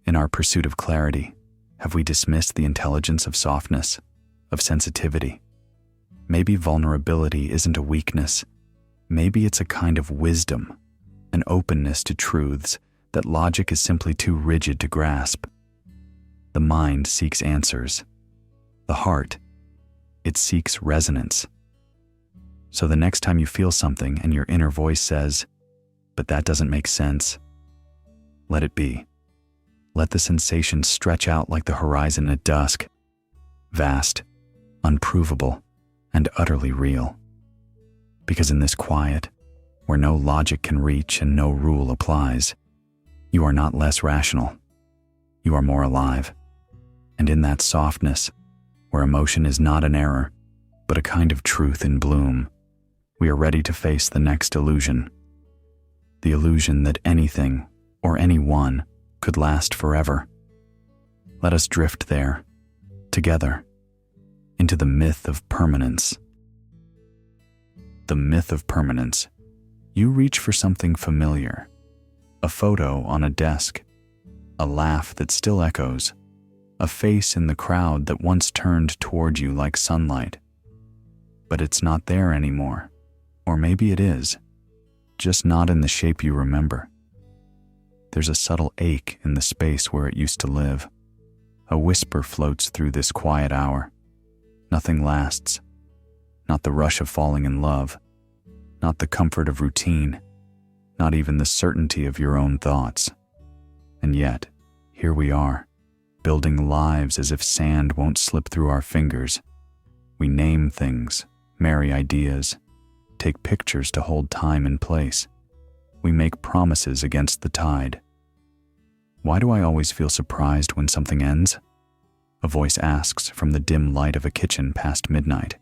In our pursuit of clarity, have we dismissed the intelligence of softness, of sensitivity? Maybe vulnerability isn't a weakness. Maybe it's a kind of wisdom, an openness to truths that logic is simply too rigid to grasp. The mind seeks answers. The heart, it seeks resonance. So the next time you feel something and your inner voice says, "But that doesn't make sense," let it be. Let the sensation stretch out like the horizon at dusk, vast, unprovable, and utterly real. Because in this quiet, where no logic can reach and no rule applies, you are not less rational. You are more alive. And in that softness, where emotion is not an error, but a kind of truth in bloom, we are ready to face the next illusion. The illusion that anything or anyone could last forever. Let us drift there, together, into the myth of permanence. The myth of permanence. You reach for something familiar, a photo on a desk, a laugh that still echoes, a face in the crowd that once turned toward you like sunlight. But it's not there anymore, or maybe it is, just not in the shape you remember. There's a subtle ache in the space where it used to live. A whisper floats through this quiet hour. Nothing lasts. Not the rush of falling in love. Not the comfort of routine. Not even the certainty of your own thoughts. And yet, here we are, building lives as if sand won't slip through our fingers. We name things, marry ideas, take pictures to hold time and place. We make promises against the tide. Why do I always feel surprised when something ends? A voice asks from the dim light of a kitchen past midnight.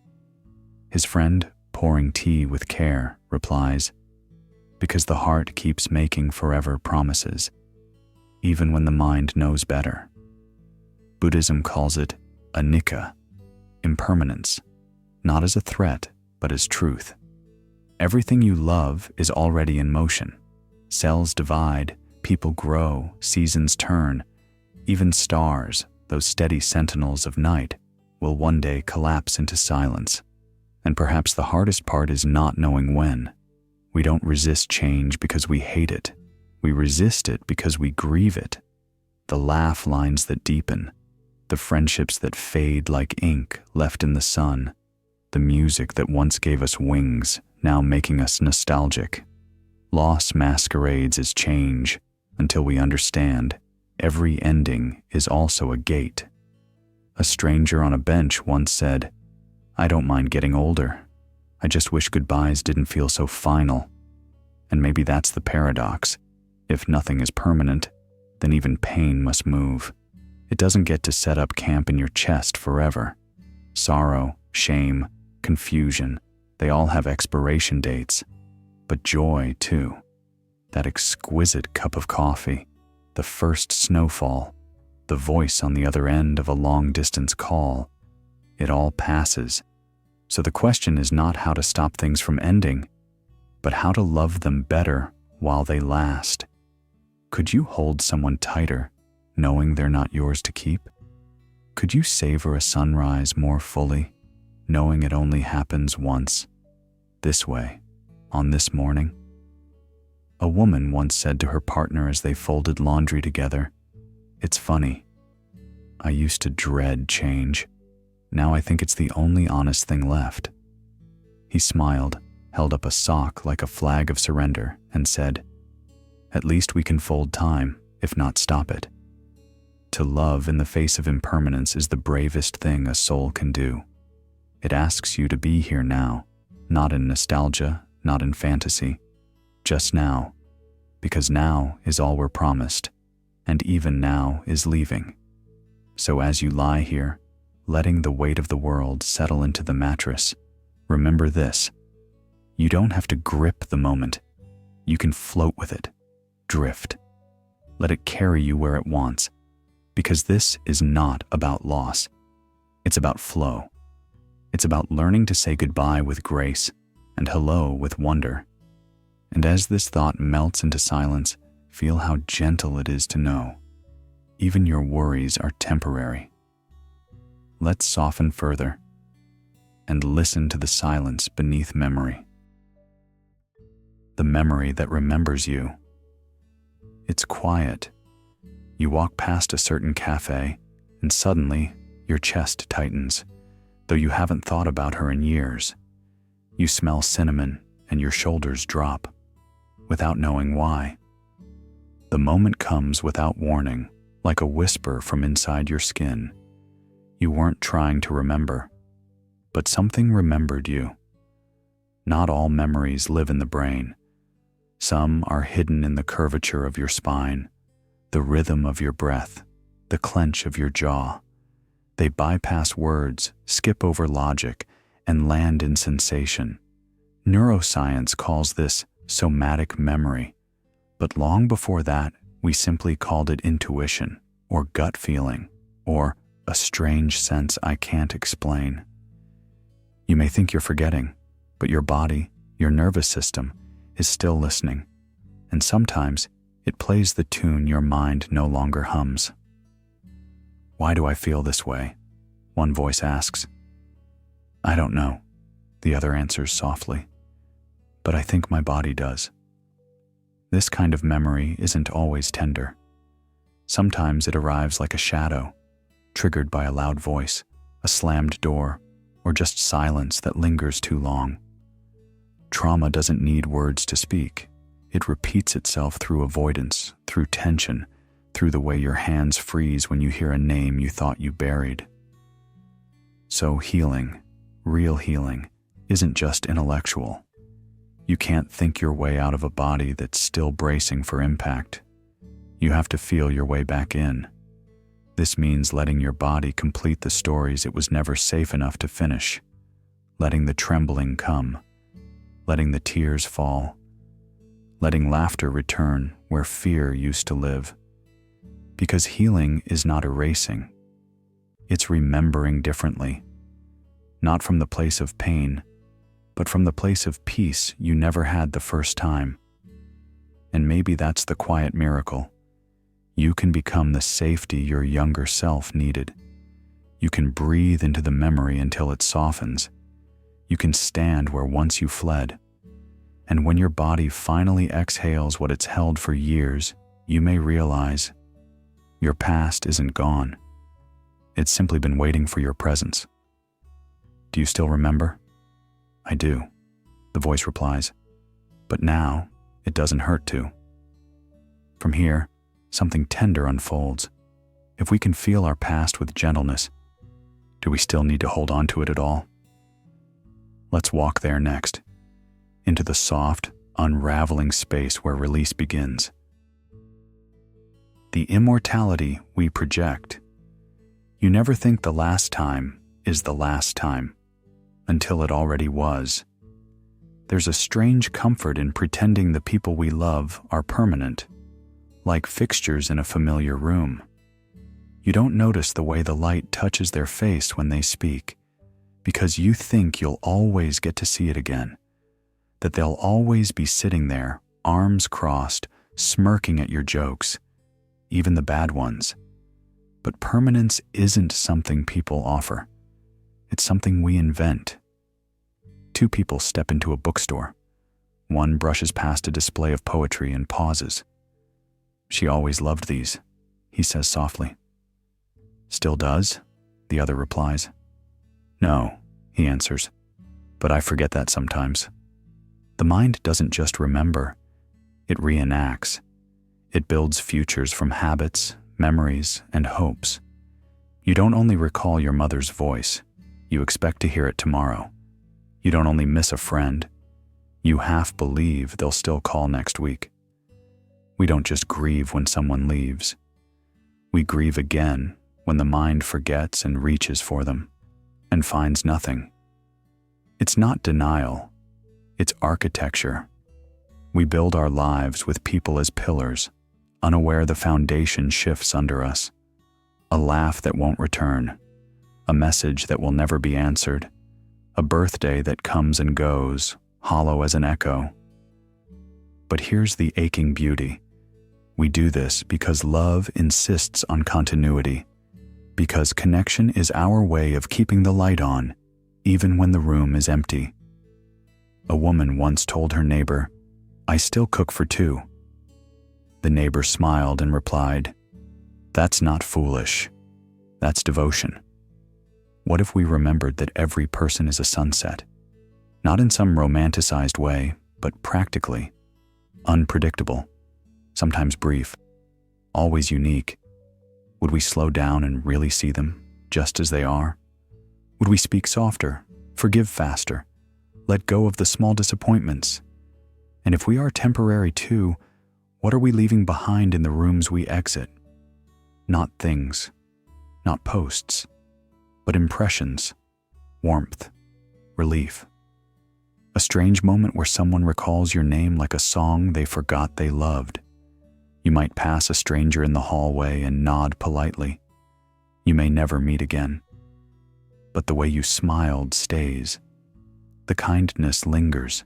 His friend, pouring tea with care, replies, "Because the heart keeps making forever promises, even when the mind knows better." Buddhism calls it anicca, impermanence, not as a threat, but as truth. Everything you love is already in motion. Cells divide, people grow, seasons turn. Even stars, those steady sentinels of night, will one day collapse into silence. And perhaps the hardest part is not knowing when. We don't resist change because we hate it. We resist it because we grieve it. The laugh lines that deepen, the friendships that fade like ink left in the sun, the music that once gave us wings, now making us nostalgic. Loss masquerades as change until we understand every ending is also a gate. A stranger on a bench once said, "I don't mind getting older. I just wish goodbyes didn't feel so final." And maybe that's the paradox. If nothing is permanent, then even pain must move. It doesn't get to set up camp in your chest forever. Sorrow, shame, confusion, they all have expiration dates. But joy, too. That exquisite cup of coffee, the first snowfall, the voice on the other end of a long-distance call, it all passes. So the question is not how to stop things from ending, but how to love them better while they last. Could you hold someone tighter, knowing they're not yours to keep? Could you savor a sunrise more fully, knowing it only happens once, this way, on this morning? A woman once said to her partner as they folded laundry together, "It's funny. I used to dread change. Now I think it's the only honest thing left." He smiled, held up a sock like a flag of surrender, and said, "At least we can fold time, if not stop it." To love in the face of impermanence is the bravest thing a soul can do. It asks you to be here now, not in nostalgia, not in fantasy, just now, because now is all we're promised, and even now is leaving. So as you lie here, letting the weight of the world settle into the mattress, remember this: you don't have to grip the moment. You can float with it, drift. Let it carry you where it wants, because this is not about loss. It's about flow. It's about learning to say goodbye with grace and hello with wonder. And as this thought melts into silence, feel how gentle it is to know even your worries are temporary. Let's soften further and listen to the silence beneath memory. The memory that remembers you. It's quiet. You walk past a certain cafe, and suddenly your chest tightens, though you haven't thought about her in years. You smell cinnamon, and your shoulders drop, without knowing why. The moment comes without warning, like a whisper from inside your skin. You weren't trying to remember, but something remembered you. Not all memories live in the brain. Some are hidden in the curvature of your spine, the rhythm of your breath, the clench of your jaw. They bypass words, skip over logic, and land in sensation. Neuroscience calls this somatic memory, but long before that, we simply called it intuition, or gut feeling, or a strange sense I can't explain. You may think you're forgetting, but your body, your nervous system, is still listening, and sometimes it plays the tune your mind no longer hums. "Why do I feel this way?" one voice asks. "I don't know," the other answers softly, "but I think my body does." This kind of memory isn't always tender. Sometimes it arrives like a shadow, triggered by a loud voice, a slammed door, or just silence that lingers too long. Trauma doesn't need words to speak. It repeats itself through avoidance, through tension, through the way your hands freeze when you hear a name you thought you buried. So healing, real healing, isn't just intellectual. You can't think your way out of a body that's still bracing for impact. You have to feel your way back in. This means letting your body complete the stories it was never safe enough to finish, letting the trembling come, letting the tears fall, letting laughter return where fear used to live. Because healing is not erasing. It's remembering differently, not from the place of pain, but from the place of peace you never had the first time. And maybe that's the quiet miracle. You can become the safety your younger self needed. You can breathe into the memory until it softens. You can stand where once you fled. And when your body finally exhales what it's held for years, you may realize your past isn't gone. It's simply been waiting for your presence. Do you still remember? "I do," the voice replies. "But now, It doesn't hurt to. From here, something tender unfolds. If we can feel our past with gentleness, do we still need to hold on to it at all? Let's walk there next, into the soft, unraveling space where release begins. The immortality we project. You never think the last time is the last time, until it already was. There's a strange comfort in pretending the people we love are permanent, like fixtures in a familiar room. You don't notice the way the light touches their face when they speak, because you think you'll always get to see it again, that they'll always be sitting there, arms crossed, smirking at your jokes, even the bad ones. But permanence isn't something people offer. It's something we invent. Two people step into a bookstore. One brushes past a display of poetry and pauses. "She always loved these," he says softly. "Still does?" the other replies. "No," he answers, "but I forget that sometimes." The mind doesn't just remember, it reenacts. It builds futures from habits, memories, and hopes. You don't only recall your mother's voice, you expect to hear it tomorrow. You don't only miss a friend, you half believe they'll still call next week. We don't just grieve when someone leaves. We grieve again when the mind forgets and reaches for them and finds nothing. It's not denial, it's architecture. We build our lives with people as pillars, unaware the foundation shifts under us. A laugh that won't return, a message that will never be answered, a birthday that comes and goes, hollow as an echo. But here's the aching beauty. We do this because love insists on continuity, because connection is our way of keeping the light on, even when the room is empty. A woman once told her neighbor, "I still cook for two." The neighbor smiled and replied, "That's not foolish. That's devotion." What if we remembered that every person is a sunset? Not in some romanticized way, but practically. Unpredictable, sometimes brief, always unique. Would we slow down and really see them, just as they are? Would we speak softer, forgive faster, let go of the small disappointments? And if we are temporary too, what are we leaving behind in the rooms we exit? Not things, not posts, but impressions, warmth, relief. A strange moment where someone recalls your name like a song they forgot they loved. You might pass a stranger in the hallway and nod politely. You may never meet again. But the way you smiled stays. The kindness lingers.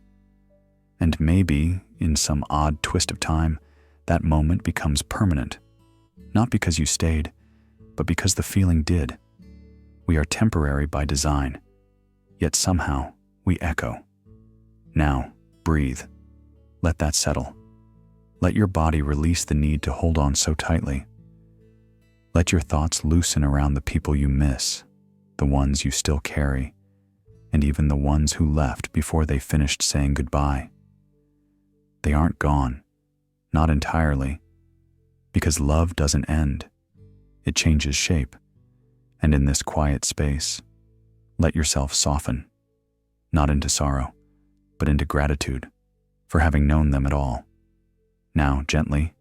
And maybe, in some odd twist of time, that moment becomes permanent. Not because you stayed, but because the feeling did. We are temporary by design, yet somehow we echo. Now, breathe. Let that settle. Let your body release the need to hold on so tightly. Let your thoughts loosen around the people you miss, the ones you still carry, and even the ones who left before they finished saying goodbye. They aren't gone, not entirely, because love doesn't end. It changes shape. And in this quiet space, let yourself soften, not into sorrow, but into gratitude for having known them at all. Now, gently,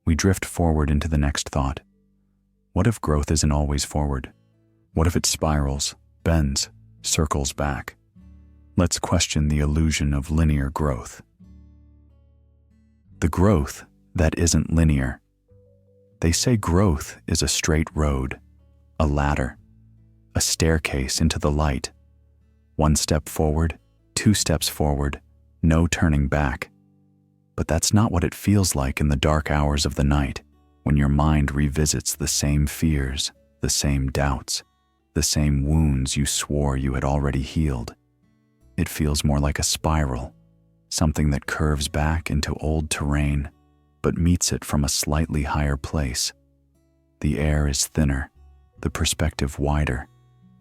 we drift forward into the next thought. What if growth isn't always forward? What if it spirals, bends, circles back? Let's question the illusion of linear growth. The growth that isn't linear. They say growth is a straight road, a ladder, a staircase into the light. One step forward, 2 steps forward, no turning back. But that's not what it feels like in the dark hours of the night, when your mind revisits the same fears, the same doubts, the same wounds you swore you had already healed. It feels more like a spiral, something that curves back into old terrain, but meets it from a slightly higher place. The air is thinner, the perspective wider,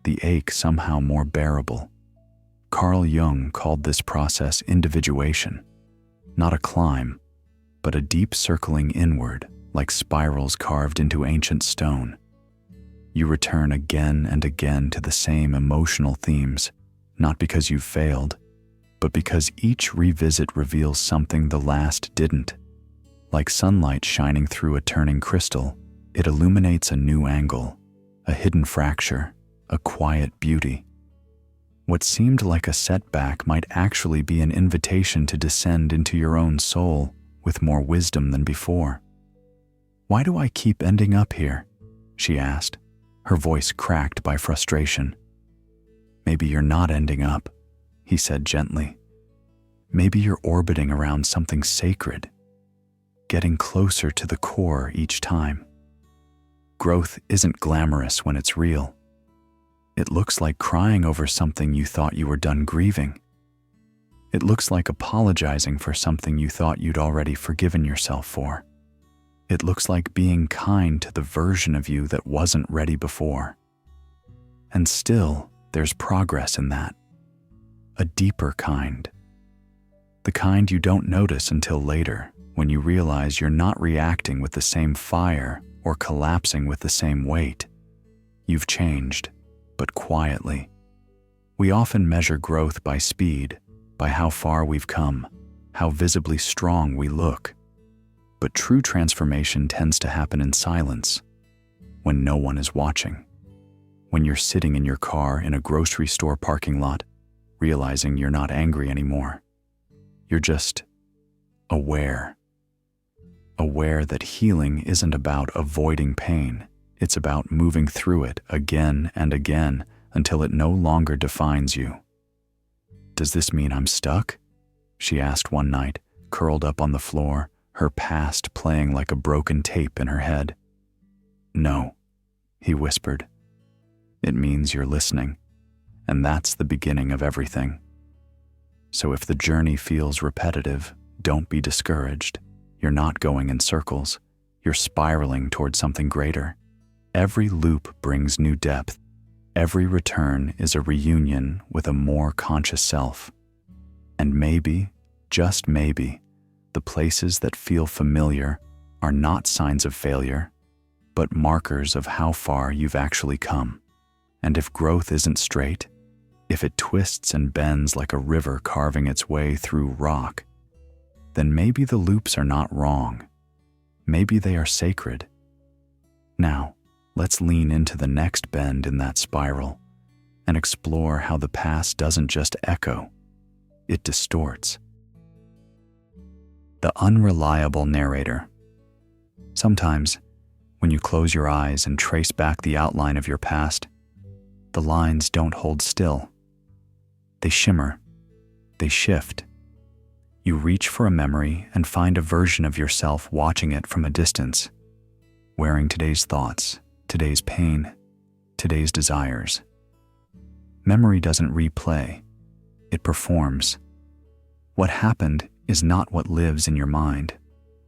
the ache somehow more bearable. Carl Jung called this process individuation. Not a climb, but a deep circling inward, like spirals carved into ancient stone. You return again and again to the same emotional themes, not because you've failed, but because each revisit reveals something the last didn't. Like sunlight shining through a turning crystal, it illuminates a new angle, a hidden fracture, a quiet beauty. What seemed like a setback might actually be an invitation to descend into your own soul with more wisdom than before. "Why do I keep ending up here?" she asked, her voice cracked by frustration. "Maybe you're not ending up," he said gently. "Maybe you're orbiting around something sacred, getting closer to the core each time. Growth isn't glamorous when it's real. It looks like crying over something you thought you were done grieving. It looks like apologizing for something you thought you'd already forgiven yourself for. It looks like being kind to the version of you that wasn't ready before. And still, there's progress in that. A deeper kind. The kind you don't notice until later, when you realize you're not reacting with the same fire or collapsing with the same weight. You've changed, but quietly. We often measure growth by speed, by how far we've come, how visibly strong we look. But true transformation tends to happen in silence, when no one is watching. When you're sitting in your car in a grocery store parking lot, realizing you're not angry anymore. You're just aware. Aware that healing isn't about avoiding pain. It's about moving through it again and again until it no longer defines you. "Does this mean I'm stuck?" she asked one night, curled up on the floor, her past playing like a broken tape in her head. "No," he whispered. "It means you're listening, and that's the beginning of everything. So if the journey feels repetitive, don't be discouraged. You're not going in circles. You're spiraling towards something greater. Every loop brings new depth. Every return is a reunion with a more conscious self. And maybe, just maybe, the places that feel familiar are not signs of failure, but markers of how far you've actually come. And if growth isn't straight, if it twists and bends like a river carving its way through rock, then maybe the loops are not wrong. Maybe they are sacred. Now, let's lean into the next bend in that spiral and explore how the past doesn't just echo, it distorts. The Unreliable Narrator. Sometimes, when you close your eyes and trace back the outline of your past, the lines don't hold still. They shimmer, they shift. You reach for a memory and find a version of yourself watching it from a distance, wearing today's thoughts, today's pain, today's desires. Memory doesn't replay, it performs. What happened is not what lives in your mind.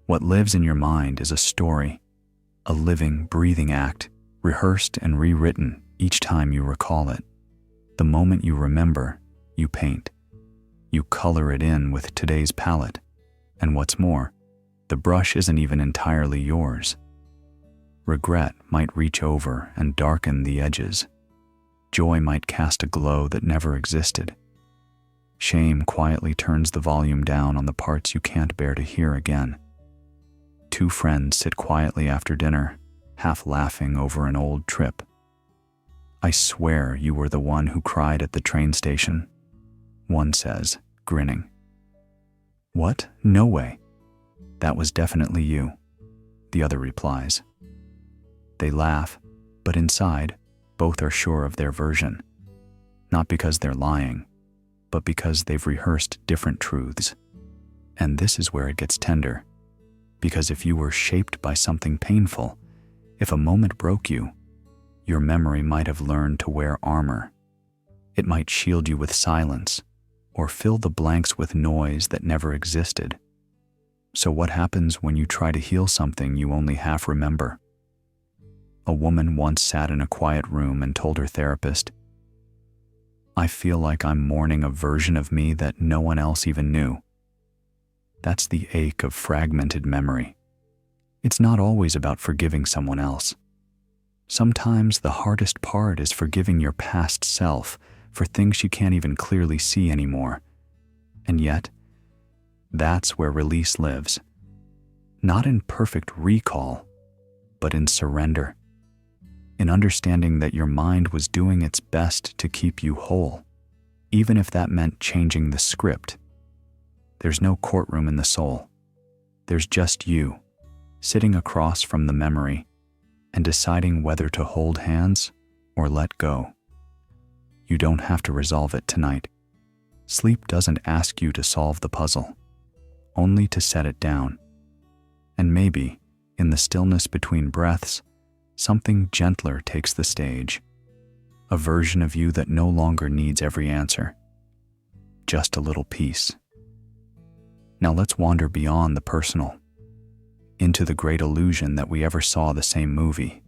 What lives in your mind is a story, a living, breathing act, rehearsed and rewritten each time you recall it. The moment you remember, you paint. You color it in with today's palette. And what's more, the brush isn't even entirely yours. Regret might reach over and darken the edges. Joy might cast a glow that never existed. Shame quietly turns the volume down on the parts you can't bear to hear again. Two friends sit quietly after dinner, half laughing over an old trip. "I swear you were the one who cried at the train station," one says, grinning. "What? No way. That was definitely you," the other replies. They laugh, but inside, both are sure of their version. Not because they're lying, but because they've rehearsed different truths. And this is where it gets tender. Because if you were shaped by something painful, if a moment broke you, your memory might have learned to wear armor. It might shield you with silence, or fill the blanks with noise that never existed. So what happens when you try to heal something you only half remember? A woman once sat in a quiet room and told her therapist, "I feel like I'm mourning a version of me that no one else even knew." That's the ache of fragmented memory. It's not always about forgiving someone else. Sometimes the hardest part is forgiving your past self for things you can't even clearly see anymore. And yet, that's where release lives. Not in perfect recall, but in surrender. In understanding that your mind was doing its best to keep you whole, even if that meant changing the script. There's no courtroom in the soul. There's just you, sitting across from the memory and deciding whether to hold hands or let go. You don't have to resolve it tonight. Sleep doesn't ask you to solve the puzzle, only to set it down. And maybe, in the stillness between breaths, something gentler takes the stage. A version of you that no longer needs every answer. Just a little peace. Now let's wander beyond the personal, into the great illusion that we ever saw the same movie.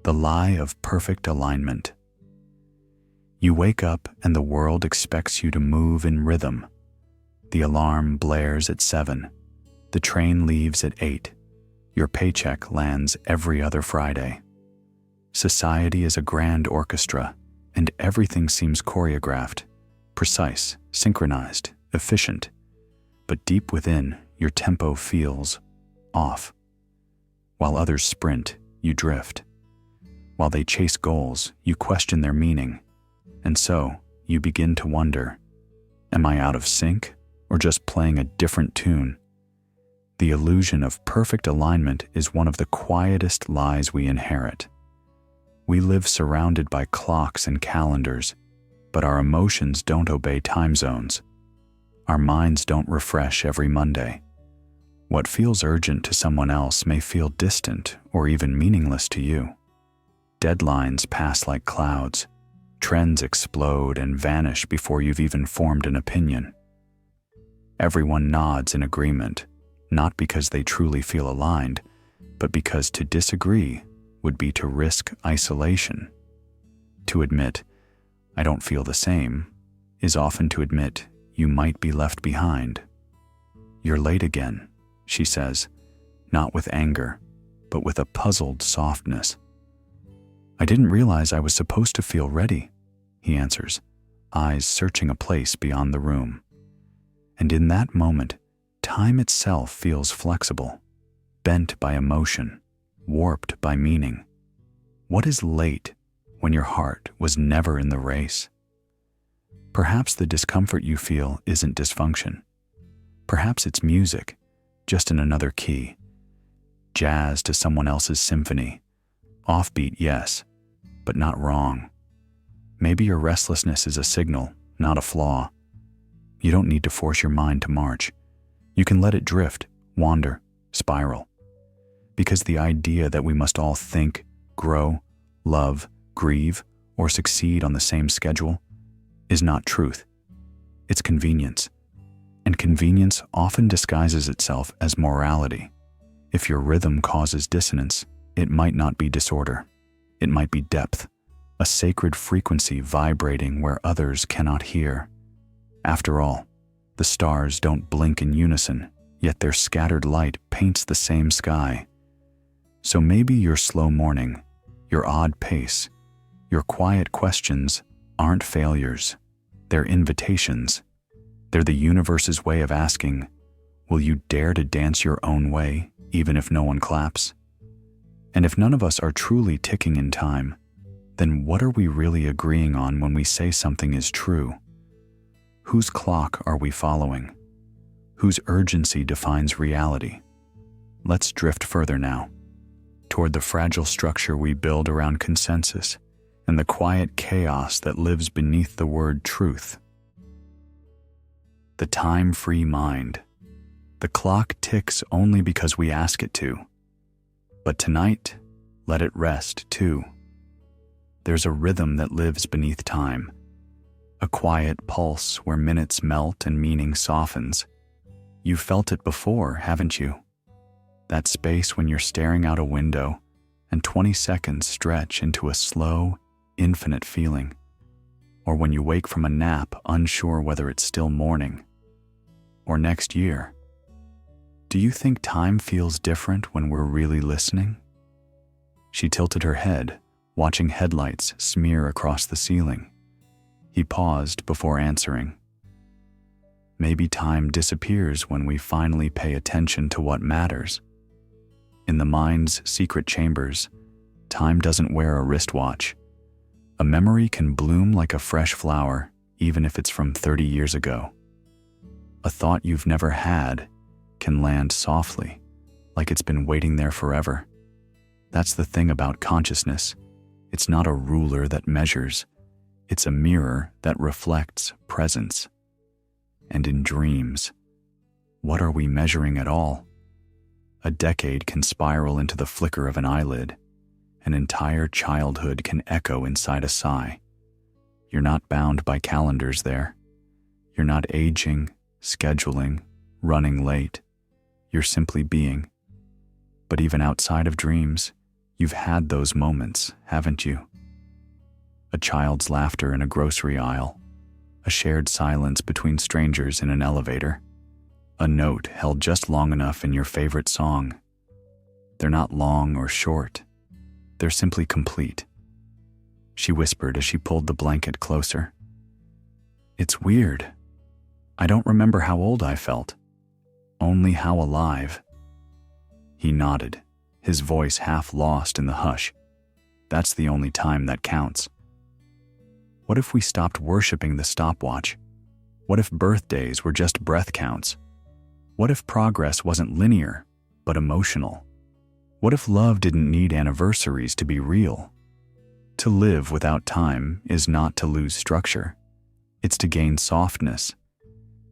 The lie of perfect alignment. You wake up and the world expects you to move in rhythm. The alarm blares at 7. The train leaves at 8. Your paycheck lands every other Friday. Society is a grand orchestra, and everything seems choreographed, precise, synchronized, efficient. But deep within, your tempo feels off. While others sprint, you drift. While they chase goals, you question their meaning. And so, you begin to wonder, am I out of sync or just playing a different tune? The illusion of perfect alignment is one of the quietest lies we inherit. We live surrounded by clocks and calendars, but our emotions don't obey time zones. Our minds don't refresh every Monday. What feels urgent to someone else may feel distant or even meaningless to you. Deadlines pass like clouds. Trends explode and vanish before you've even formed an opinion. Everyone nods in agreement, not because they truly feel aligned, but because to disagree would be to risk isolation. To admit, I don't feel the same, is often to admit you might be left behind. You're late again, she says, not with anger, but with a puzzled softness. I didn't realize I was supposed to feel ready, he answers, eyes searching a place beyond the room. And in that moment, time itself feels flexible, bent by emotion, warped by meaning. What is late when your heart was never in the race? Perhaps the discomfort you feel isn't dysfunction. Perhaps it's music, just in another key. Jazz to someone else's symphony. Offbeat, yes, but not wrong. Maybe your restlessness is a signal, not a flaw. You don't need to force your mind to march. You can let it drift, wander, spiral. Because the idea that we must all think, grow, love, grieve, or succeed on the same schedule is not truth. It's convenience. And convenience often disguises itself as morality. If your rhythm causes dissonance, it might not be disorder. It might be depth, a sacred frequency vibrating where others cannot hear. After all, the stars don't blink in unison, yet their scattered light paints the same sky. So maybe your slow morning, your odd pace, your quiet questions aren't failures. They're invitations. They're the universe's way of asking, will you dare to dance your own way, even if no one claps? And if none of us are truly ticking in time, then what are we really agreeing on when we say something is true? Whose clock are we following? Whose urgency defines reality? Let's drift further now, toward the fragile structure we build around consensus and the quiet chaos that lives beneath the word truth. The time-free mind. The clock ticks only because we ask it to. But tonight, let it rest too. There's a rhythm that lives beneath time, a quiet pulse where minutes melt and meaning softens. You've felt it before, haven't you? That space when you're staring out a window and 20 seconds stretch into a slow, infinite feeling. Or when you wake from a nap unsure whether it's still morning. or next year? Do you think time feels different when we're really listening? She tilted her head, watching headlights smear across the ceiling. He paused before answering. Maybe time disappears when we finally pay attention to what matters. In the mind's secret chambers, time doesn't wear a wristwatch. A memory can bloom like a fresh flower, even if it's from 30 years ago. A thought you've never had can land softly, like it's been waiting there forever. That's the thing about consciousness. It's not a ruler that measures. It's a mirror that reflects presence. And in dreams, what are we measuring at all? A decade can spiral into the flicker of an eyelid. An entire childhood can echo inside a sigh. You're not bound by calendars there. You're not aging, scheduling, running late. You're simply being. But even outside of dreams, you've had those moments, haven't you? A child's laughter in a grocery aisle, a shared silence between strangers in an elevator, a note held just long enough in your favorite song. They're not long or short. They're simply complete. She whispered as she pulled the blanket closer. It's weird. I don't remember how old I felt, only how alive. He nodded, his voice half lost in the hush. That's the only time that counts. What if we stopped worshiping the stopwatch? What if birthdays were just breath counts? What if progress wasn't linear, but emotional? What if love didn't need anniversaries to be real? To live without time is not to lose structure. It's to gain softness.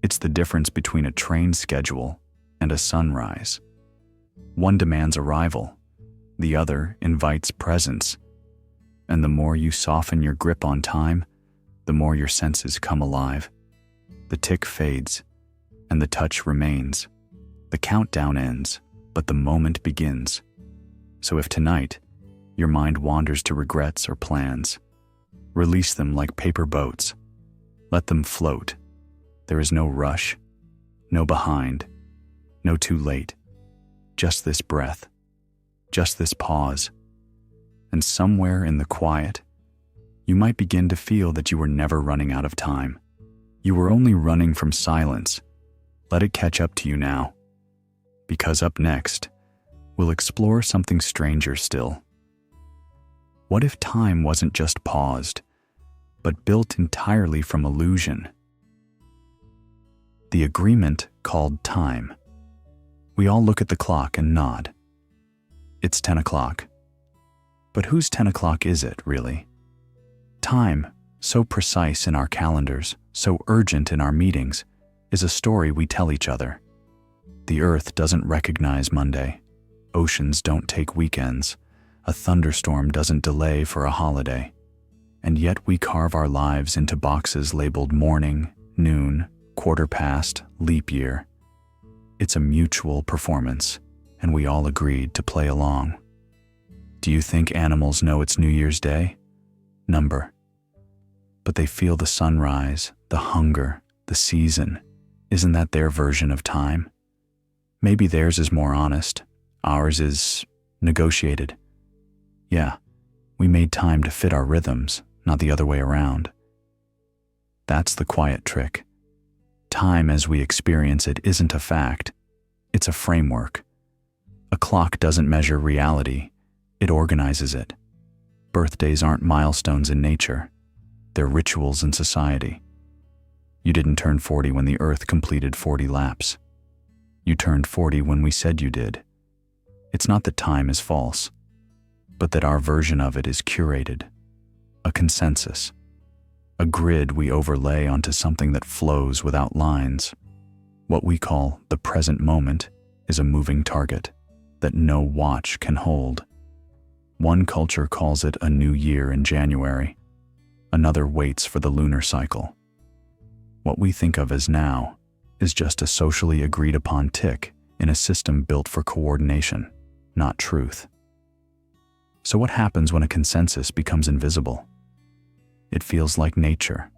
It's the difference between a train schedule and a sunrise. One demands arrival, the other invites presence. And the more you soften your grip on time, the more your senses come alive. The tick fades, and the touch remains. The countdown ends, but the moment begins. So if tonight, your mind wanders to regrets or plans, release them like paper boats. Let them float. There is no rush, no behind, no too late. Just this breath, just this pause. And somewhere in the quiet, you might begin to feel that you were never running out of time. You were only running from silence. Let it catch up to you now. Because up next, we'll explore something stranger still. What if time wasn't just paused, but built entirely from illusion? The agreement called time. We all look at the clock and nod. It's 10 o'clock. But whose 10 o'clock is it, really? Time, so precise in our calendars, so urgent in our meetings, is a story we tell each other. The earth doesn't recognize Monday. Oceans don't take weekends. A thunderstorm doesn't delay for a holiday. And yet we carve our lives into boxes labeled morning, noon, quarter past, leap year. It's a mutual performance, and we all agreed to play along. Do you think animals know it's New Year's Day? Number. But they feel the sunrise, the hunger, the season. Isn't that their version of time? Maybe theirs is more honest. Ours is negotiated. Yeah, we made time to fit our rhythms, not the other way around. That's the quiet trick. Time as we experience it isn't a fact. It's a framework. A clock doesn't measure reality. It organizes it. Birthdays aren't milestones in nature. They're rituals in society. You didn't turn 40 when the earth completed 40 laps. You turned 40 when we said you did. It's not that time is false, but that our version of it is curated. A consensus. A grid we overlay onto something that flows without lines. What we call the present moment is a moving target that no watch can hold. One culture calls it a new year in January. Another waits for the lunar cycle. What we think of as now is just a socially agreed upon tick in a system built for coordination, not truth. So what happens when a consensus becomes invisible? It feels like nature,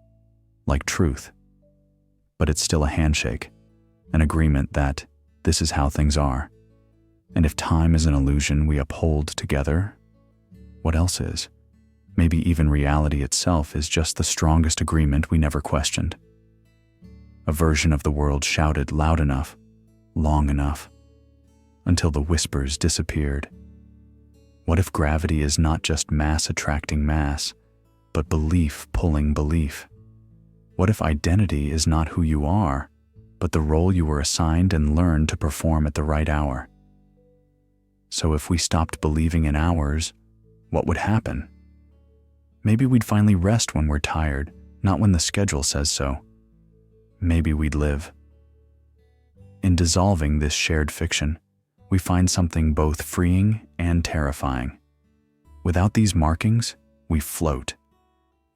like truth, but it's still a handshake. an agreement that this is how things are. And if time is an illusion we uphold together, what else is? Maybe even reality itself is just the strongest agreement we never questioned. A version of the world shouted loud enough, long enough, until the whispers disappeared. What if gravity is not just mass attracting mass, but belief pulling belief? What if identity is not who you are, but the role you were assigned and learned to perform at the right hour? So if we stopped believing in ours, what would happen? Maybe we'd finally rest when we're tired, not when the schedule says so. Maybe we'd live. In dissolving this shared fiction, we find something both freeing and terrifying. Without these markings, we float.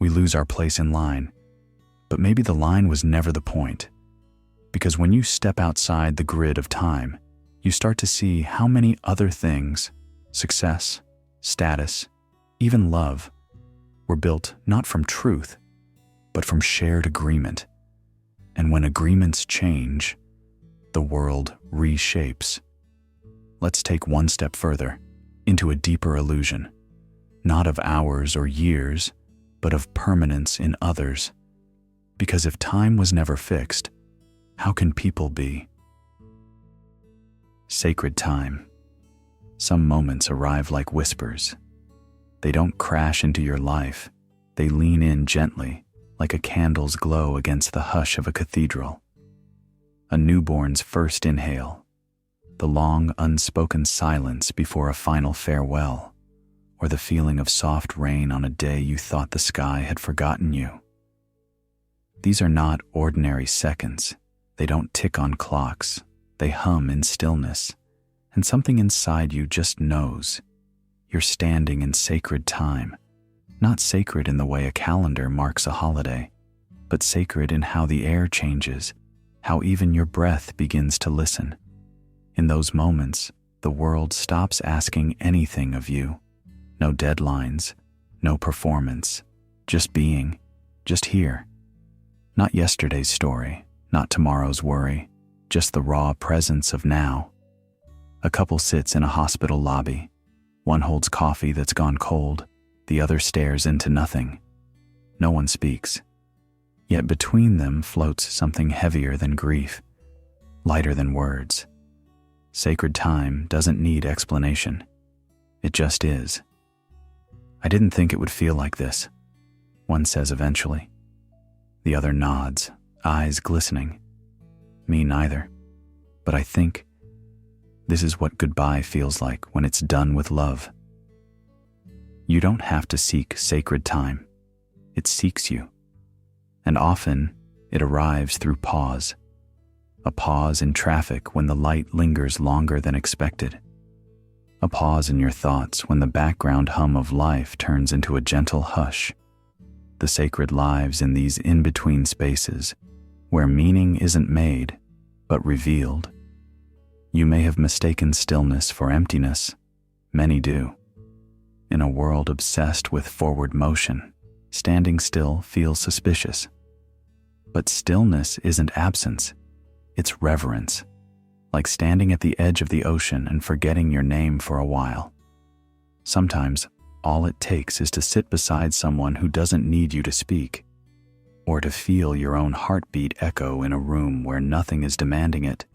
We lose our place in line. But maybe the line was never the point. Because when you step outside the grid of time, you start to see how many other things, success, status, even love, were built not from truth, but from shared agreement. And when agreements change, the world reshapes. Let's take one step further, into a deeper illusion, not of hours or years, but of permanence in others. Because if time was never fixed, how can people be? Sacred time. Some moments arrive like whispers. They don't crash into your life. They lean in gently, like a candle's glow against the hush of a cathedral. A newborn's first inhale, the long, unspoken silence before a final farewell, or the feeling of soft rain on a day you thought the sky had forgotten you. These are not ordinary seconds. They don't tick on clocks. They hum in stillness, and something inside you just knows. You're standing in sacred time, not sacred in the way a calendar marks a holiday, but sacred in how the air changes, how even your breath begins to listen. In those moments, the world stops asking anything of you. No deadlines, no performance, just being, just here. Not yesterday's story, not tomorrow's worry, just the raw presence of now. A couple sits in a hospital lobby. One holds coffee that's gone cold, the other stares into nothing. No one speaks. Yet between them floats something heavier than grief, lighter than words. Sacred time doesn't need explanation. It just is. I didn't think it would feel like this, one says eventually. The other nods, eyes glistening. Me neither. But I think this is what goodbye feels like when it's done with love. You don't have to seek sacred time. It seeks you. And often it arrives through pause. A pause in traffic when the light lingers longer than expected. A pause in your thoughts when the background hum of life turns into a gentle hush. The sacred lives in these in-between spaces where meaning isn't made, but revealed. You may have mistaken stillness for emptiness. Many do. In a world obsessed with forward motion, standing still feels suspicious. But stillness isn't absence. It's reverence, like standing at the edge of the ocean and forgetting your name for a while. Sometimes, all it takes is to sit beside someone who doesn't need you to speak, or to feel your own heartbeat echo in a room where nothing is demanding it.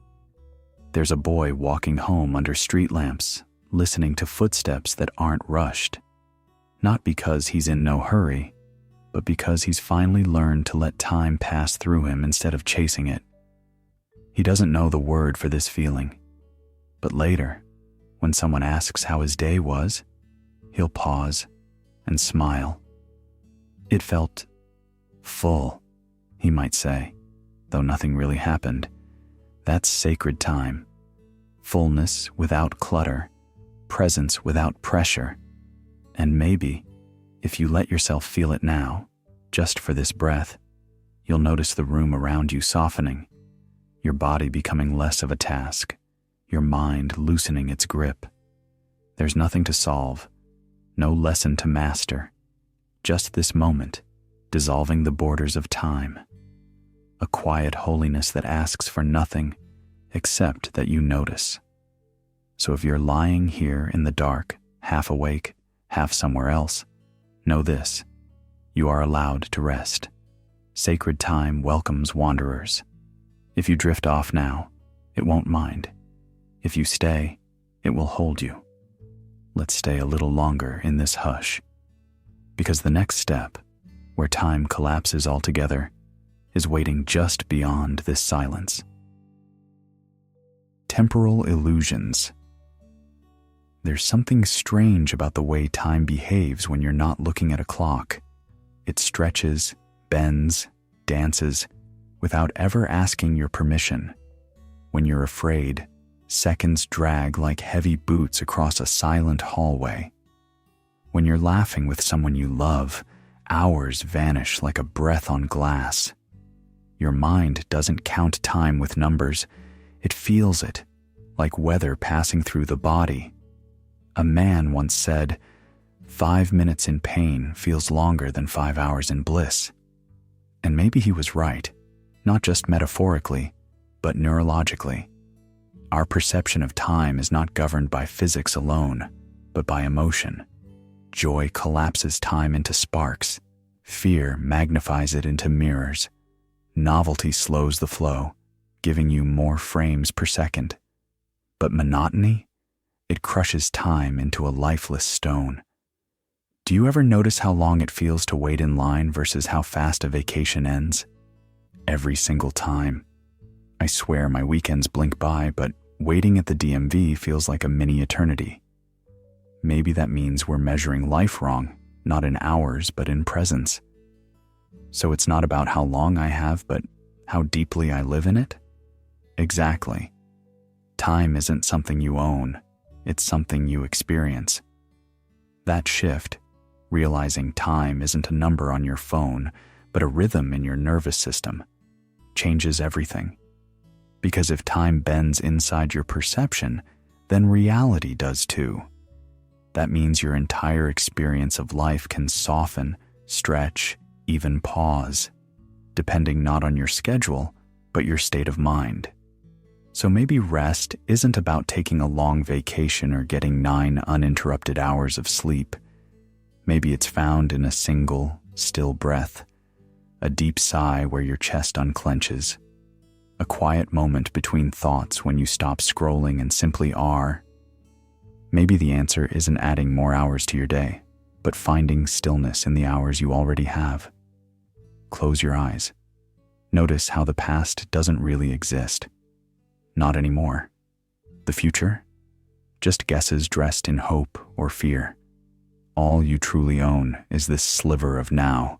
There's a boy walking home under street lamps, listening to footsteps that aren't rushed, not because he's in no hurry, but because he's finally learned to let time pass through him instead of chasing it. He doesn't know the word for this feeling, but later, when someone asks how his day was, he'll pause and smile. It felt full, he might say, though nothing really happened. That's sacred time. Fullness without clutter, presence without pressure. And maybe, if you let yourself feel it now, just for this breath, you'll notice the room around you softening, your body becoming less of a task, your mind loosening its grip. There's nothing to solve, no lesson to master, just this moment, dissolving the borders of time. A quiet holiness that asks for nothing except that you notice. So if you're lying here in the dark, half awake, half somewhere else, know this: you are allowed to rest. Sacred time welcomes wanderers. If you drift off now, it won't mind. If you stay, it will hold you. Let's stay a little longer in this hush, because the next step, where time collapses altogether, is waiting just beyond this silence. Temporal illusions. There's something strange about the way time behaves when you're not looking at a clock. It stretches, bends, dances, without ever asking your permission. When you're afraid, seconds drag like heavy boots across a silent hallway. When you're laughing with someone you love, hours vanish like a breath on glass. Your mind doesn't count time with numbers. It feels it, like weather passing through the body. A man once said, 5 minutes in pain feels longer than 5 hours in bliss. And maybe he was right, not just metaphorically, but neurologically. Our perception of time is not governed by physics alone, but by emotion. Joy collapses time into sparks. Fear magnifies it into mirrors. Novelty slows the flow, giving you more frames per second. But monotony? It crushes time into a lifeless stone. Do you ever notice how long it feels to wait in line versus how fast a vacation ends? Every single time. I swear my weekends blink by, but waiting at the DMV feels like a mini eternity. Maybe that means we're measuring life wrong, not in hours, but in presence. So it's not about how long I have, but how deeply I live in it? Exactly. Time isn't something you own, it's something you experience. That shift, realizing time isn't a number on your phone, but a rhythm in your nervous system, changes everything. Because if time bends inside your perception, then reality does too. That means your entire experience of life can soften, stretch, even pause, depending not on your schedule, but your state of mind. So maybe rest isn't about taking a long vacation or getting 9 uninterrupted hours of sleep. Maybe it's found in a single, still breath, a deep sigh where your chest unclenches, a quiet moment between thoughts when you stop scrolling and simply are. Maybe the answer isn't adding more hours to your day, but finding stillness in the hours you already have. Close your eyes. Notice how the past doesn't really exist. Not anymore. The future? Just guesses dressed in hope or fear. All you truly own is this sliver of now.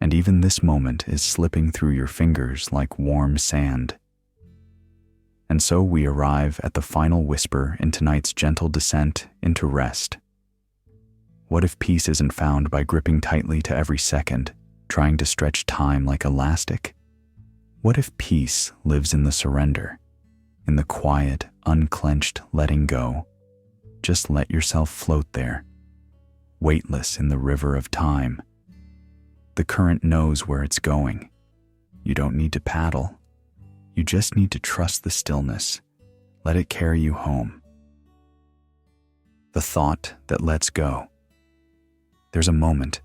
And even this moment is slipping through your fingers like warm sand. And so we arrive at the final whisper in tonight's gentle descent into rest. What if peace isn't found by gripping tightly to every second, trying to stretch time like elastic? What if peace lives in the surrender, in the quiet, unclenched letting go? Just let yourself float there, weightless in the river of time. The current knows where it's going. You don't need to paddle. You just need to trust the stillness. Let it carry you home. The thought that lets go. There's a moment,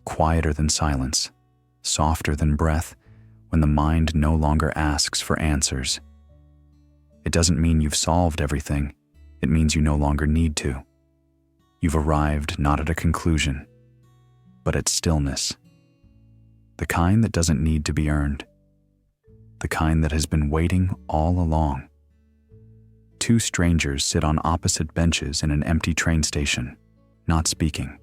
quieter than silence, softer than breath, when the mind no longer asks for answers. It doesn't mean you've solved everything. It means you no longer need to. You've arrived not at a conclusion, but at stillness. The kind that doesn't need to be earned. The kind that has been waiting all along. 2 strangers sit on opposite benches in an empty train station, not speaking.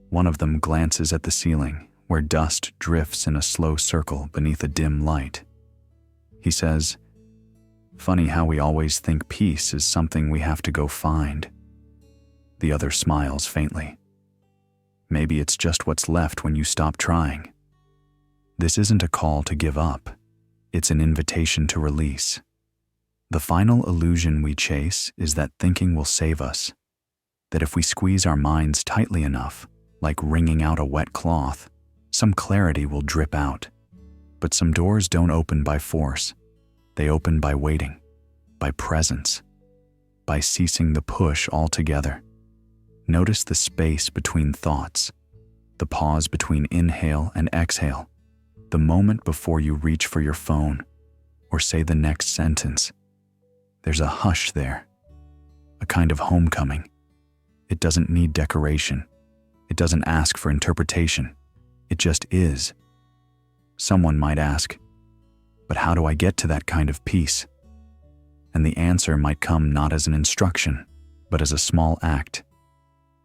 One of them glances at the ceiling, where dust drifts in a slow circle beneath a dim light. He says, "Funny how we always think peace is something we have to go find." The other smiles faintly. Maybe it's just what's left when you stop trying. This isn't a call to give up. It's an invitation to release. The final illusion we chase is that thinking will save us, that if we squeeze our minds tightly enough, like wringing out a wet cloth, some clarity will drip out. But some doors don't open by force. They open by waiting, by presence, by ceasing the push altogether. Notice the space between thoughts, the pause between inhale and exhale, the moment before you reach for your phone or say the next sentence. There's a hush there, a kind of homecoming. It doesn't need decoration. It doesn't ask for interpretation. It just is. Someone might ask, but how do I get to that kind of peace? And the answer might come not as an instruction, but as a small act.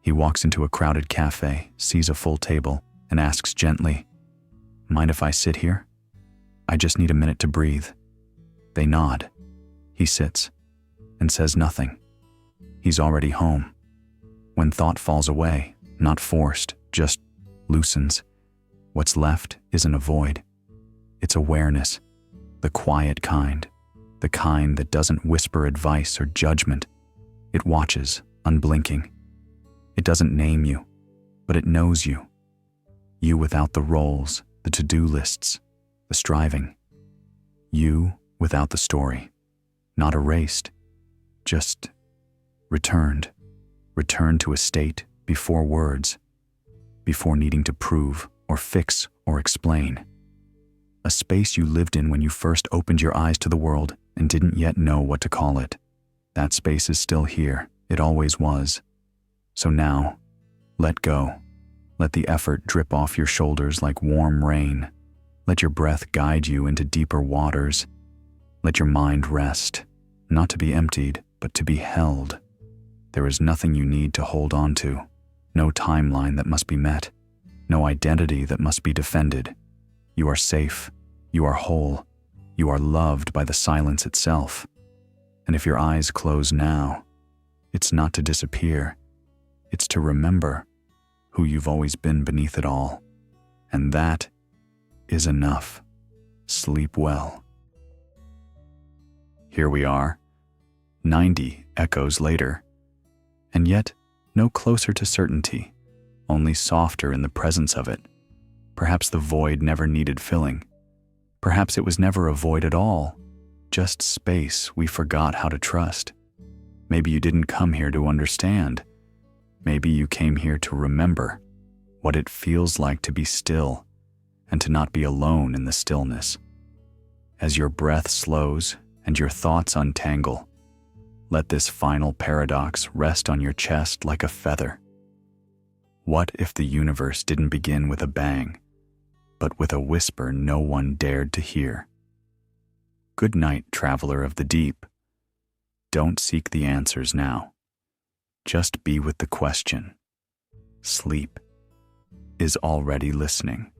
He walks into a crowded cafe, sees a full table, and asks gently, "Mind if I sit here? I just need a minute to breathe." They nod. He sits and says nothing. He's already home. When thought falls away, not forced, just loosens, what's left isn't a void. It's awareness, the quiet kind, the kind that doesn't whisper advice or judgment. It watches, unblinking. It doesn't name you, but it knows you. You without the roles, the to-do lists, the striving. You without the story, not erased, just returned to a state before words, before needing to prove or fix or explain. A space you lived in when you first opened your eyes to the world and didn't yet know what to call it. That space is still here. It always was. So now, let go. Let the effort drip off your shoulders like warm rain. Let your breath guide you into deeper waters. Let your mind rest, not to be emptied, but to be held. There is nothing you need to hold on to, no timeline that must be met, no identity that must be defended. You are safe, you are whole, you are loved by the silence itself. And if your eyes close now, it's not to disappear, it's to remember who you've always been beneath it all. And that is enough. Sleep well. Here we are, 90 echoes later, and yet no closer to certainty, only softer in the presence of it. Perhaps the void never needed filling. Perhaps it was never a void at all, just space we forgot how to trust. Maybe you didn't come here to understand. Maybe you came here to remember what it feels like to be still and to not be alone in the stillness. As your breath slows and your thoughts untangle, let this final paradox rest on your chest like a feather. What if the universe didn't begin with a bang, but with a whisper no one dared to hear? Good night, traveler of the deep. Don't seek the answers now. Just be with the question. Sleep is already listening.